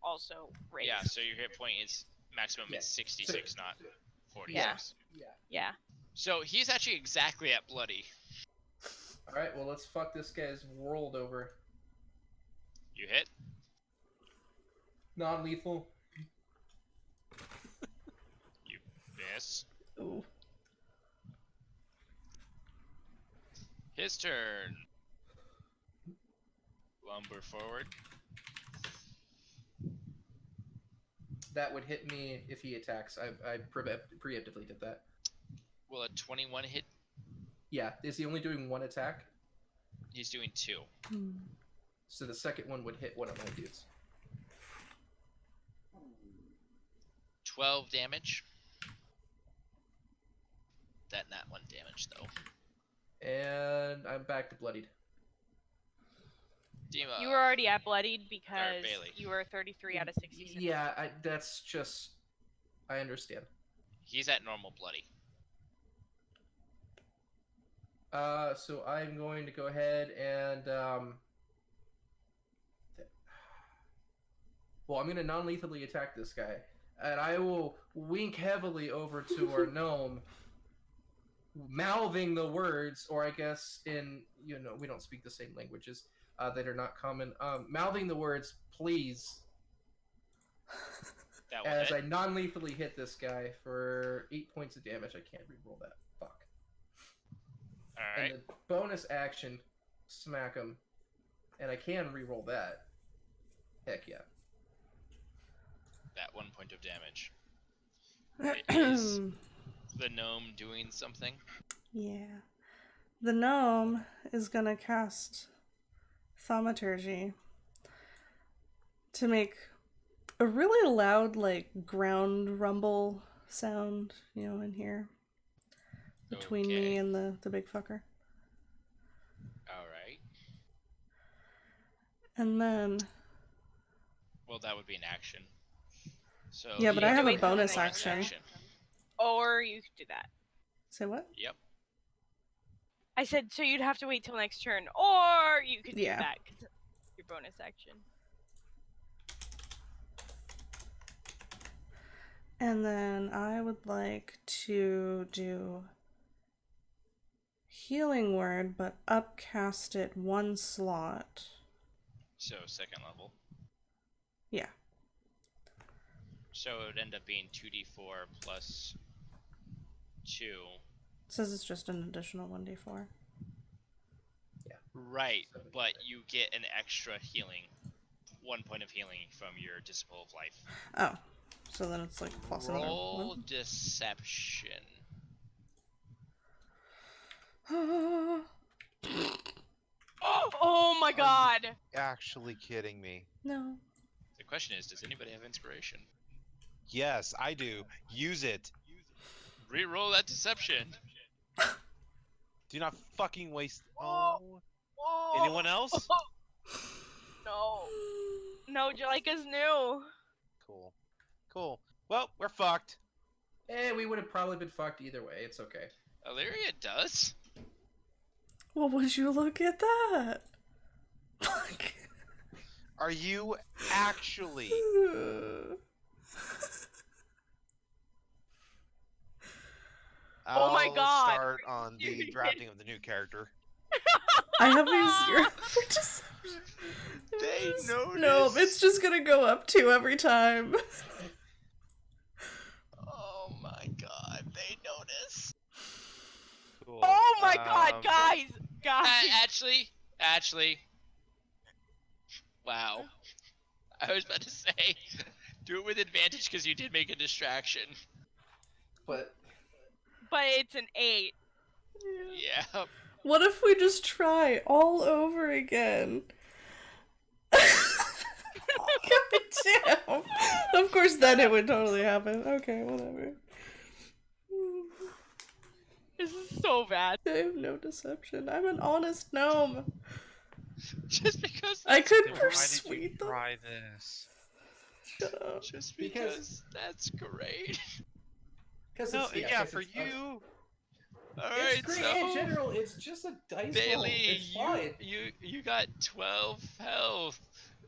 also raised. Yeah, so your hit point is maximum Yeah. is 66, not 46. Yeah. So he's actually exactly at bloody. Alright, well, let's fuck this guy's world over. You hit. Non-lethal. You miss. Ooh. His turn. Lumber forward. That would hit me if he attacks. I preemptively did that. Will a 21 hit? Yeah, is he only doing 1 attack? He's doing 2. Hmm. So the second one would hit one of my dudes. 12 damage. That not 1 damage though. And I'm back to bloodied. Dima. You were already at bloodied because Bailey. you were 33 out of 66. Yeah, that's just... I understand. He's at normal bloody. So I'm going to go ahead and, well, I'm going to non-lethally attack this guy. And I will wink heavily over to our gnome, mouthing the words, or I guess in, we don't speak the same languages that are not common. Mouthing the words, please, That will as hit. I non-lethally hit this guy for 8 points of damage. I can't reroll that. Fuck. Alright. And the bonus action, smack him. And I can reroll that. Heck yeah. That 1 point of damage. Is the gnome doing something? Yeah. The gnome is gonna cast Thaumaturgy to make a really loud, ground rumble sound, in here. Between me and the big fucker. Alright. And then... Well, that would be an action. So Yeah, but I have have to a wait till the bonus next action. Or you could do that. Say what? Yep. I said, so you'd have to wait till next turn, or you could do Yeah. that, 'cause your bonus action. And then I would like to do healing word, but upcast it 1 slot. So second level. Yeah. So it would end up being 2d4 plus 2. It says it's just an additional 1d4. Right, but you get an extra healing. 1 point of healing from your Disciple of Life. Oh. So then it's like plus another Roll 1. Deception. Oh my god! Actually kidding me? No. The question is, does anybody have inspiration? Yes, I do. Use it. Reroll that deception. Do not fucking waste. Whoa. Oh. Whoa. Anyone else? No. No, Jellica's new. Cool. Cool. Well, we're fucked. We would have probably been fucked either way. It's okay. Illyria does. Well, would you look at that? Fuck. Are you actually? Oh my God. I'll start on the drafting of the new character. I have a 0 for deception. They noticed. No, it's just gonna go up 2 every time. Oh my god, they notice. Cool. Oh my god, guys! Guys! Actually. Wow. I was about to say, do it with advantage because you did make a distraction. But But it's an 8. Yeah. What if we just try all over again? God damn. Of course, then it would totally happen. Okay, whatever. This is so bad. I have no deception. I'm an honest gnome. Just because. I could Then why did persuade you them. try this? Shut up. Just Because- because that's great. because No, it's yeah, 'cause for it's- you. Alright, It's great so in general. It's just a dice roll. Bailey, It's fine. you got 12 health.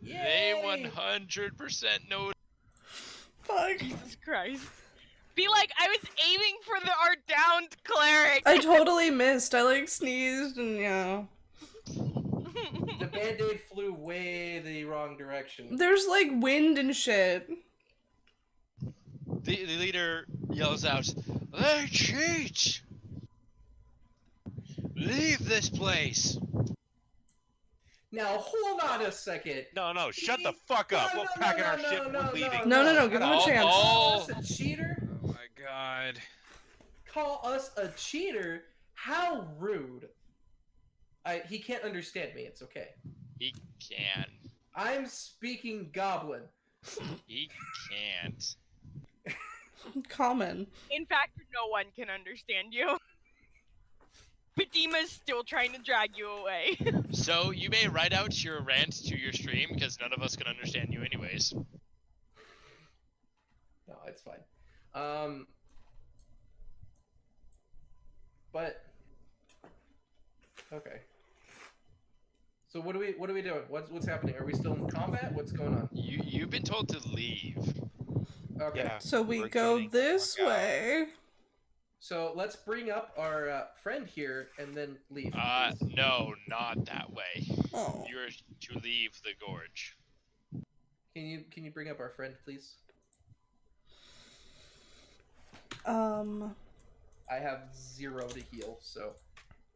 Yay! They 100% know. Fuck. Jesus Christ. Be like, I was aiming for our downed cleric! I totally missed. I like sneezed and yeah. The band-aid flew way the wrong direction. There's like wind and shit. The leader yells out, "They cheat! Leave this place!" Now hold on a second. No, shut the fuck up. We're packing our shit. We're leaving. No, give him a chance. Call us a cheater? Oh my god. Call us a cheater? How rude. He can't understand me. It's okay. He can. I'm speaking Goblin. He can't. Common. In fact, no one can understand you. Fatima's still trying to drag you away. So you may write out your rant to your stream because none of us can understand you anyways. No, it's fine. But okay. So what are we doing? What's happening? Are we still in combat? What's going on? You've been told to leave. Okay. Yeah. So we we're go getting the this fuck out. way. So let's bring up our friend here and then leave. please. No, not that way. Oh. You're to leave the gorge. Can you bring up our friend, please? I have 0 to heal, so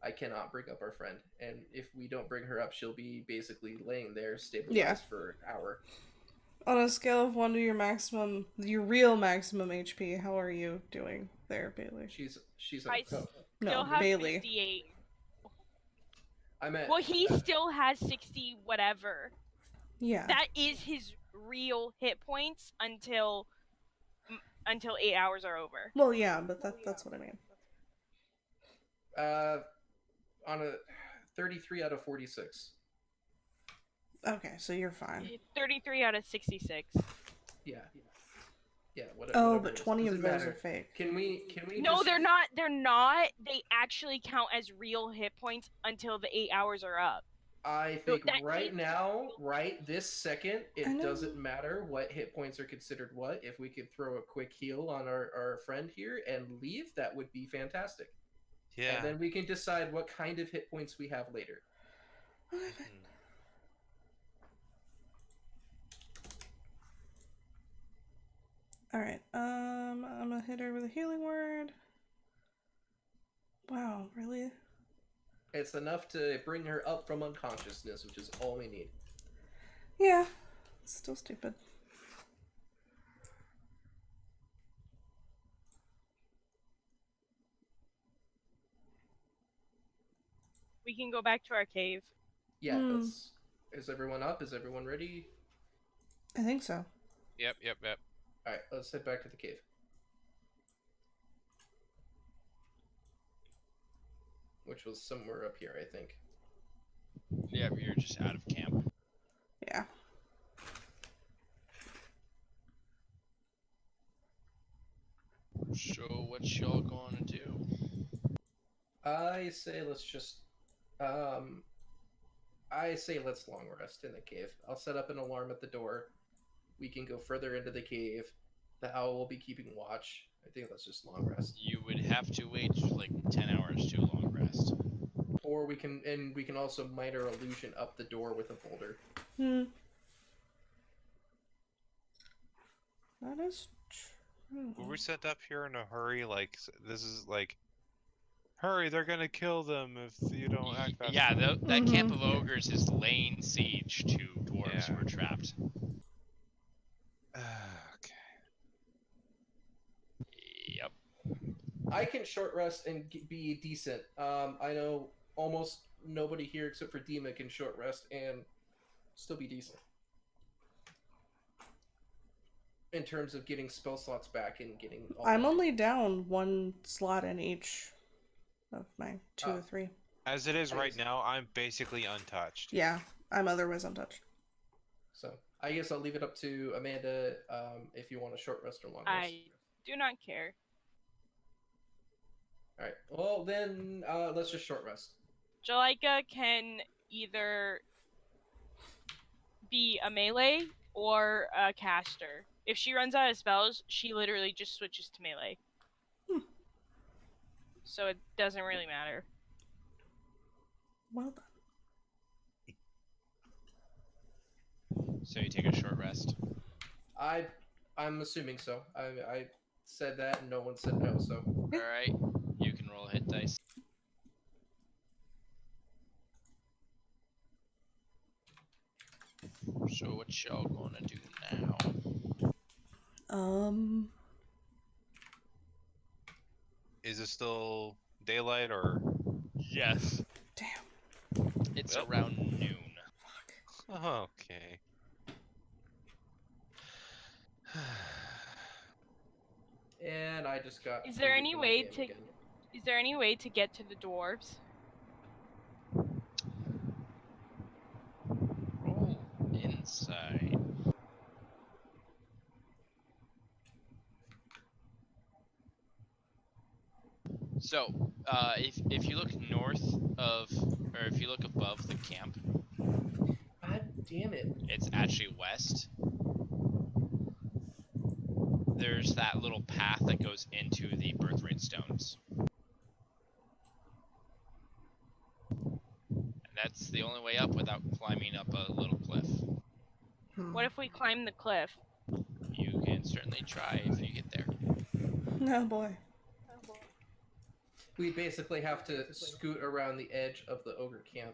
I cannot bring up our friend. And if we don't bring her up, she'll be basically laying there stabilized Yeah. for an hour. On a scale of 1 to your real maximum HP, how are you doing there, Bailey? She's I oh, No, still have Bailey. 68. I'm at. Well, he still has 60 whatever. Yeah. That is his real hit points until 8 hours are over. Well, yeah, but that's what I mean. On a 33 out of 46. Okay, so you're fine. 33 out of 66. Yeah. Yeah. Whatever. Oh, whatever but it is. 20 of Doesn't those matter. are fake. Can we? No, just- they're not. They're not. They actually count as real hit points until the 8 hours are up. I think that right needs- now, right this second, I it know. doesn't matter what hit points are considered what. If we could throw a quick heal on our friend here and leave, that would be fantastic. Yeah. And then we can decide what kind of hit points we have later. Okay. Mhm. All right. I'm gonna hit her with a healing word. Wow, really? It's enough to bring her up from unconsciousness, which is all we need. Yeah. Still stupid. We can go back to our cave. Yeah, Hmm. let's. Is everyone up? Is everyone ready? I think so. Yep. All right, let's head back to the cave. Which was somewhere up here, I think. Yeah, you're just out of camp. Yeah. So what y'all gonna do? I say let's just. I say let's long rest in the cave. I'll set up an alarm at the door. We can go further into the cave. The owl will be keeping watch. I think let's just long rest. You would have to wait like 10 hours to long rest. Or we can also minor illusion up the door with a boulder. That is true. Were we set up here in a hurry? Like this is like, hurry! They're gonna kill them if you don't act fast. Yeah, enough. that camp of ogres is laying siege to dwarves Yeah. who are trapped. Okay. Yep. I can short rest and be decent. I know almost nobody here except for Dima can short rest and still be decent. In terms of getting spell slots back and getting. I'm only down one slot in each of my two or three. As it is I right guess- now, I'm basically untouched. Yeah, I'm otherwise untouched. So I guess I'll leave it up to Amanda if you want a short rest or long rest. I do not care. All right. Well then, let's just short rest. Jalika can either be a melee or a caster. If she runs out of spells, she literally just switches to melee. So it doesn't really matter. Well done. So you take a short rest. I'm assuming so. I said that and no one said no. So Alright, you can roll a hit dice. So what y'all gonna do now? Is it still daylight or? Yes. Damn. It's Well. around noon. Okay. and I just got. Is there booted any from the way game to- again. Is there any way to get to the dwarves? Roll insight. So, if you look north of, or if you look above the camp, God damn it! it's actually west. There's that little path that goes into the birthright stones. And that's the only way up without climbing up a little cliff. What if we climb the cliff? You can certainly try if you get there. Oh boy. We basically have to scoot around the edge of the ogre camp,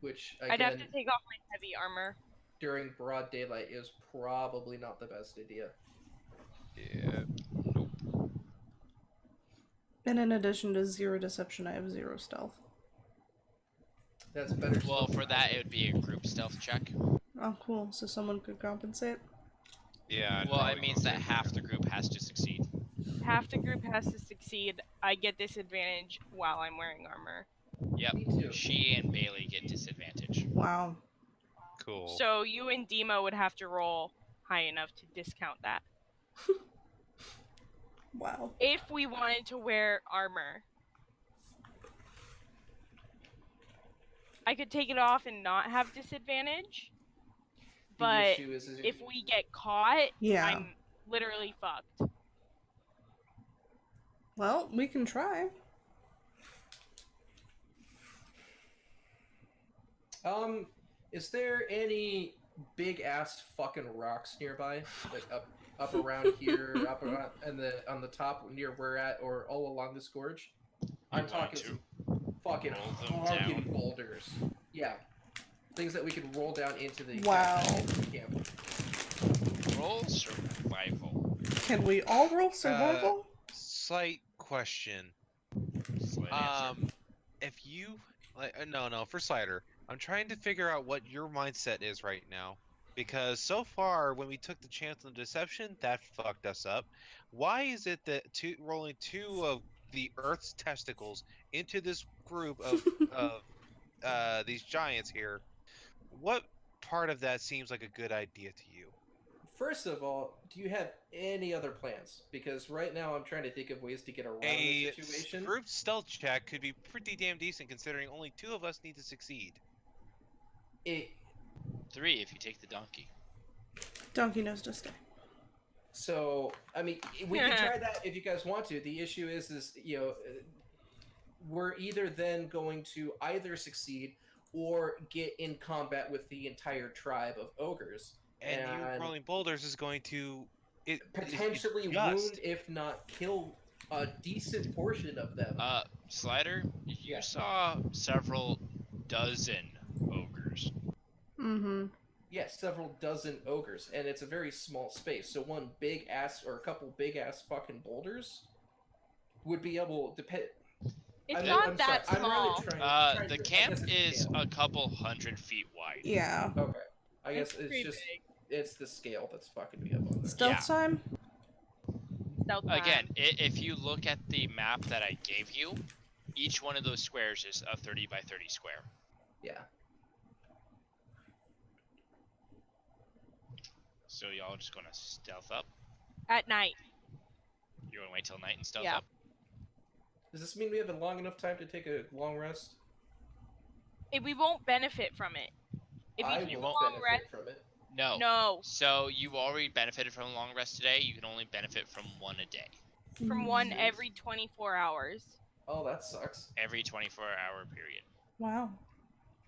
which I'd have again to take off my heavy armor. during broad daylight is probably not the best idea. Yeah. And in addition to 0 deception, I have 0 stealth. That's better. Well, still. for that, it would be a group stealth check. Oh, cool. So someone could compensate. Yeah. I'd Well, probably it means that compensate. half the group has to succeed. Half the group has to succeed. I get disadvantage while I'm wearing armor. Yep. Me too. She and Bailey get disadvantage. Wow. Cool. So you and Dima would have to roll high enough to discount that. Wow. If we wanted to wear armor. I could take it off and not have disadvantage. The But issue is if we get caught, Yeah. I'm literally fucked. Well, we can try. Is there any big ass fucking rocks nearby, like up around here, up around and on the top near where we're at, or all along this gorge? I'm You want talking to some fucking roll them fucking down? boulders. Yeah, things that we can roll down into the Wow. camp. Roll survival. Can we all roll survival? Slight question. Slight answer. If you like, no, for Slider, I'm trying to figure out what your mindset is right now. Because so far, when we took the chance on deception, that fucked us up. Why is it that rolling 2 of the Earth's testicles into this group of these giants here? What part of that seems like a good idea to you? First of all, do you have any other plans? Because right now I'm trying to think of ways to get around A this situation. group stealth check could be pretty damn decent, considering only 2 of us need to succeed. 3 if you take the donkey. Donkey knows to stay. So, I mean, we can try that if you guys want to. The issue is we're either then going to either succeed or get in combat with the entire tribe of ogres. And you rolling boulders is going to potentially wound, if not kill, a decent portion of them. Slider, you saw several dozen ogres. Mm-hmm. Yes, several dozen ogres, and it's a very small space. So one big ass or a couple big ass fucking boulders would be able to pit. It's not that sorry. small. I'm really trying The to, camp is a couple 100 feet wide. Yeah. Okay. I guess it's pretty just big. it's the scale that's fucking me up on this. Stealth time? Stealth time. Again, if you look at the map that I gave you, each one of those squares is a 30 by 30 square. Yeah. So y'all just gonna stealth up? At night. You're gonna wait till night and stealth Yeah. up? Does this mean we have a long enough time to take a long rest? We won't benefit from it. If I you won't long benefit rest, from it. No. no. So you've already benefited from a long rest today. You can only benefit from one a day. From one every 24 hours. Oh, that sucks. Every 24-hour period. Wow.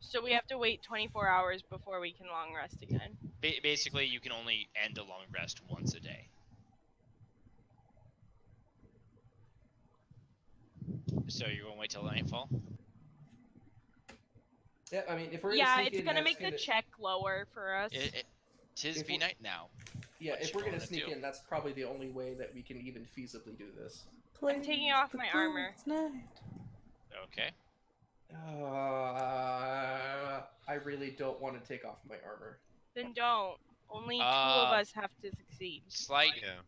So we have to wait 24 hours before we can long rest again. Basically, you can only end a long rest once a day. So you're gonna wait till nightfall? Yeah, I mean, if we're Yeah, sneak it's in, gonna that's make the check lower for us. Tis If be we- night now. Yeah, What if you we're gonna gonna sneak do? in, that's probably the only way that we can even feasibly do this. I'm taking off my armor. Okay. I really don't want to take off my armor. Then don't. Only 2 of us have to succeed. Slight, Yeah.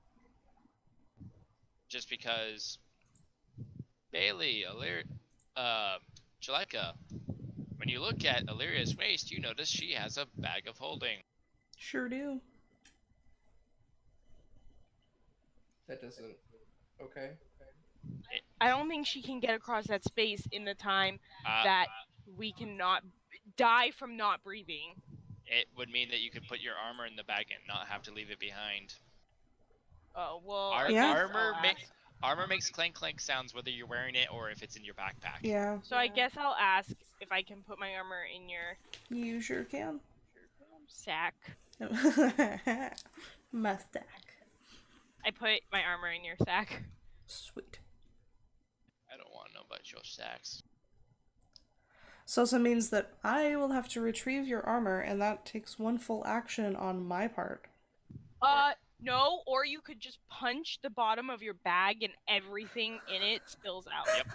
just because Bailey, Jalika, when you look at Illyria's waist, you notice she has a bag of holding. Sure do. That doesn't. Okay. I don't think she can get across that space in the time Uh, that we cannot die from not breathing. It would mean that you could put your armor in the bag and not have to leave it behind. Oh, well, Ar- I guess armor I'll ma- ask. Armor makes clank clank sounds whether you're wearing it or if it's in your backpack. Yeah. So I guess I'll ask if I can put my armor in your You sure can. sack. Mustache. I put my armor in your sack. Sweet. I don't want to know about your sacks. So also means that I will have to retrieve your armor, and that takes one full action on my part. No, or you could just punch the bottom of your bag and everything in it spills out. Yep.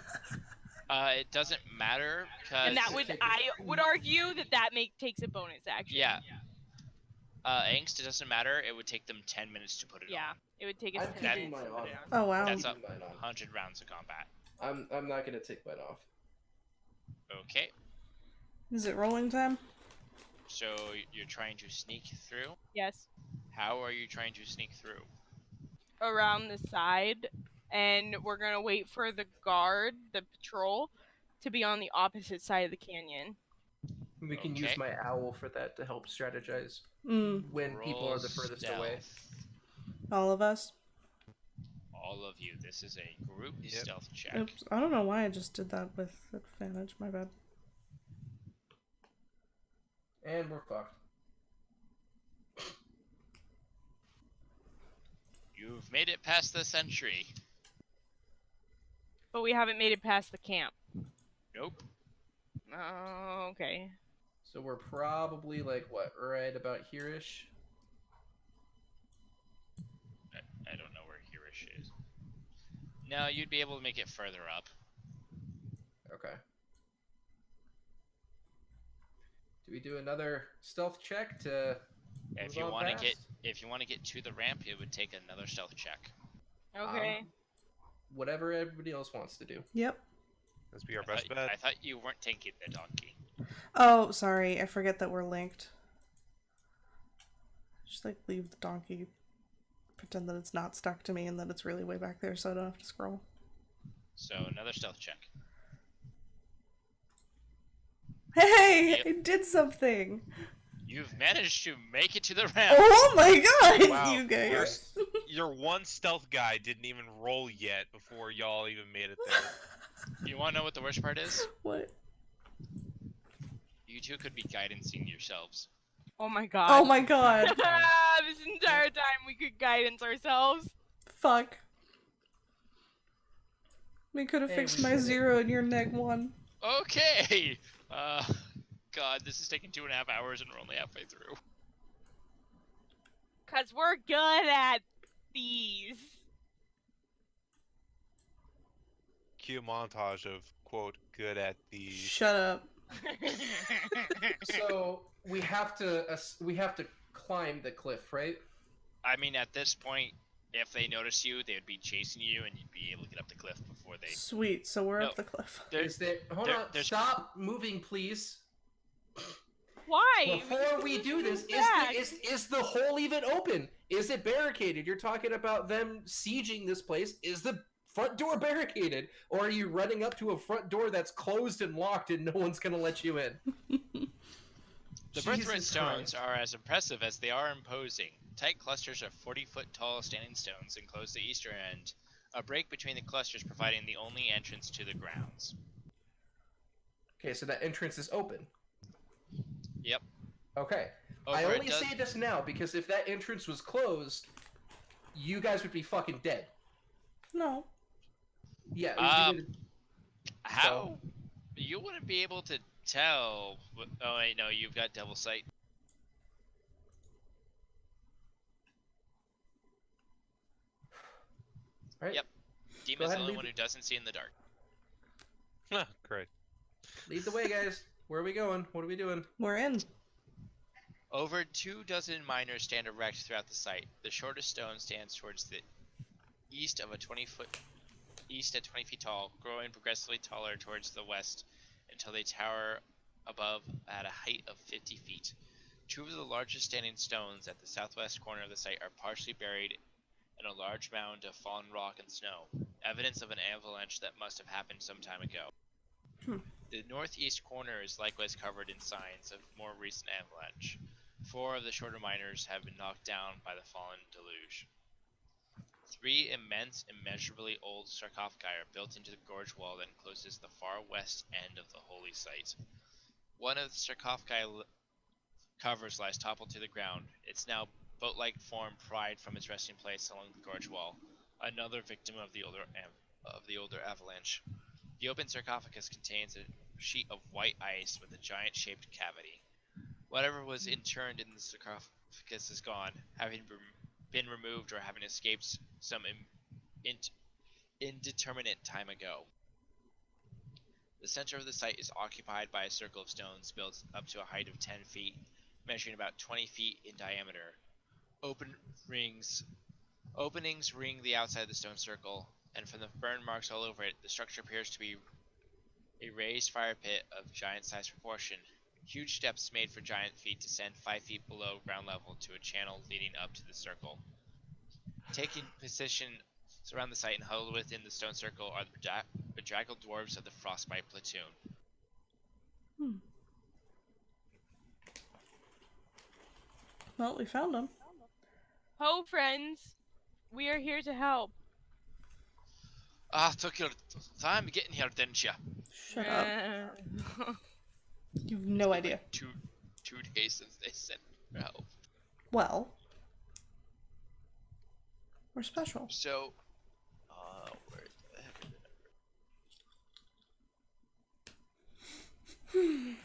It doesn't matter because And that I would argue that takes a bonus action. yeah. Angst, it doesn't matter. It would take them 10 minutes to put it Yeah, on. it would take us I'm 10 keeping minutes to mine put it on. on. Oh wow. That's Keeping up mine on. 100 rounds of combat. I'm not gonna take mine off. Okay. Is it rolling time? So you're trying to sneak through? Yes. How are you trying to sneak through? Around the side, and we're gonna wait for the guard, the patrol, to be on the opposite side of the canyon. We can use Okay. my owl for that to help strategize Mm, when people Roll are the furthest away. stealth. all of us. All of you. This is a group Yep. stealth check. Oops. I don't know why I just did that with advantage. My bad. And we're fucked. You've made it past the sentry. But we haven't made it past the camp. Nope. Oh, okay. So we're probably like what, right about here-ish? I don't know where Hirish is. No, you'd be able to make it further up. Okay. Do we do another stealth check to If move you on want to past? get to the ramp, it would take another stealth check. Okay. Whatever everybody else wants to do. Yep. Let's be our I best thought, bet. I thought you weren't taking the donkey. Oh, sorry. I forget that we're linked. Just like leave the donkey. Pretend that it's not stuck to me and that it's really way back there so I don't have to scroll. So another stealth check. Hey! Yep. I did something! You've managed to make it to the ramp. Oh my god, Wow, you guys! Your one stealth guy didn't even roll yet before y'all even made it there. You want to know what the worst part is? What? You two could be guidancing yourselves. Oh my god. Oh my god. This entire time we could guidance ourselves. Fuck. We could have Hey, fixed we my did it. 0 and your -1. Okay. God, this is taking 2.5 hours and we're only halfway through. Cause we're good at these. Cue montage of quote good at the. Shut up. So we have to climb the cliff, right? I mean, at this point, if they notice you, they would be chasing you, and you'd be able to get up the cliff before they. Sweet, so we're No. up the cliff. Is there? Hold there- on. there's- Stop moving, please. Why? Before we do this, back. is the hole even open? Is it barricaded? You're talking about them sieging this place. Is the front door barricaded, or are you running up to a front door that's closed and locked and no one's gonna let you in? The birthright Jesus stones Christ. are as impressive as they are imposing. Tight clusters of 40-foot tall standing stones enclose the eastern end, a break between the clusters providing the only entrance to the grounds. Okay, so that entrance is open. Yep. Okay. Over I a only say this now because if that entrance was closed, you guys would be fucking dead. No. Yeah. you would, How? You wouldn't be able to tell. Oh wait, no, you've got devil sight. right? Yep. Demon's ahead the and only lead one who doesn't see in the dark. Great. Lead the way, guys. Where are we going? What are we doing? We're in. Over 24 miners stand erect throughout the site. The shortest stone stands towards the east at 20 feet tall, growing progressively taller towards the west until they tower above at a height of 50 feet. Two of the largest standing stones at the southwest corner of the site are partially buried in a large mound of fallen rock and snow, evidence of an avalanche that must have happened some time ago. The northeast corner is likewise covered in signs of more recent avalanche. 4 of the shorter miners have been knocked down by the fallen deluge. 3 immense, immeasurably old sarcophagi are built into the gorge wall that encloses the far west end of the holy site. One of the sarcophagi covers lies toppled to the ground, its now boat-like form pried from its resting place along the gorge wall, another victim of the older avalanche. The open sarcophagus contains a sheet of white ice with a giant-shaped cavity. Whatever was interned in the sarcophagus is gone, having been removed or having escaped some indeterminate time ago. The center of the site is occupied by a circle of stones built up to a height of 10 feet, measuring about 20 feet in diameter. Openings ring the outside of the stone circle, and from the burn marks all over it, the structure appears to be a raised fire pit of giant-sized proportion. Huge steps made for giant feet descend 5 feet below ground level to a channel leading up to the circle. Taking position around the site and huddled within the stone circle are the bedraggled dwarves of the Frostbite platoon. Well, we found him. Ho, friends. We are here to help. Ah, took your time getting here, didn't ya? Shut up. You've no idea. Like two days since they sent for help. Well, we're special. So, where the heck is it?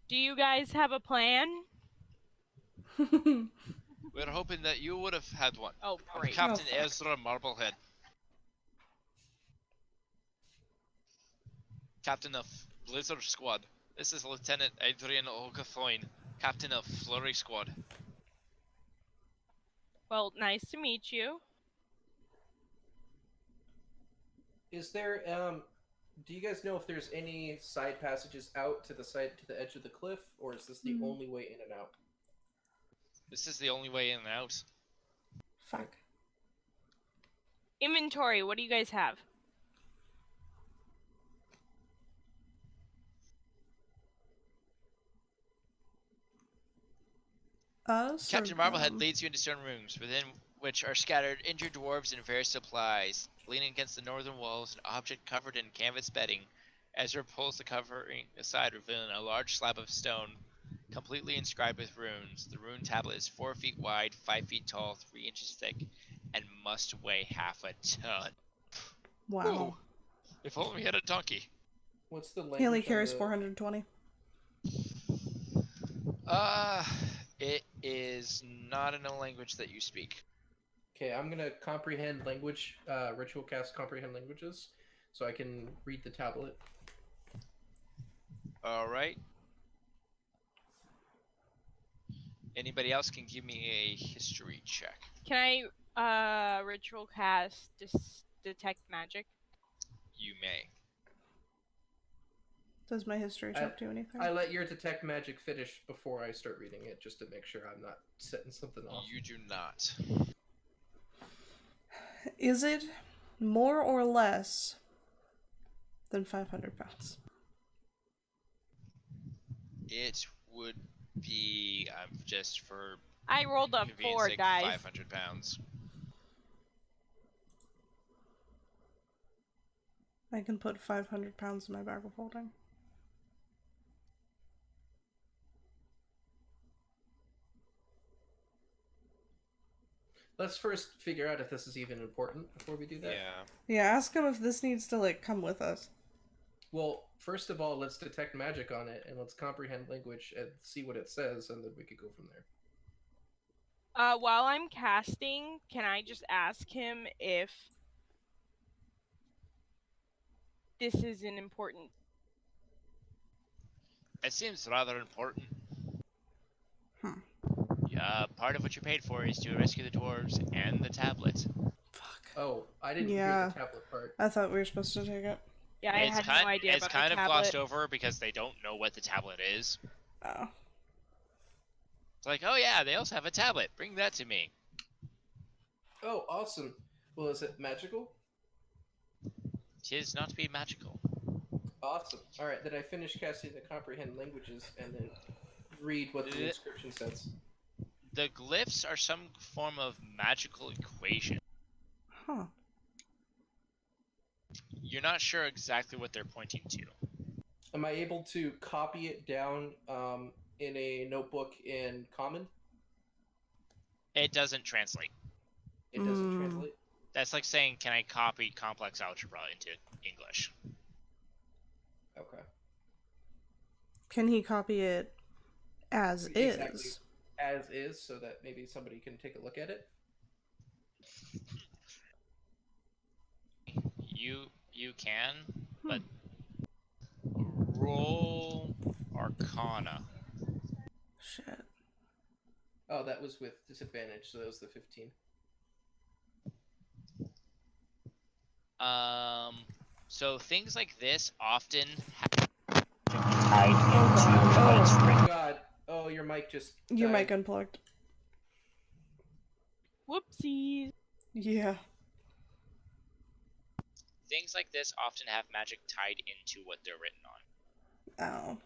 Do you guys have a plan? We're hoping that you would have had one. Oh, I'm great. Captain fuck. Ezra Marblehead. Captain of Blizzard Squad. This is Lieutenant Adrian O'Gathoyne, Captain of Flurry Squad. Well, nice to meet you. Is there do you guys know if there's any side passages out to the edge of the cliff, or is this the only way in and out? This is the only way in and out. Fuck. Inventory, what do you guys have? Captain Marblehead leads you into certain rooms, within which are scattered injured dwarves and various supplies. Leaning against the northern wall is an object covered in canvas bedding. Ezra pulls the covering aside, revealing a large slab of stone, completely inscribed with runes. The rune tablet is 4 feet wide, 5 feet tall, 3 inches thick, and must weigh half a ton. Wow. Whoa. If only we had a donkey. What's the language? He only on carries the... 420. It is not in a language that you speak. Okay, I'm gonna comprehend language, ritual cast comprehend languages, so I can read the tablet. Alright. Anybody else can give me a history check. Can I ritual cast detect magic? You may. Does my history check do anything? I let your detect magic finish before I start reading it, just to make sure I'm not setting something off. You do not. Is it more or less than 500 pounds? It would be, just for I rolled a convenience 4, sake, guys. 500 pounds. I can put 500 pounds in my bag of holding. Let's first figure out if this is even important before we do that. Yeah. Yeah, ask him if this needs to, like, come with us. Well, first of all, let's detect magic on it, and let's comprehend language and see what it says, and then we could go from there. While I'm casting, can I just ask him if this is an important... It seems rather important. Hmm. Yeah, part of what you're paid for is to rescue the dwarves and the tablet. Fuck. Oh, I didn't Yeah. hear the tablet part. I thought we were supposed to take it. Yeah, I had no idea It's about kind the of tablet. glossed over because they don't know what the tablet is. Oh. It's like, oh yeah, they also have a tablet. Bring that to me. Oh, awesome. Well, is it magical? Tis not to be magical. Awesome. Alright, then I finish casting the comprehend languages, and then read what the inscription says. The glyphs are some form of magical equation. Huh. You're not sure exactly what they're pointing to. Am I able to copy it down in a notebook in Common? It doesn't translate. It doesn't translate? That's like saying, can I copy complex algebra into English? Okay. Can he copy it as Exactly. is? As is, so that maybe somebody can take a look at it? You can, but roll Arcana. Shit. Oh, that was with disadvantage, so that was the 15. So things like this often Oh god. Oh, your mic just Your died. mic unplugged. Whoopsies. Yeah. things like this often have magic tied into what they're written on. Oh.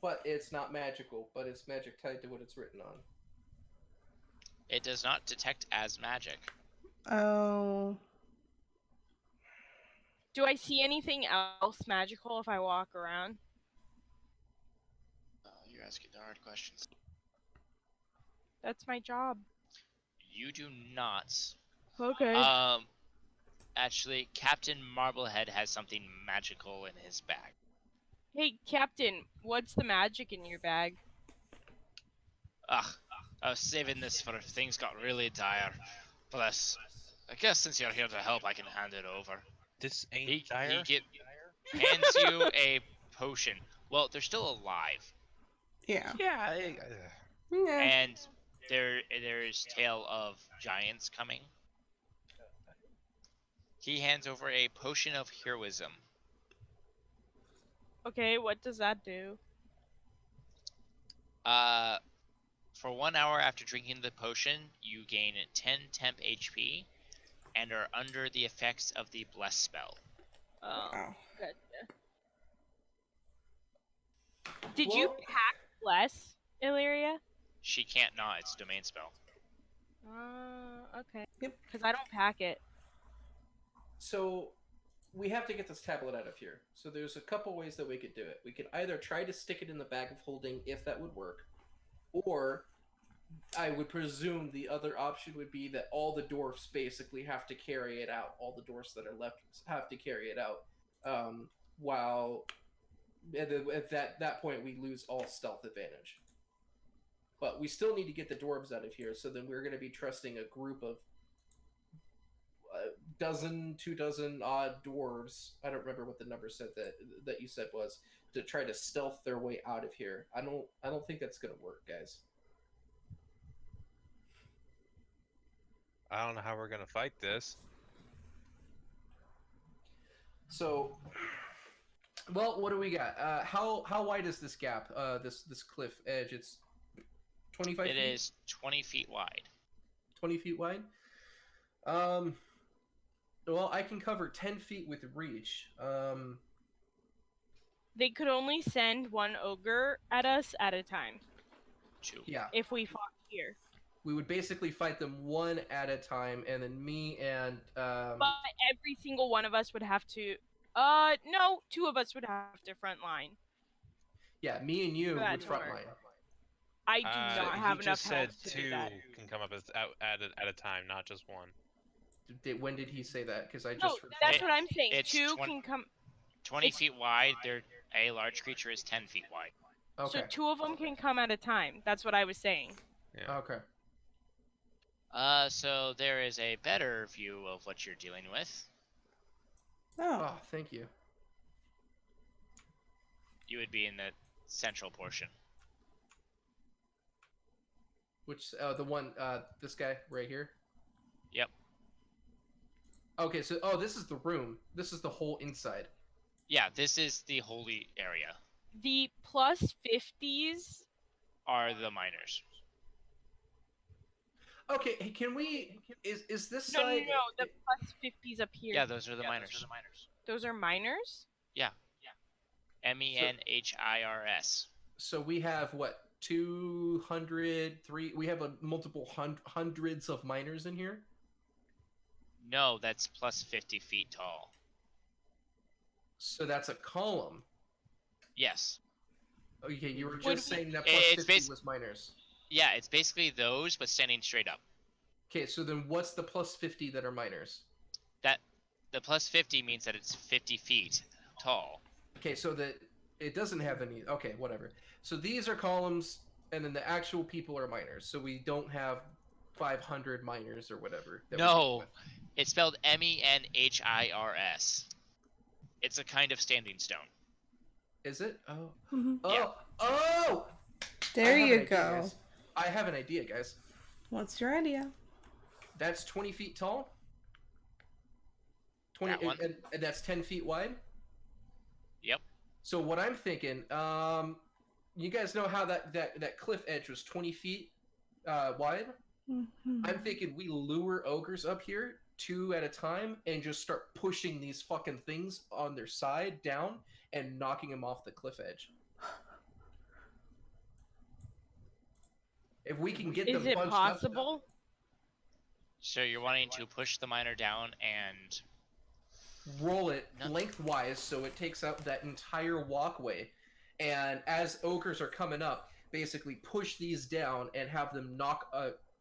but it's not magical, but it's magic tied to what it's written on. It does not detect as magic. Oh. Do I see anything else magical if I walk around? Oh, you're asking the hard questions. That's my job. You do not. Okay. Actually, Captain Marblehead has something magical in his bag. Hey, Captain, what's the magic in your bag? Ugh, I was saving this for if things got really dire. Plus, I guess since you're here to help, I can hand it over. This ain't He dire. hands you a potion. Well, they're still alive, Yeah. Yeah. Yeah. and there's tale of giants coming. He hands over a potion of heroism. Okay, what does that do? For 1 hour after drinking the potion, you gain 10 temp HP and are under the effects of the bless spell. Oh, Wow. gotcha. Did Well- you pack less, Illyria? She can't not, it's a domain spell. Okay. Yep. Because I don't pack it. So we have to get this tablet out of here. So there's a couple ways that we could do it. We could either try to stick it in the bag of holding, if that would work, or I would presume the other option would be that all the dwarfs basically have to carry it out. All the dwarfs that are left have to carry it out. While at that point we lose all stealth advantage. But we still need to get the dwarves out of here. So then we're going to be trusting a group of dozen, 24 odd dwarves. I don't remember what the number said that you said was, to try to stealth their way out of here. I don't think that's going to work, guys. I don't know how we're gonna fight this. So, well, what do we got? How wide is this gap? This cliff edge? It's 25 It feet? is 20 feet wide. 20 feet wide? Well, I can cover 10 feet with reach. They could only send one ogre at us at a time Two. Yeah, if we fought here. we would basically fight them one at a time, and then me and But every single one of us would have to. No, two of us would have to front line. yeah, me and you For that would to front work. line. I do not have he enough just said health to two do that. can come up at a time, not just one. When did he say that? Because I No, just heard that's It- what I'm saying. it's Two 20 can come. 20 It's- feet wide, a large creature is 10 feet wide. Okay. So two of them can come at a time. That's what I was saying. Okay. So there is a better view of what you're dealing with. Oh. Oh, thank you. You would be in the central portion. Which the one this guy right here? Yep. Okay, so this is the room. This is the whole inside. Yeah, this is the holy area. The plus 50s. Are the miners. Okay, hey, can we is this No, side the plus 50s up here. Yeah, those are the miners. Those are miners? MENHIRS. So we have what 200 3 we have a multiple hundreds of miners in here? No, that's plus 50 feet tall. So that's a column. Yes. Okay, you were Would just we- saying that plus It's 50 was miners. Yeah, it's basically those, but standing straight up. Okay, so then what's the plus 50 that are miners? The plus 50 means that it's 50 feet tall. Okay, so that it doesn't have any. Okay, whatever. So these are columns, and then the actual people are miners. So we don't have 500 miners or whatever. that we're No. dealing with. It's spelled MENHIRS. It's a kind of standing stone. Is it? Oh. Mhm. Oh. Yeah. Oh. There I have you an idea, go. guys. I have an idea, guys. What's your idea? That's 20 feet tall. 20, That one? and that's 10 feet wide. Yep. So what I'm thinking, you guys know how that cliff edge was 20 feet wide? Mhm. I'm thinking we lure ogres up here 2 at a time and just start pushing these fucking things on their side down and knocking them off the cliff edge. If we can get Is them it bunched possible? So you're wanting to push the miner down and up, roll it No. lengthwise so it takes up that entire walkway, and as ogres are coming up, basically push these down and have them knock,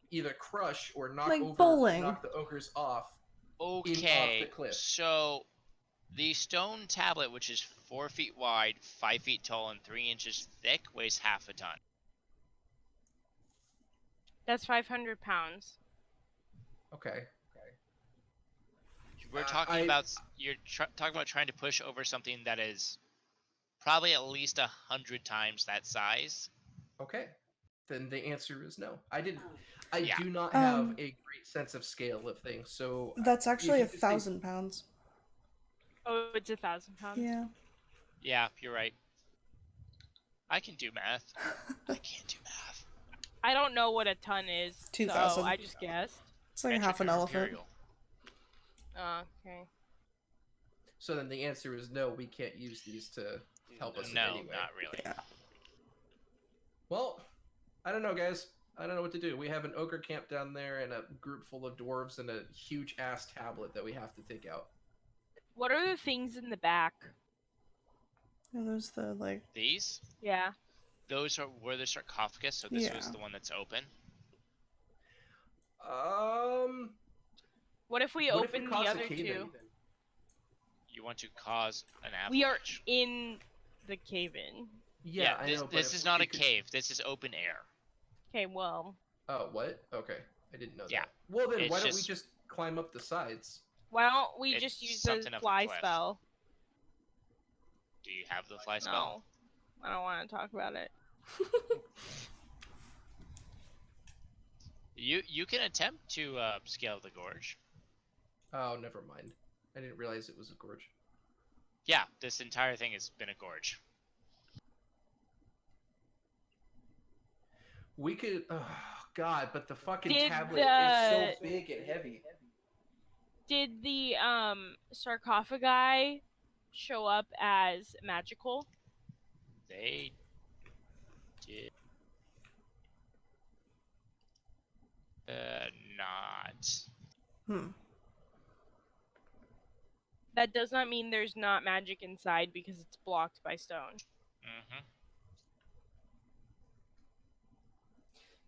either crush or knock Like over, bowling. knock the ogres off. off the okay. cliff. So the stone tablet, which is 4 feet wide, 5 feet tall, and 3 inches thick, weighs half a ton. That's 500 pounds. Okay. We're talking about talking about trying to push over something that is probably at least 100 times that size. Okay. Then the answer is no. I Yeah. do not have Um, a great sense of scale of things, so That's actually if you could say- 1,000 pounds. Oh, it's 1,000 pounds. Yeah. Yeah, you're right. I can do math. I can't do math. I don't know what a ton is, 2,000. so I just guessed. It's like half an elephant. Extraterrestrial. Okay. So then the answer is no. We can't use these to help us No, in any way. not really. Yeah. Well, I don't know, guys. I don't know what to do. We have an ogre camp down there and a group full of dwarves and a huge ass tablet that we have to take out. What are the things in the back? Are those the, like... These? Yeah. Those were the sarcophagus, so this was Yeah. the one that's open. What if we What if we open the cause a other cave-in? two? You want to cause an avalanche. We are in the cave-in. Yeah, I know. but this if is not we a could- cave. This is open air. Okay, well, Oh, what? Okay, I didn't know Yeah. that. Well, then It's why don't we just- just climb up the sides? why don't we It's just use something the of a fly cliff. spell? Do you have the fly spell? No, I don't want to talk about it. You can attempt to scale the gorge. Oh, never mind. I didn't realize it was a gorge. Yeah, this entire thing has been a gorge. We could. Oh God! But the fucking Did tablet is the- so big and heavy. Did the sarcophagi show up as magical? They did not. Hmm. That does not mean there's not magic inside because it's blocked by stone. Mm-hmm.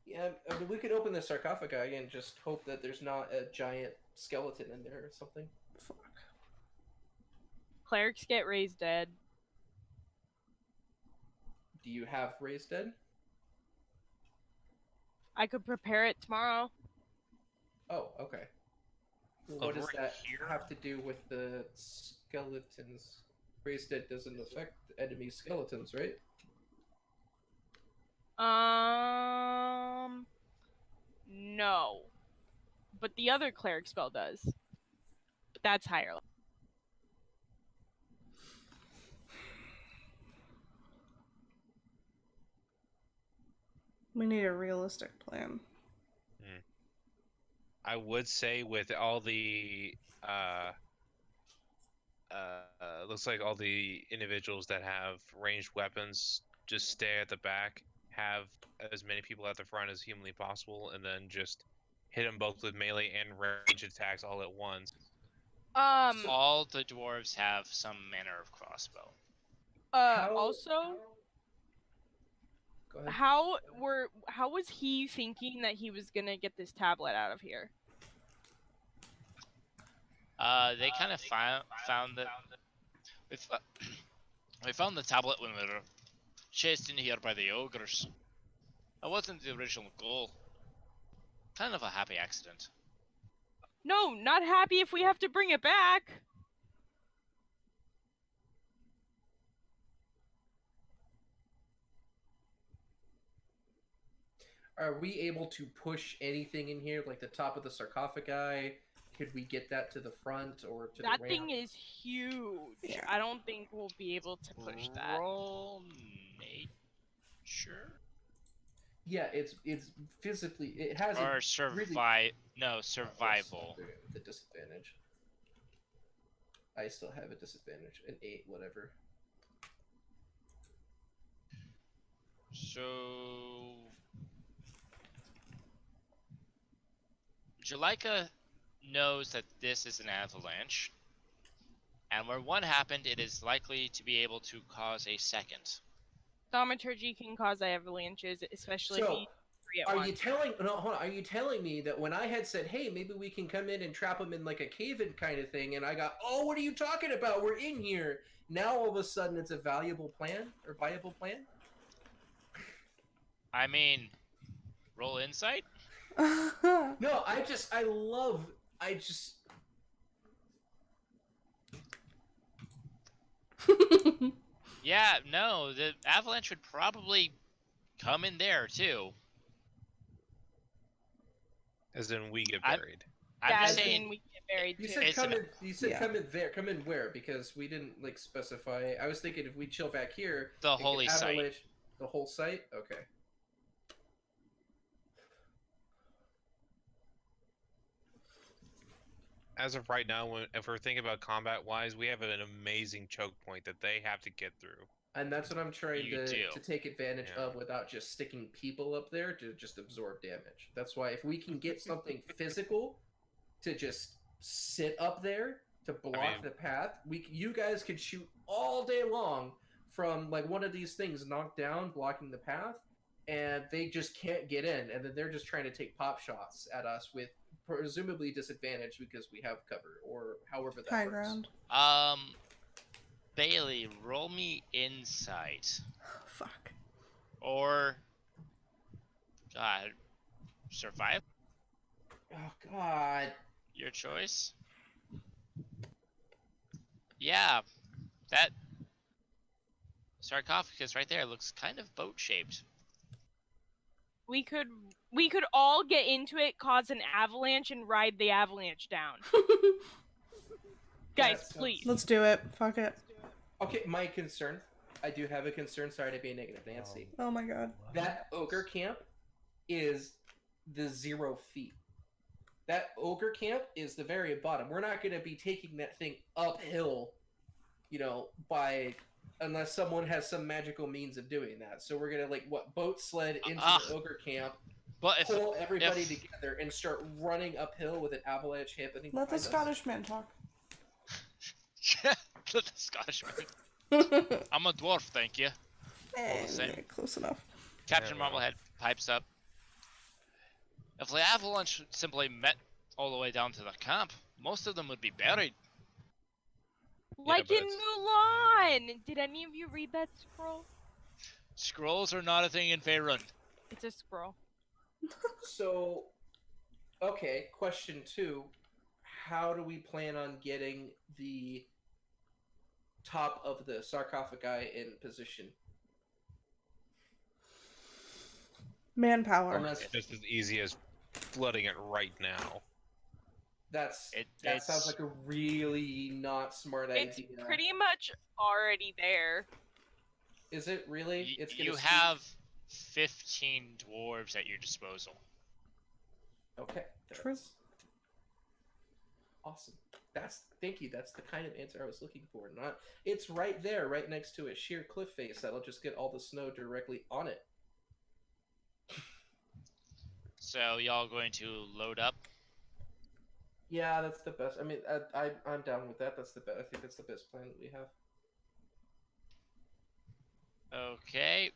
Yeah, I mean, we could open the sarcophagi and just hope that there's not a giant skeleton in there or something. Fuck. Clerics get raised dead. Do you have raised dead? I could prepare it tomorrow. Oh, okay. Well, what does Over that here? have to do with the skeletons? Raised dead doesn't affect enemy skeletons, right? No. But the other cleric spell does. But that's higher level. We need a realistic plan. I would say with all the looks like all the individuals that have ranged weapons just stay at the back, have as many people at the front as humanly possible, and then just hit them both with melee and range attacks all at once. All the dwarves have some manner of crossbow. Also, Go ahead. how was he thinking that he was gonna get this tablet out of here? They kind of found that we found the tablet when we were chased in here by the ogres. That wasn't the original goal. Kind of a happy accident. No, not happy if we have to bring it back. Are we able to push anything in here, like the top of the sarcophagi? Could we get that to the front or to That the ramp? thing is huge. Yeah. I don't think we'll be able to push that. Roll nature Yeah, it's physically it has or a survival. The disadvantage. I still have a disadvantage, an 8, whatever. So Julika knows that this is an avalanche, and where one happened, it is likely to be able to cause a second. Thaumaturgy can cause avalanches, especially if you So, use three at are once. you telling? No, hold on. Are you telling me that when I had said, "Hey, maybe we can come in and trap them in like a cave-in kind of thing," and I got, "Oh, what are you talking about? We're in here." Now all of a sudden, it's a valuable plan or viable plan? I mean, roll insight? No, I just. Yeah, no, the avalanche would probably come in there too. As in, we get I'm- buried. I'm Yeah, just as saying. in we get buried You too. said It's come an- in. You said Yeah. come in there. Come in where? Because we didn't like specify. I was thinking if we chill back here, The it could holy site. avalanche the whole site. Okay. As of right now, if we're thinking about combat-wise, we have an amazing choke point that they have to get through. And that's what I'm trying You do. to take advantage Yeah. of without just sticking people up there to just absorb damage. That's why if we can get something physical to just sit up there to block mean- the path, you guys could shoot all day long from like one of these things knocked down blocking the path, and they just can't get in, and then they're just trying to take pop shots at us with presumably disadvantage because we have cover or however that High works. ground. Bailey, roll me insight. Fuck. Or, God, survive? Oh God. Your choice. Yeah, that sarcophagus right there looks kind of boat-shaped. We could all get into it, cause an avalanche, and ride the avalanche down. Guys, That sounds- please. Let's do it. Fuck it. Okay, my concern. I do have a concern. Sorry to be a negative, Nancy. Oh my god. That ogre camp is the 0 feet. That ogre camp is the very bottom. We're not going to be taking that thing uphill, unless someone has some magical means of doing that. So we're going to boat sled into the ogre camp, But if pull everybody together, and start running uphill with an avalanche happening. Let the behind us. Scottish man talk. the Scottish man. I'm a dwarf, thank you. same. Close enough. Captain Yeah, well. Marblehead pipes up. If the avalanche simply met all the way down to the camp, most of them would be buried. Like but in it's- Mulan! Did any of you read that scroll? Scrolls are not a thing in Faerun. It's a scroll. So, okay, question 2. How do we plan on getting the top of the sarcophagi in position? Manpower. Unless Just as easy as flooding it right now. that it's- sounds like a really not smart It's idea. pretty much already there. Is it really? It's gonna You speak- have 15 dwarves at your disposal. Okay. True. That's awesome. Thank you. That's the kind of answer I was looking for. It's right there, right next to a sheer cliff face that'll just get all the snow directly on it. So y'all going to load up? Yeah, that's the best. I mean, I'm down with that. That's the best. I think that's the best plan that we have. Okay.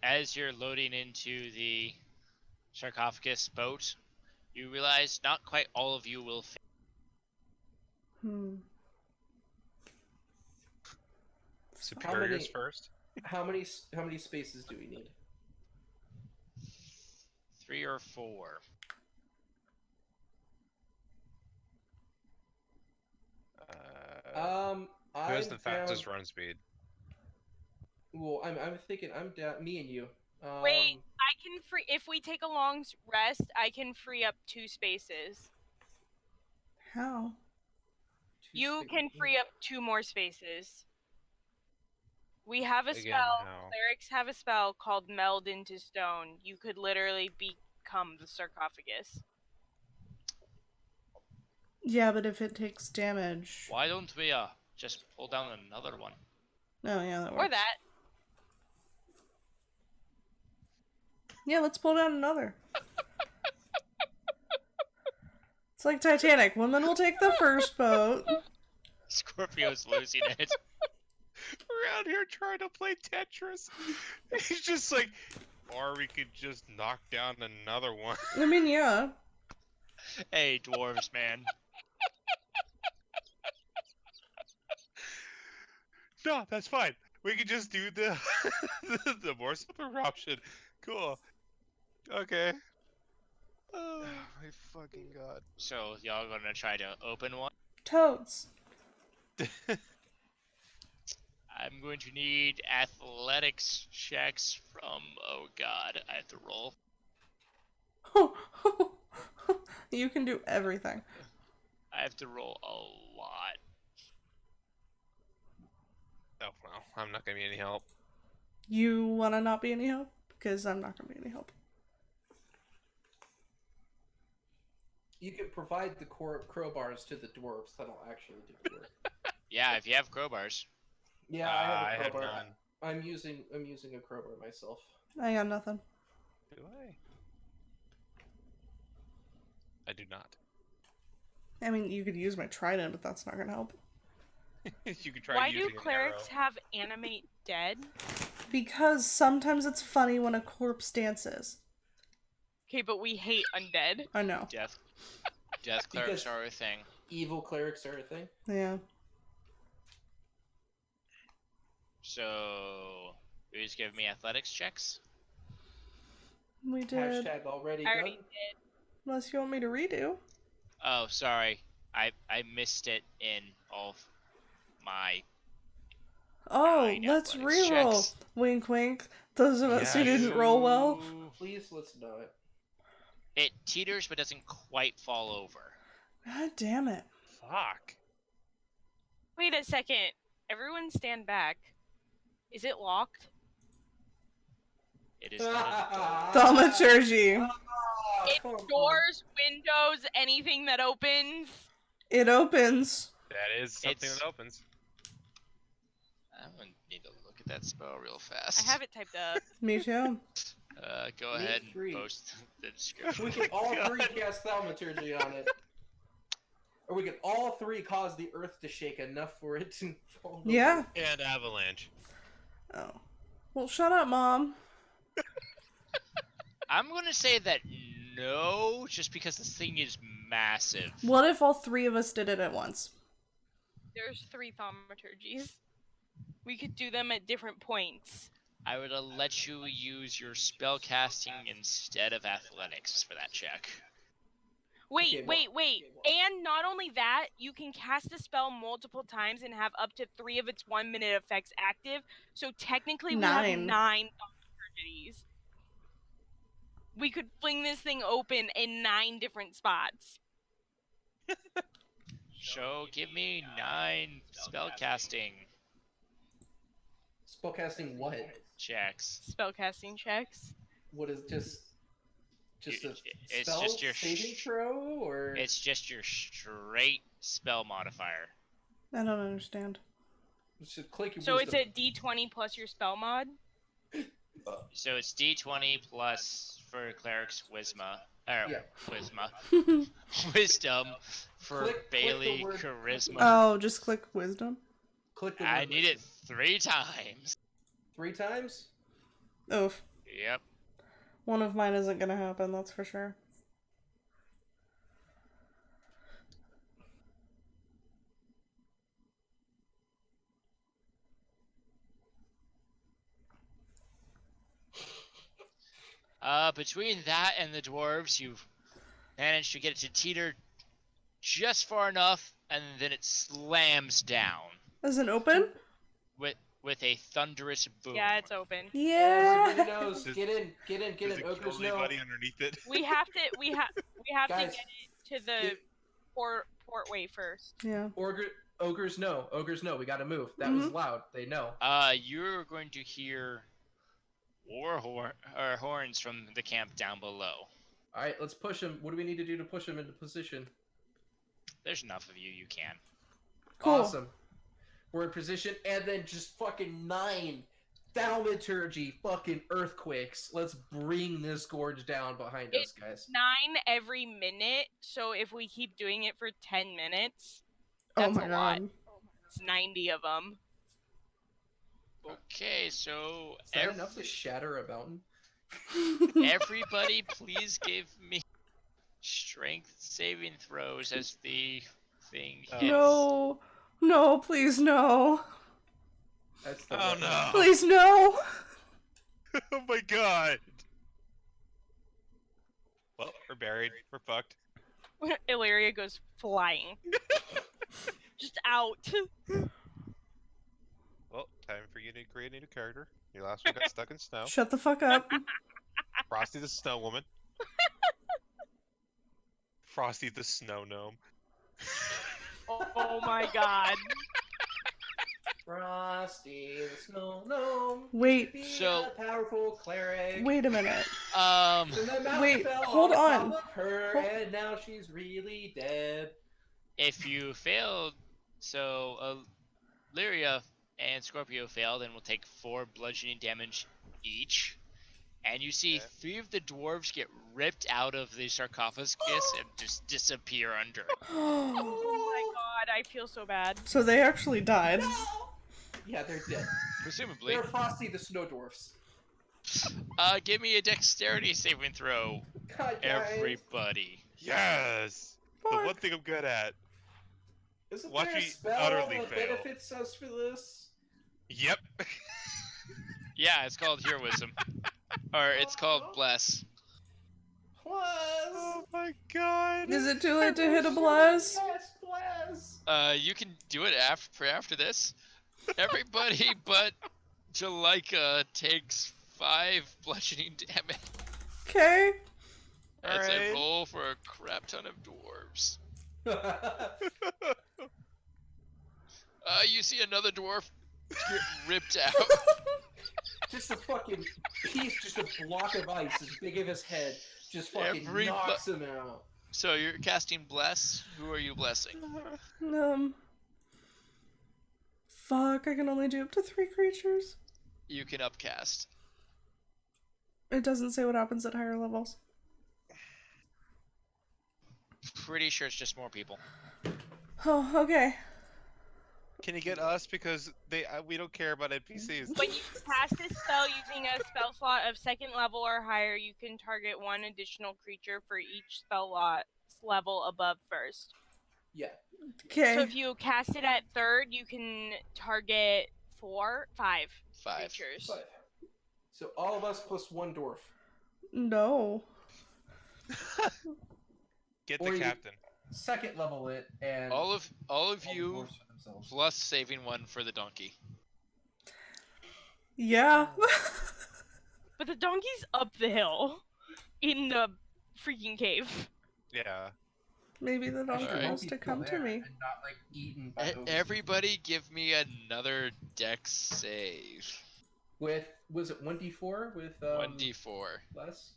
As you're loading into the sarcophagus boat, you realize not quite all of you will fit. Superiors many- first. How many spaces do we need? 3 or 4. I'm Who has the fastest down. run speed? Well, I'm thinking I'm down. Me and you. Wait. I can free. If we take a long rest, I can free up 2 spaces. How? You can free up 2 more spaces. We have a Again, spell. how? Clerics have a spell called Meld into Stone. You could literally become the sarcophagus. Yeah, but if it takes damage. Why don't we just pull down another one? Oh yeah, that works. Or that. Yeah, let's pull down another. It's like Titanic. Women will take the first boat. Scorpio's losing it. We're out here trying to play Tetris. He's just like, or we could just knock down another one. I mean, yeah. Hey, dwarves, man. No, that's fine. We could just do the the more simpler option. Cool. Okay. Oh my fucking god. So, y'all gonna try to open one? Toads. I'm going to need athletics checks from... Oh god, I have to roll. You can do everything. I have to roll a lot. Oh well, I'm not gonna be any help. You want to not be any help? Because I'm not going to be any help. You can provide the crowbars to the dwarves. That'll actually do the work. Yeah, if you have crowbars. Yeah, I I have a have crowbar. none. I'm using a crowbar myself. I got nothing. Do I do not. I mean, you could use my trident, but that's not going to help. You could try Why do using an clerics arrow. have animate dead? Because sometimes it's funny when a corpse dances. Okay, but we hate undead. I know. Death clerics Because- are a thing. Evil clerics are a thing. Yeah. So, you just give me athletics checks? We did. Hashtag already I already done. did. Unless you want me to redo. Oh, sorry. I missed it in all of my... Oh, Nine let's athletics reroll. checks. Wink, wink. Those of us who Yes. didn't roll well. Please, let's not. It teeters but doesn't quite fall over. God damn it. Fuck. Wait a second. Everyone stand back. Is it locked? It is not a door. Thaumaturgy. It's come on. doors, windows, anything that opens. It opens. That is something It's- that opens. I'm gonna need to look at that spell real fast. I have it typed up. Me too. Go Me ahead three. and post the description. We can all three cast thaumaturgy on it. Or we can all three cause the earth to shake enough for it to fall over. Yeah. And avalanche. Oh. Well, shut up, Mom. I'm gonna say that no, just because this thing is massive. What if all three of us did it at once? There's 3 thaumaturgies. We could do them at different points. I would let you use your spell casting instead of athletics for that check. Wait, Okay, well- wait. And not only that, you can cast a spell multiple times and have up to 3 of its 1-minute effects active. So technically we have 9. 9 thaumaturgies. We could fling this thing open in 9 different spots. So give me 9 spell casting Spellcasting what? checks. Spellcasting checks. What is just a It's spell just your saving throw or It's just your straight spell modifier. I don't understand. just click your So it's wisdom. a d20 plus your spell mod. So it's D20 plus for cleric's wisma. Yeah. Wisma. Wisdom for Click the Bailey word- charisma. Oh, just click wisdom. Click the I word need it wisdom. 3 times. 3 times? Oof. Yep. One of mine isn't gonna happen, that's for sure. Between that and the dwarves, you've managed to get it to teeter just far enough, and then it slams down Is it open? with a thunderous boom. Yeah, it's open. Yeah. Everybody knows. Does- Get in. Does it Ogres kill know. anybody underneath it? We have to we have to Guys, get it to the get- portway first. Yeah. Ogres know. Ogres know. We gotta move. That was loud. They know. You're going to hear horns from the camp down below. Alright, let's push him. What do we need to do to push him into position? There's enough of you, you can. Cool. Awesome. We're in position, and then just fucking 9 thaumaturgy, fucking earthquakes. Let's bring this gorge down behind us, guys. 9 every minute, so if we keep doing it for 10 minutes, Oh that's my a lot. god. It's 90 of them. Okay, so Is that enough to shatter a mountain? everybody please give me strength saving throws as the thing hits. No. No, please no. That's the Oh what? no! Please no. Oh my god! Well, we're buried. We're fucked. Illyria goes flying. Just out. Well, time for you to create a new character. Your last one got stuck in snow. Shut the fuck up. Frosty the Snow Woman. Frosty the Snow Gnome. Oh my god. Frosty the Snow Gnome. Wait. Be So- a powerful cleric. Wait a minute. And the mountain Wait, fell hold top on. of her, Hold- and now she's really dead. if you failed, so Lyria and Scorpio failed, and will take 4 bludgeoning damage each. And you see Okay. 3 of the dwarves get ripped out of the sarcophagus and just disappear under it. Oh my god, I feel so bad. So they actually died. Yeah, they're dead. Presumably. They're Frosty the Snow Dwarfs. Give me a dexterity saving throw, God, guys. everybody. Yes! The Fuck. one thing I'm good at. Isn't Watch there a me spell utterly that fail. benefits us for this? Yep. Yeah, it's called Heroism. Or it's called Bless. Plus. Oh my god! Is it too late to hit a bless? Yes, bless. You can do it after this. Everybody but Jalika takes 5 bludgeoning damage. Okay. That's Alright. a roll for a crap ton of dwarves. You see another dwarf get ripped out. Just a fucking piece, just a block of ice as big as his head, just fucking Every knocks him out. So you're casting Bless. Who are you blessing? Fuck, I can only do up to 3 creatures. You can upcast. It doesn't say what happens at higher levels. Pretty sure it's just more people. Oh, okay. Can you get us? Because we don't care about NPCs. When you cast this spell using a spell slot of 2nd level or higher, you can target 1 additional creature for each spell level above 1st. Yeah. Okay. So if you cast it at 3rd, you can target 5 creatures. 5. So all of us plus 1 dwarf. No. Get Or the you- captain. 2nd level it, and All of all you dwarfs for themselves. plus saving 1 for the donkey. Yeah. But the donkey's up the hill in the freaking cave. Yeah. Maybe the donkey Alright. wants to come to me. And not like eaten by ogres. Everybody give me another dex save. With, was it 1d4 with 1d4. less?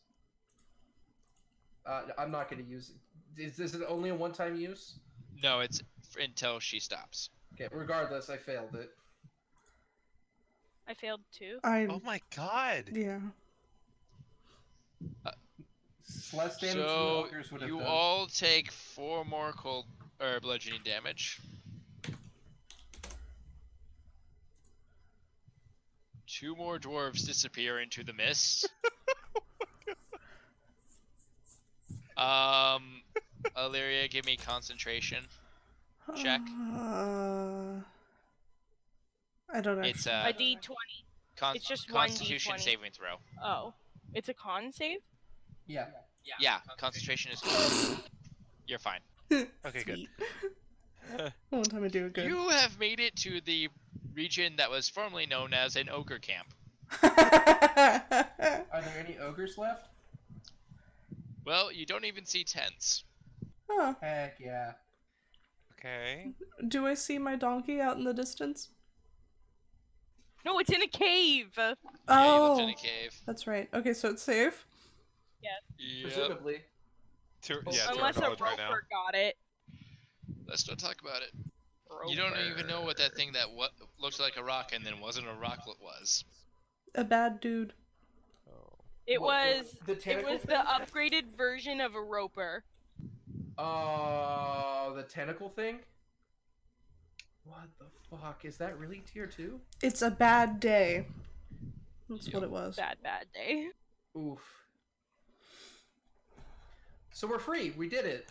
I'm not going to use it. Is this only a one-time use? No, it's until she stops. Okay, regardless, I failed it. I failed too. Oh my god! Yeah. It's less damage than the So ogres would have you done. all take 4 more cold or bludgeoning damage. 2 more dwarves disappear into the mist. Illyria, give me concentration. Check. I don't actually. It's A d20. It's just one Constitution D20. saving throw. Oh. It's a con save? Yeah. Yeah, concentration is. You're fine. Okay, good. Sweet. One time I do it good. You have made it to the region that was formerly known as an ogre camp. Are there any ogres left? Well, you don't even see tents. Huh. Heck yeah. Okay. Do I see my donkey out in the distance? No, it's in a cave! Yeah, you Oh, lived in a cave. that's right. Okay, so it's safe. Yep. Presumably. Yeah, Unless a to our knowledge right now. roper got it. Let's not talk about it. You don't even know what that thing that looked like a rock and then wasn't a rock was. A bad dude. Oh. It What, was the it tentacle was the thing? upgraded version of a roper. The tentacle thing? What the fuck? Is that really tier 2? It's a bad day. That's what Yep. it was. Bad day. Oof. So we're free. We did it.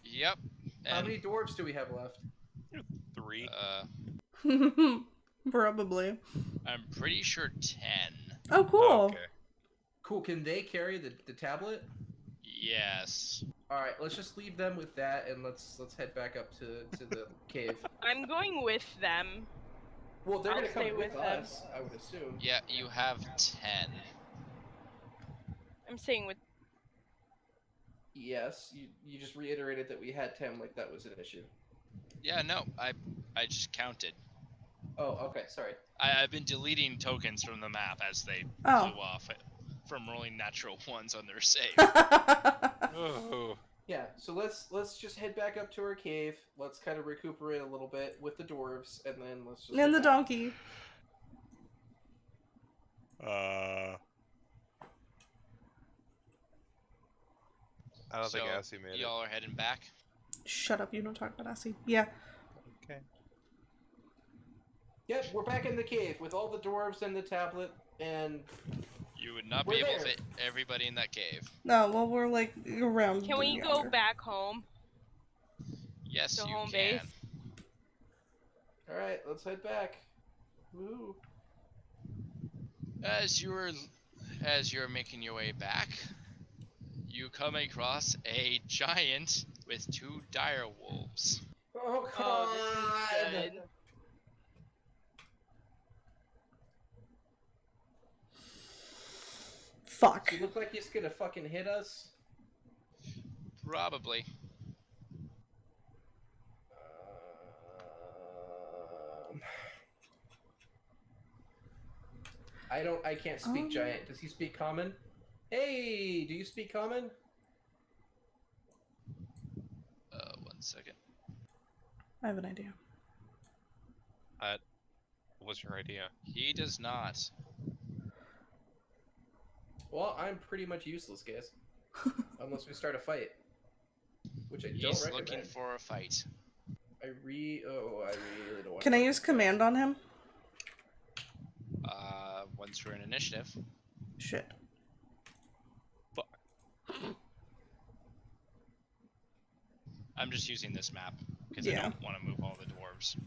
Yep. How And many dwarves do we have left? 3. Probably. I'm pretty sure 10. Oh, cool. Oh, okay. Cool. Can they carry the tablet? Yes. All right. Let's just leave them with that, and let's head back up to the cave. I'm going with them. Well, they're I'll gonna come stay with with them. us, I would assume. Yeah, you have 10. I'm staying with. Yes. You just reiterated that we had 10, like that was an issue. Yeah, no, I just counted. Oh, okay. Sorry. I've been deleting tokens from the map as they Oh. flew off from rolling natural ones on their save. Oh. Yeah, so let's just head back up to our cave. Let's kind of recuperate a little bit with the dwarves, and then let's just. And head the back. donkey. I don't think So, Assy made it. y'all are heading back? Shut up, you don't talk about Assy. Yeah. Okay. Yep, we're back in the cave with all the dwarves and the tablet, and You would not We're be able to there. fit everybody in that cave. No, well, we're like around. Can we go back home? Yes, To you home can. base? all right, let's head back. Woo! As you're making your way back, you come across a giant with 2 dire wolves. Oh God! Oh, this is good. Fuck. Does he look like he's gonna fucking hit us? Probably. I can't speak giant. Does he speak common? Hey, do you speak common? 1 second. I have an idea. What's your idea? He does not. Well, I'm pretty much useless, guys. Unless we start a fight. Which I don't He's recommend. looking for a fight. I really don't want Can I use command on him? Once you're in initiative. Shit. I'm just using this map because Yeah. I don't want to move all the dwarves.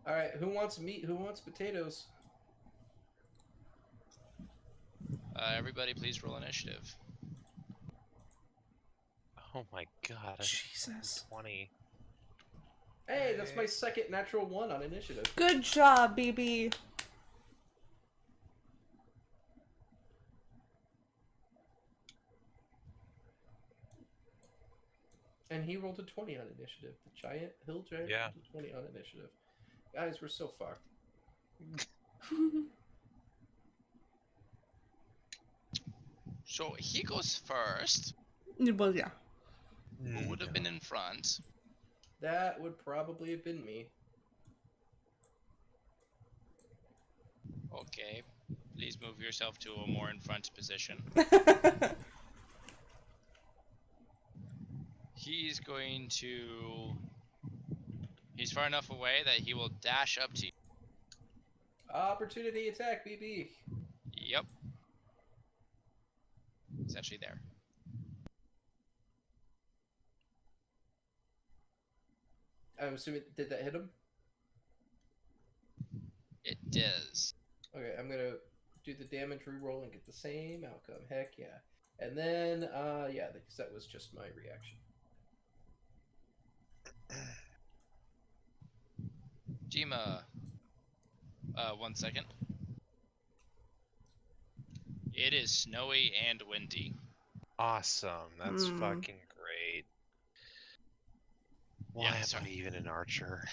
Alright, who wants meat? Who wants potatoes? Everybody, please roll initiative. Oh my god. Jesus. 20. Hey, that's my second natural 1 on initiative. Good job, BB. And he rolled a 20 on initiative. The giant hill giant Yeah. rolled a 20 on initiative. Guys, we're so fucked. So he goes first. Well, yeah. Who would have been in front? That would probably have been me. Okay. Please move yourself to a more in front position. He's going to... He's far enough away that he will dash up to you. Opportunity attack, BB. Yep. He's actually there. I'm assuming, did that hit him? It does. Okay, I'm gonna do the damage reroll and get the same outcome. Heck yeah. And then, yeah, because that was just my reaction. Jima. 1 second. It is snowy and windy. Awesome. That's Hmm. fucking great. Why Yeah, am sorry. I even an archer?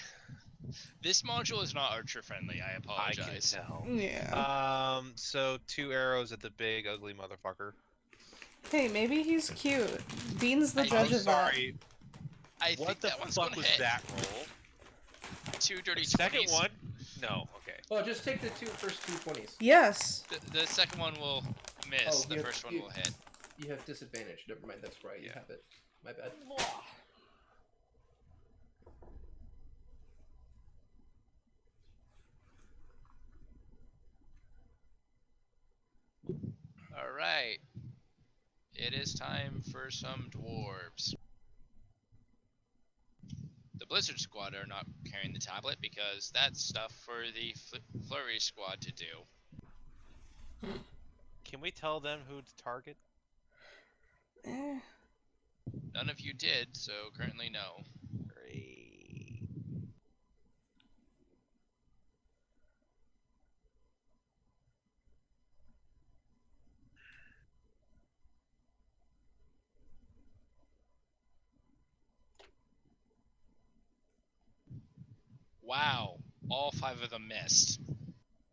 This module is not archer friendly, I I apologize. can tell. Yeah. So 2 arrows at the big ugly motherfucker. Hey, maybe he's cute. Bean's the I'm judge of that. Sorry. I What think the that one's fuck gonna was hit. that roll? 2 dirty Second 20s. one. No. Okay. Well, just take the first two 20s. Yes. The second one will miss. Oh, The you have- first one you- will hit. You have disadvantage. Never mind, that's right. You Yeah. have it. My bad. All right. It is time for some dwarves. The Blizzard Squad are not carrying the tablet because that's stuff for the Flurry Squad to do. Can we tell them who to target? Eh. None of you did, so currently no. Great. Wow. All 5 of them missed.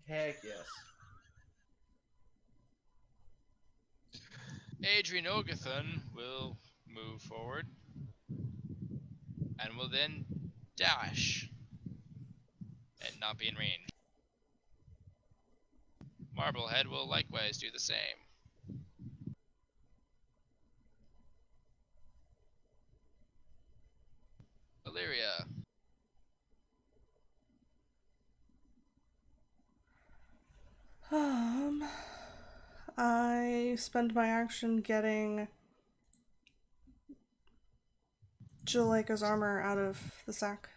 Heck yes. Adrian Ogathon will move forward and will then dash and not be in range. Marblehead will likewise do the same. Illyria. I spend my action getting Jaleka's armor out of the sack.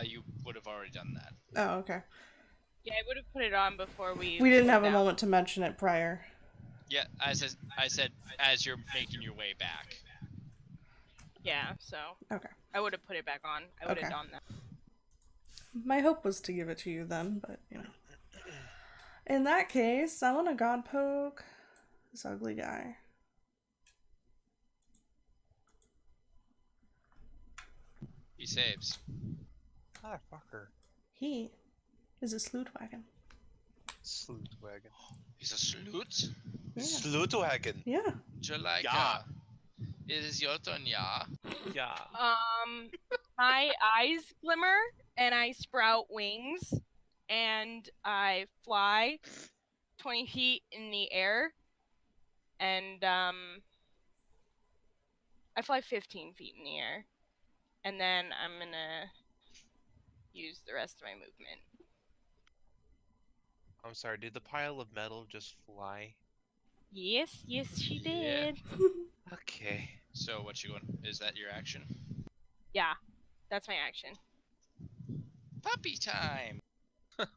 You would have already done that. Oh, okay. Yeah, I would have put it on before we. We didn't put have it a down. moment to mention it prior. Yeah, I said as you're making your way back. Yeah, so. Okay. I would have put it back on. I would have Okay. done that. My hope was to give it to you then, but you know. In that case, I want to god poke this ugly guy. He saves. Motherfucker. He is a sloot wagon. Sloot wagon. He's a salute. Yeah. Sloot wagon. Yeah. Jalika. Yeah. It is your turn, yeah. Yeah. My eyes glimmer and I sprout wings and I fly 20 feet in the air and I fly 15 feet in the air and then I'm gonna use the rest of my movement. I'm sorry, did the pile of metal just fly? Yes, she Yeah. did. Okay. So what you want? Is that your action? Yeah, that's my action. Puppy time. Fuck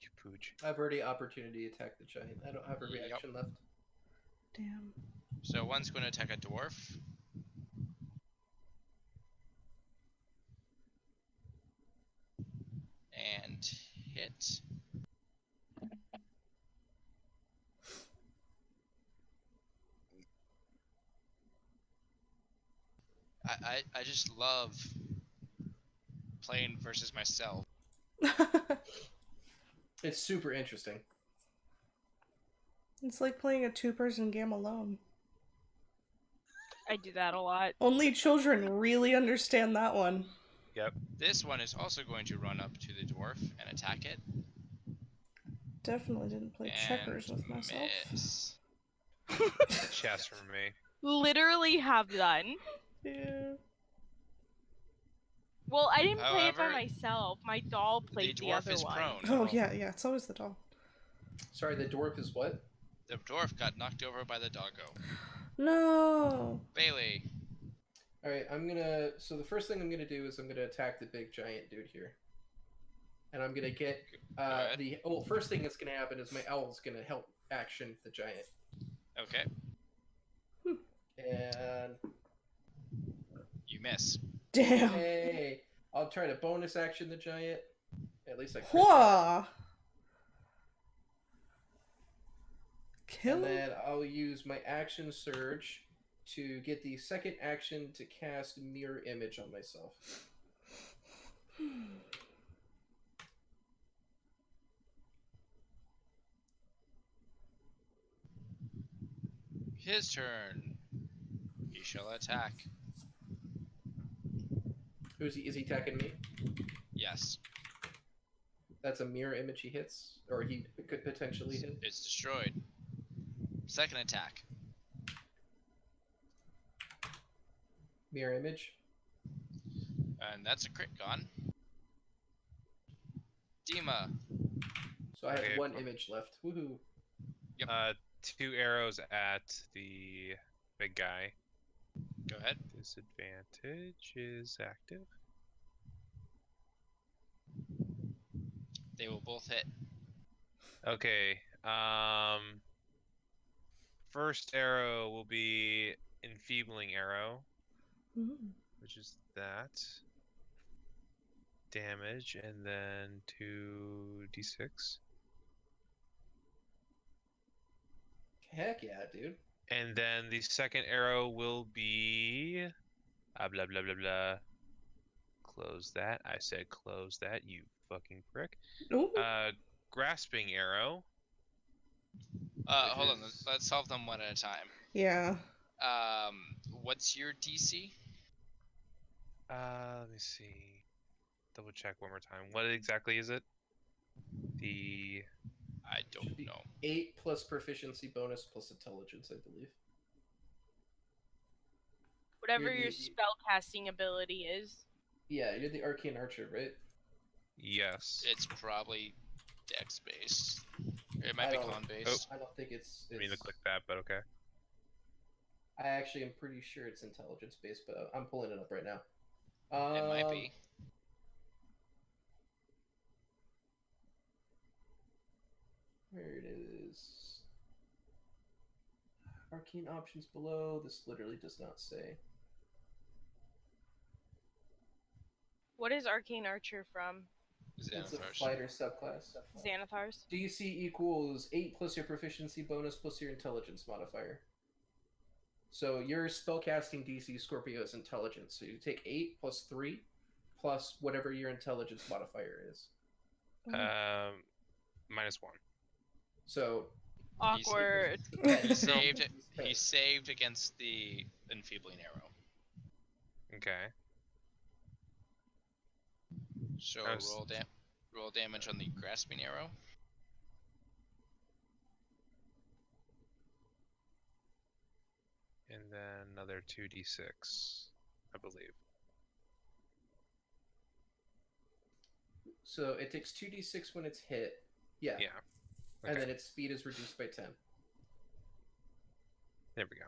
you, Pooch. I've already opportunity attacked the giant. I don't have a Yep. reaction left. Damn. So one's going to attack a dwarf. And hit. I just love playing versus myself. It's super interesting. It's like playing a two-person game alone. I do that a lot. Only children really understand that one. Yep. This one is also going to run up to the dwarf and attack it. Definitely didn't play checkers with myself. Miss. Chess for me. Literally have done. Yeah. Well, I didn't play it by However, myself. My doll played the dwarf other is one. prone. Oh, yeah, it's always the doll. Sorry, the dwarf is what? The dwarf got knocked over by the doggo. No! Bailey. Alright, so the first thing I'm gonna do is I'm gonna attack the big giant dude here. And I'm gonna get, ahead. first thing that's gonna happen is my owl's gonna help action the giant. Okay. And, You miss. Damn. hey, I'll try to bonus action the giant. At least I could. Whoa! Kill? And then I'll use my action surge to get the second action to cast mirror image on myself. His turn. He shall attack. Is he attacking me? Yes. That's a mirror image he hits, or he could potentially hit. It's destroyed. Second attack. Mirror image. And that's a crit gone. Dima. So I have Okay, one image left. Woohoo! 2 arrows at the big guy. Go ahead. Disadvantage is active. They will both hit. Okay. First arrow will be enfeebling arrow, Ooh. which is that damage, and then 2d6. Heck yeah, dude. And then the second arrow will be blah blah blah blah. Close that. I said close that, you fucking prick. Ooh. Grasping arrow. Hold on. is- Let's solve them one at a time. Yeah. What's your DC? Let me see. Double check one more time. What exactly is it? The I don't Should be know. 8 plus proficiency bonus plus intelligence, I believe. Whatever You're your the- spellcasting ability is. Yeah, you're the arcane archer, right? yes. It's probably dex based. It might I be don't- con based. I don't think it's. I mean to click that, but okay. I actually am pretty sure it's intelligence based, but I'm pulling it up right now. It might be. Where it is. Arcane options below. This literally does not say. What is Arcane Archer from? It's a Xanathar's. fighter subclass. Xanathar's? DC equals 8 plus your proficiency bonus plus your intelligence modifier. So your spellcasting DC Scorpio is intelligence. So you take 8 plus 3 plus whatever your intelligence modifier is. -1. So Awkward. He saved it. He saved against the enfeebling arrow. Okay. So Gross. roll damage on the grasping arrow. And then another 2d6, I believe. So it takes 2d6 when it's hit. Yeah. Yeah. And Okay. then its speed is reduced by 10. There we go.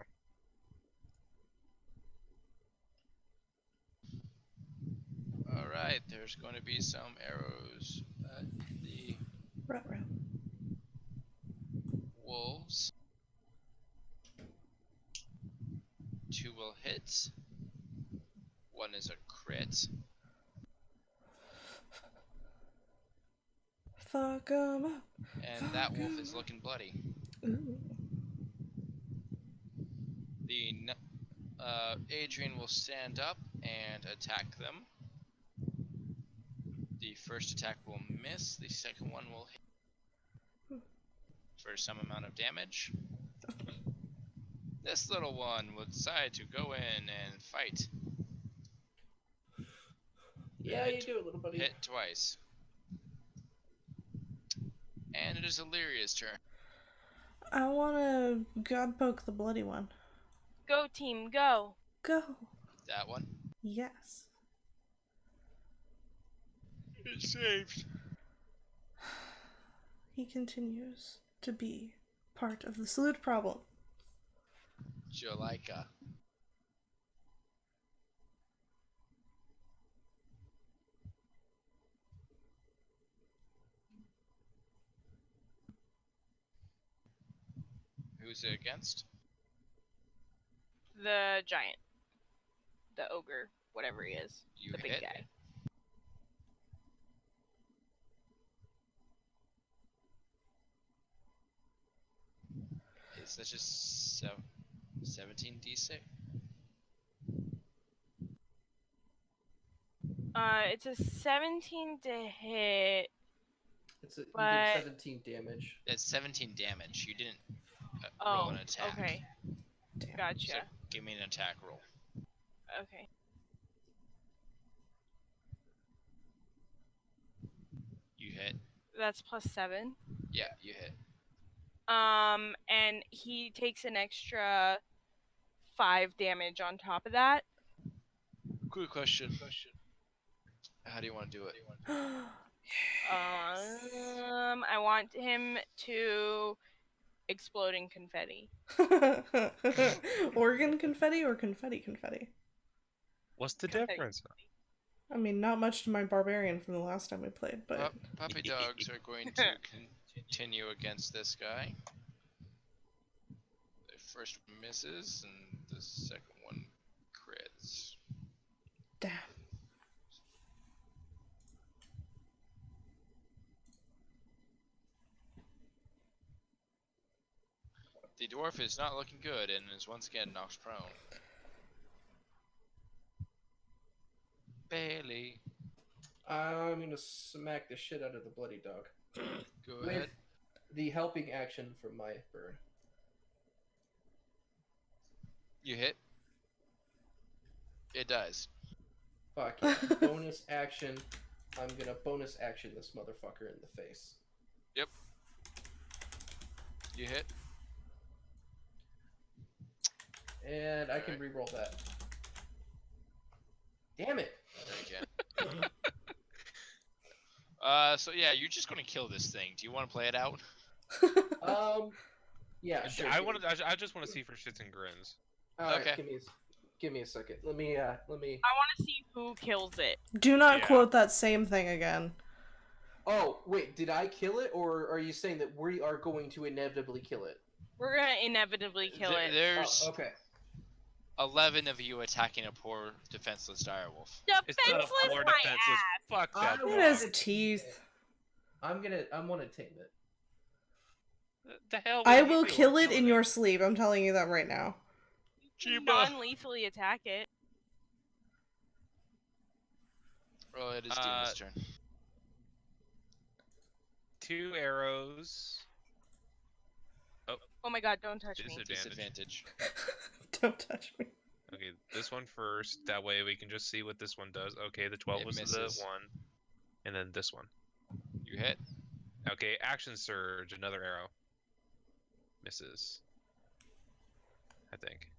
All right. There's going to be some arrows at the Ruh-roh. wolves. 2 will hit. 1 is a crit. Fuck 'em up. And that wolf is looking bloody. Ooh. The Adrian will stand up and attack them. The first attack will miss. The second one will hit for some amount of damage. This little one will decide to go in and fight. Yeah, you do it, little buddy. Hit twice. And it is Illyria's turn. I want to god poke the bloody one. Go team, go. Go. That one. Yes. It's saved. He continues to be part of the salute problem. Jolaika. Who's it against? The giant. The ogre. Whatever he is. You The big hit. guy. Is that just 17d6? It's a 17 to hit. You did But- 17 damage. That's 17 damage. You didn't roll Oh, an attack. okay. Damn. Gotcha. So give me an attack roll. Okay. hit. That's +7. Yeah, you hit. And he takes an extra 5 damage on top of that. Quick question. How do you want to do it? I want him to explode in confetti. Organ confetti or confetti confetti? What's the Confetti. difference? I mean, not much to my barbarian from the last time we played, but Puppy dogs are going to continue against this guy. The first one misses, and the second one crits. damn. The dwarf is not looking good and is once again knocked prone. Bailey, I'm gonna smack the shit out of the bloody dog. go With ahead. the helping action from my burn. You hit. It dies. Fuck yeah. Bonus action. I'm gonna bonus action this motherfucker in the face. Yep. You hit. And I can Alright. reroll that. Damn it! No, you can't. So yeah, you're just gonna kill this thing. Do you want to play it out? Yeah, sure. I just want to see for shits and grins. Alright, Okay. give me a second. Let me. I want to see who kills it. Do not Yeah. quote that same thing again. Oh, wait, did I kill it, or are you saying that we are going to inevitably kill it? We're gonna inevitably kill it. There's Oh, okay. 11 of you attacking a poor defenseless direwolf. It's the Defenseless more my defenseless. ass. Fuck I that. It want has to teeth. tame it. I want to tame it. The hell? I would you will do? kill it Killing in your sleep. I'm telling you that right now. Chiba. Non-lethally attack it. Oh, it is Demon's turn. 2 arrows. Oh my god, don't touch me. Disadvantage. Don't touch me. Okay, this one first. That way we can just see what this one does. Okay, the 12 It was misses. the one. And then this one. You hit. Okay, action surge, another arrow. Misses. I think.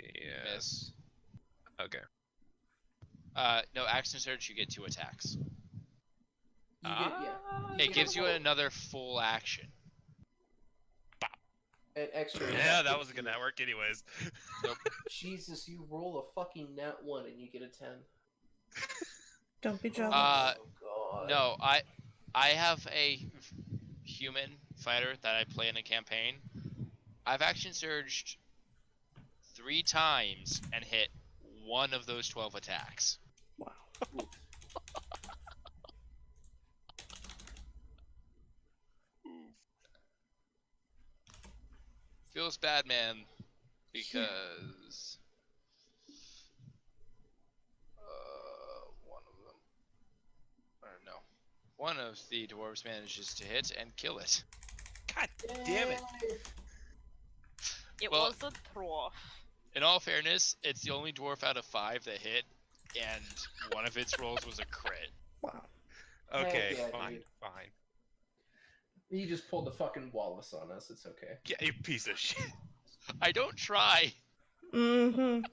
Yes. Miss. Okay. No, action surge, you get 2 attacks. You get, yeah. It gives you another full action. An extra. Yeah, that wasn't gonna work anyways. Jesus, you roll a fucking nat 1 and you get a 10. Don't be jealous. Oh god. No, I have a human fighter that I play in a campaign. I've action surged 3 times and hit 1 of those 12 attacks. Wow. Feels bad, man, because one of them, or no, one of the dwarves manages to hit and kill it. God damn it. It Well- was a trough. In all fairness, it's the only dwarf out of 5 that hit, and one of its rolls was a crit. Wow. Okay, yeah, fine, dude. fine. He just pulled the fucking Wallace on us. It's okay. Yeah, you piece of shit. I don't try. Mm-hmm.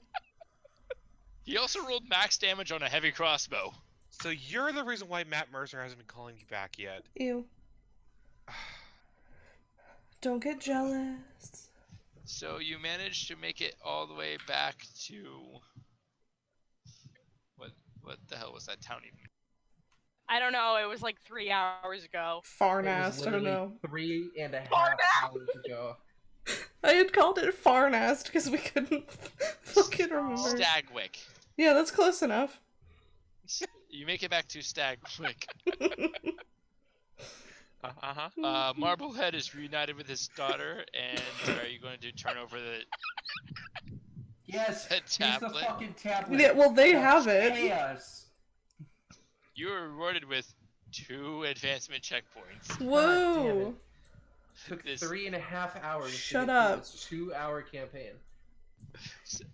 He also rolled max damage on a heavy crossbow. So you're the reason why Matt Mercer hasn't been calling you back yet. Ew. Don't get jealous. So you managed to make it all the way back to what the hell was that town even? I don't know, it was like 3 hours ago. Farnast, I don't know. 3.5 hours ago. I had called it Farnast because we couldn't fucking remember. Stagwick. Yeah, that's close enough. You make it back to Stagwick. Uh-huh. Marblehead is reunited with his daughter, and are you going to turn over the Yes, The he's the tablet. fucking tablet. Yeah, well, they Now have it. pay us. You were rewarded with 2 advancement checkpoints. Whoa. Took This- 3.5 hours. Shut to get up. through this 2-hour campaign.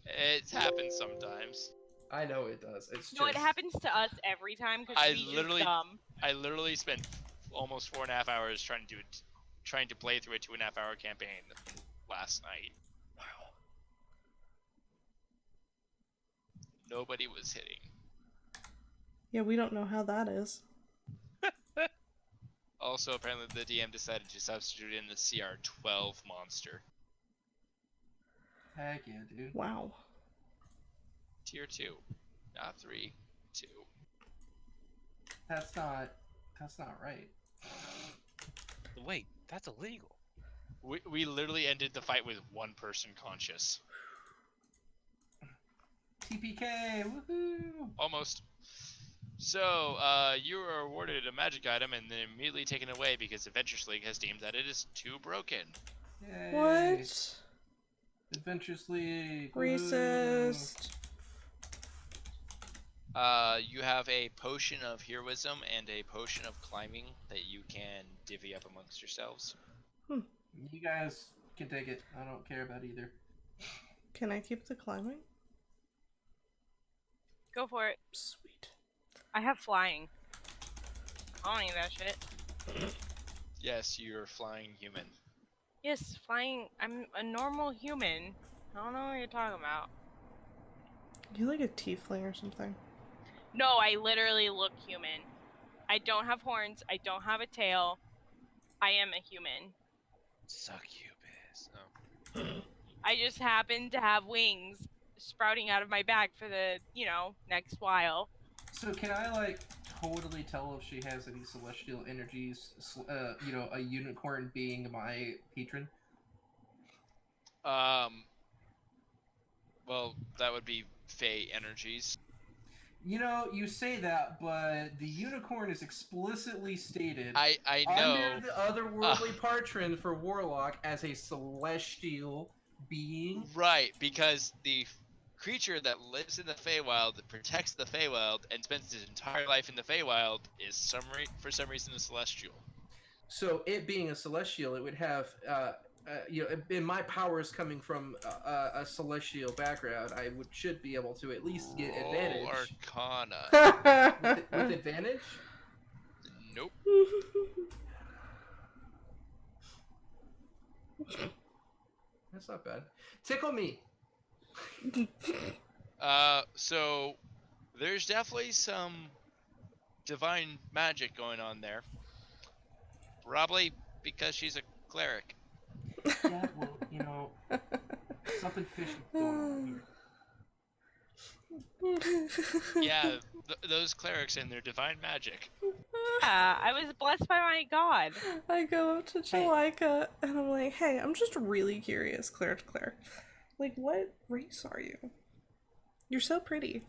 It happens sometimes. I know it does. It's No, it just- happens to us every time because I we literally- just dumb. I literally spent almost 4.5 hours trying to play through a 2.5 hour campaign last night. Wow. Nobody was hitting. Yeah, we don't know how that is. Also, apparently the DM decided to substitute in the CR12 monster. Heck yeah, dude. Wow. Tier 2. Not 3. 2. That's not right. Wait, that's illegal. We literally ended the fight with one person conscious. TPK, woohoo! Almost. So, you are awarded a magic item and then immediately taken away because Adventures League has deemed that it is too broken. Yay. What? Adventures League. Woohoo. Racist. You have a potion of heroism and a potion of climbing that you can divvy up amongst yourselves. You guys can take it. I don't care about either. Can I keep the climbing? Go for it. Sweet. I have flying. I don't need that shit. Yes, you're flying human. Yes, flying. I'm a normal human. I don't know what you're talking about. You like a tiefling or something? No, I literally look human. I don't have horns. I don't have a tail. I am a human. Succubus. Oh. I just happen to have wings sprouting out of my back for the, next while. So can I like totally tell if she has any celestial energies? A unicorn being my patron. Well, that would be Fey energies. You say that, but the unicorn is explicitly stated I know. under the otherworldly patron for Warlock as a celestial being. Right, because the creature that lives in the Feywild, that protects the Feywild, and spends his entire life in the Feywild is for some reason a celestial. So it being a celestial, it would have, in my powers coming from a celestial background, I should be able to at least get advantage. Arcana. With advantage? Nope. That's not bad. Tickle me. So there's definitely some divine magic going on there. Probably because she's a cleric. Yeah, well, something fishy going on here. Yeah, those clerics and their divine magic. Yeah, I was blessed by my god. I go up to Jalika and I'm like, hey, I'm just really curious, Claire to Claire. Like, what race are you? You're so pretty.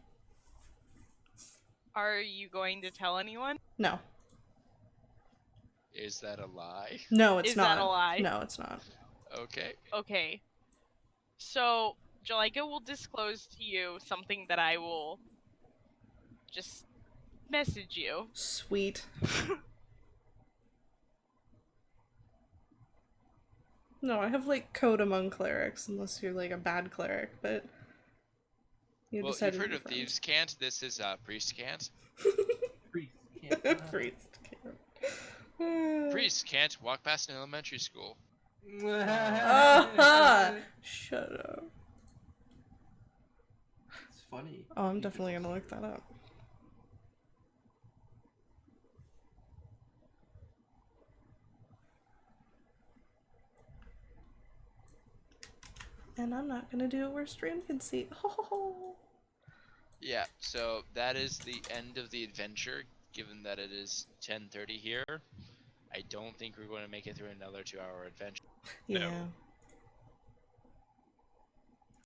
Are you going to tell anyone? No. Is that a lie? No, it's Is not. that a lie? No, it's not. Okay. Okay. So, Jalika will disclose to you something that I will just message you. Sweet. No, I have like code among clerics, unless you're like a bad cleric, but Well, decided you've heard to of be thieves' cant. This is priest cant. Priest friends. can't. Priest can't. Priests can't walk past an elementary school. Shut up. It's funny. Oh, I'm definitely gonna look that up. And I'm not gonna do it where stream can see. Oh. Yeah, so that is the end of the adventure, given that it is 10:30 here. I don't think we're going to make it through another 2-hour adventure. Yeah. No.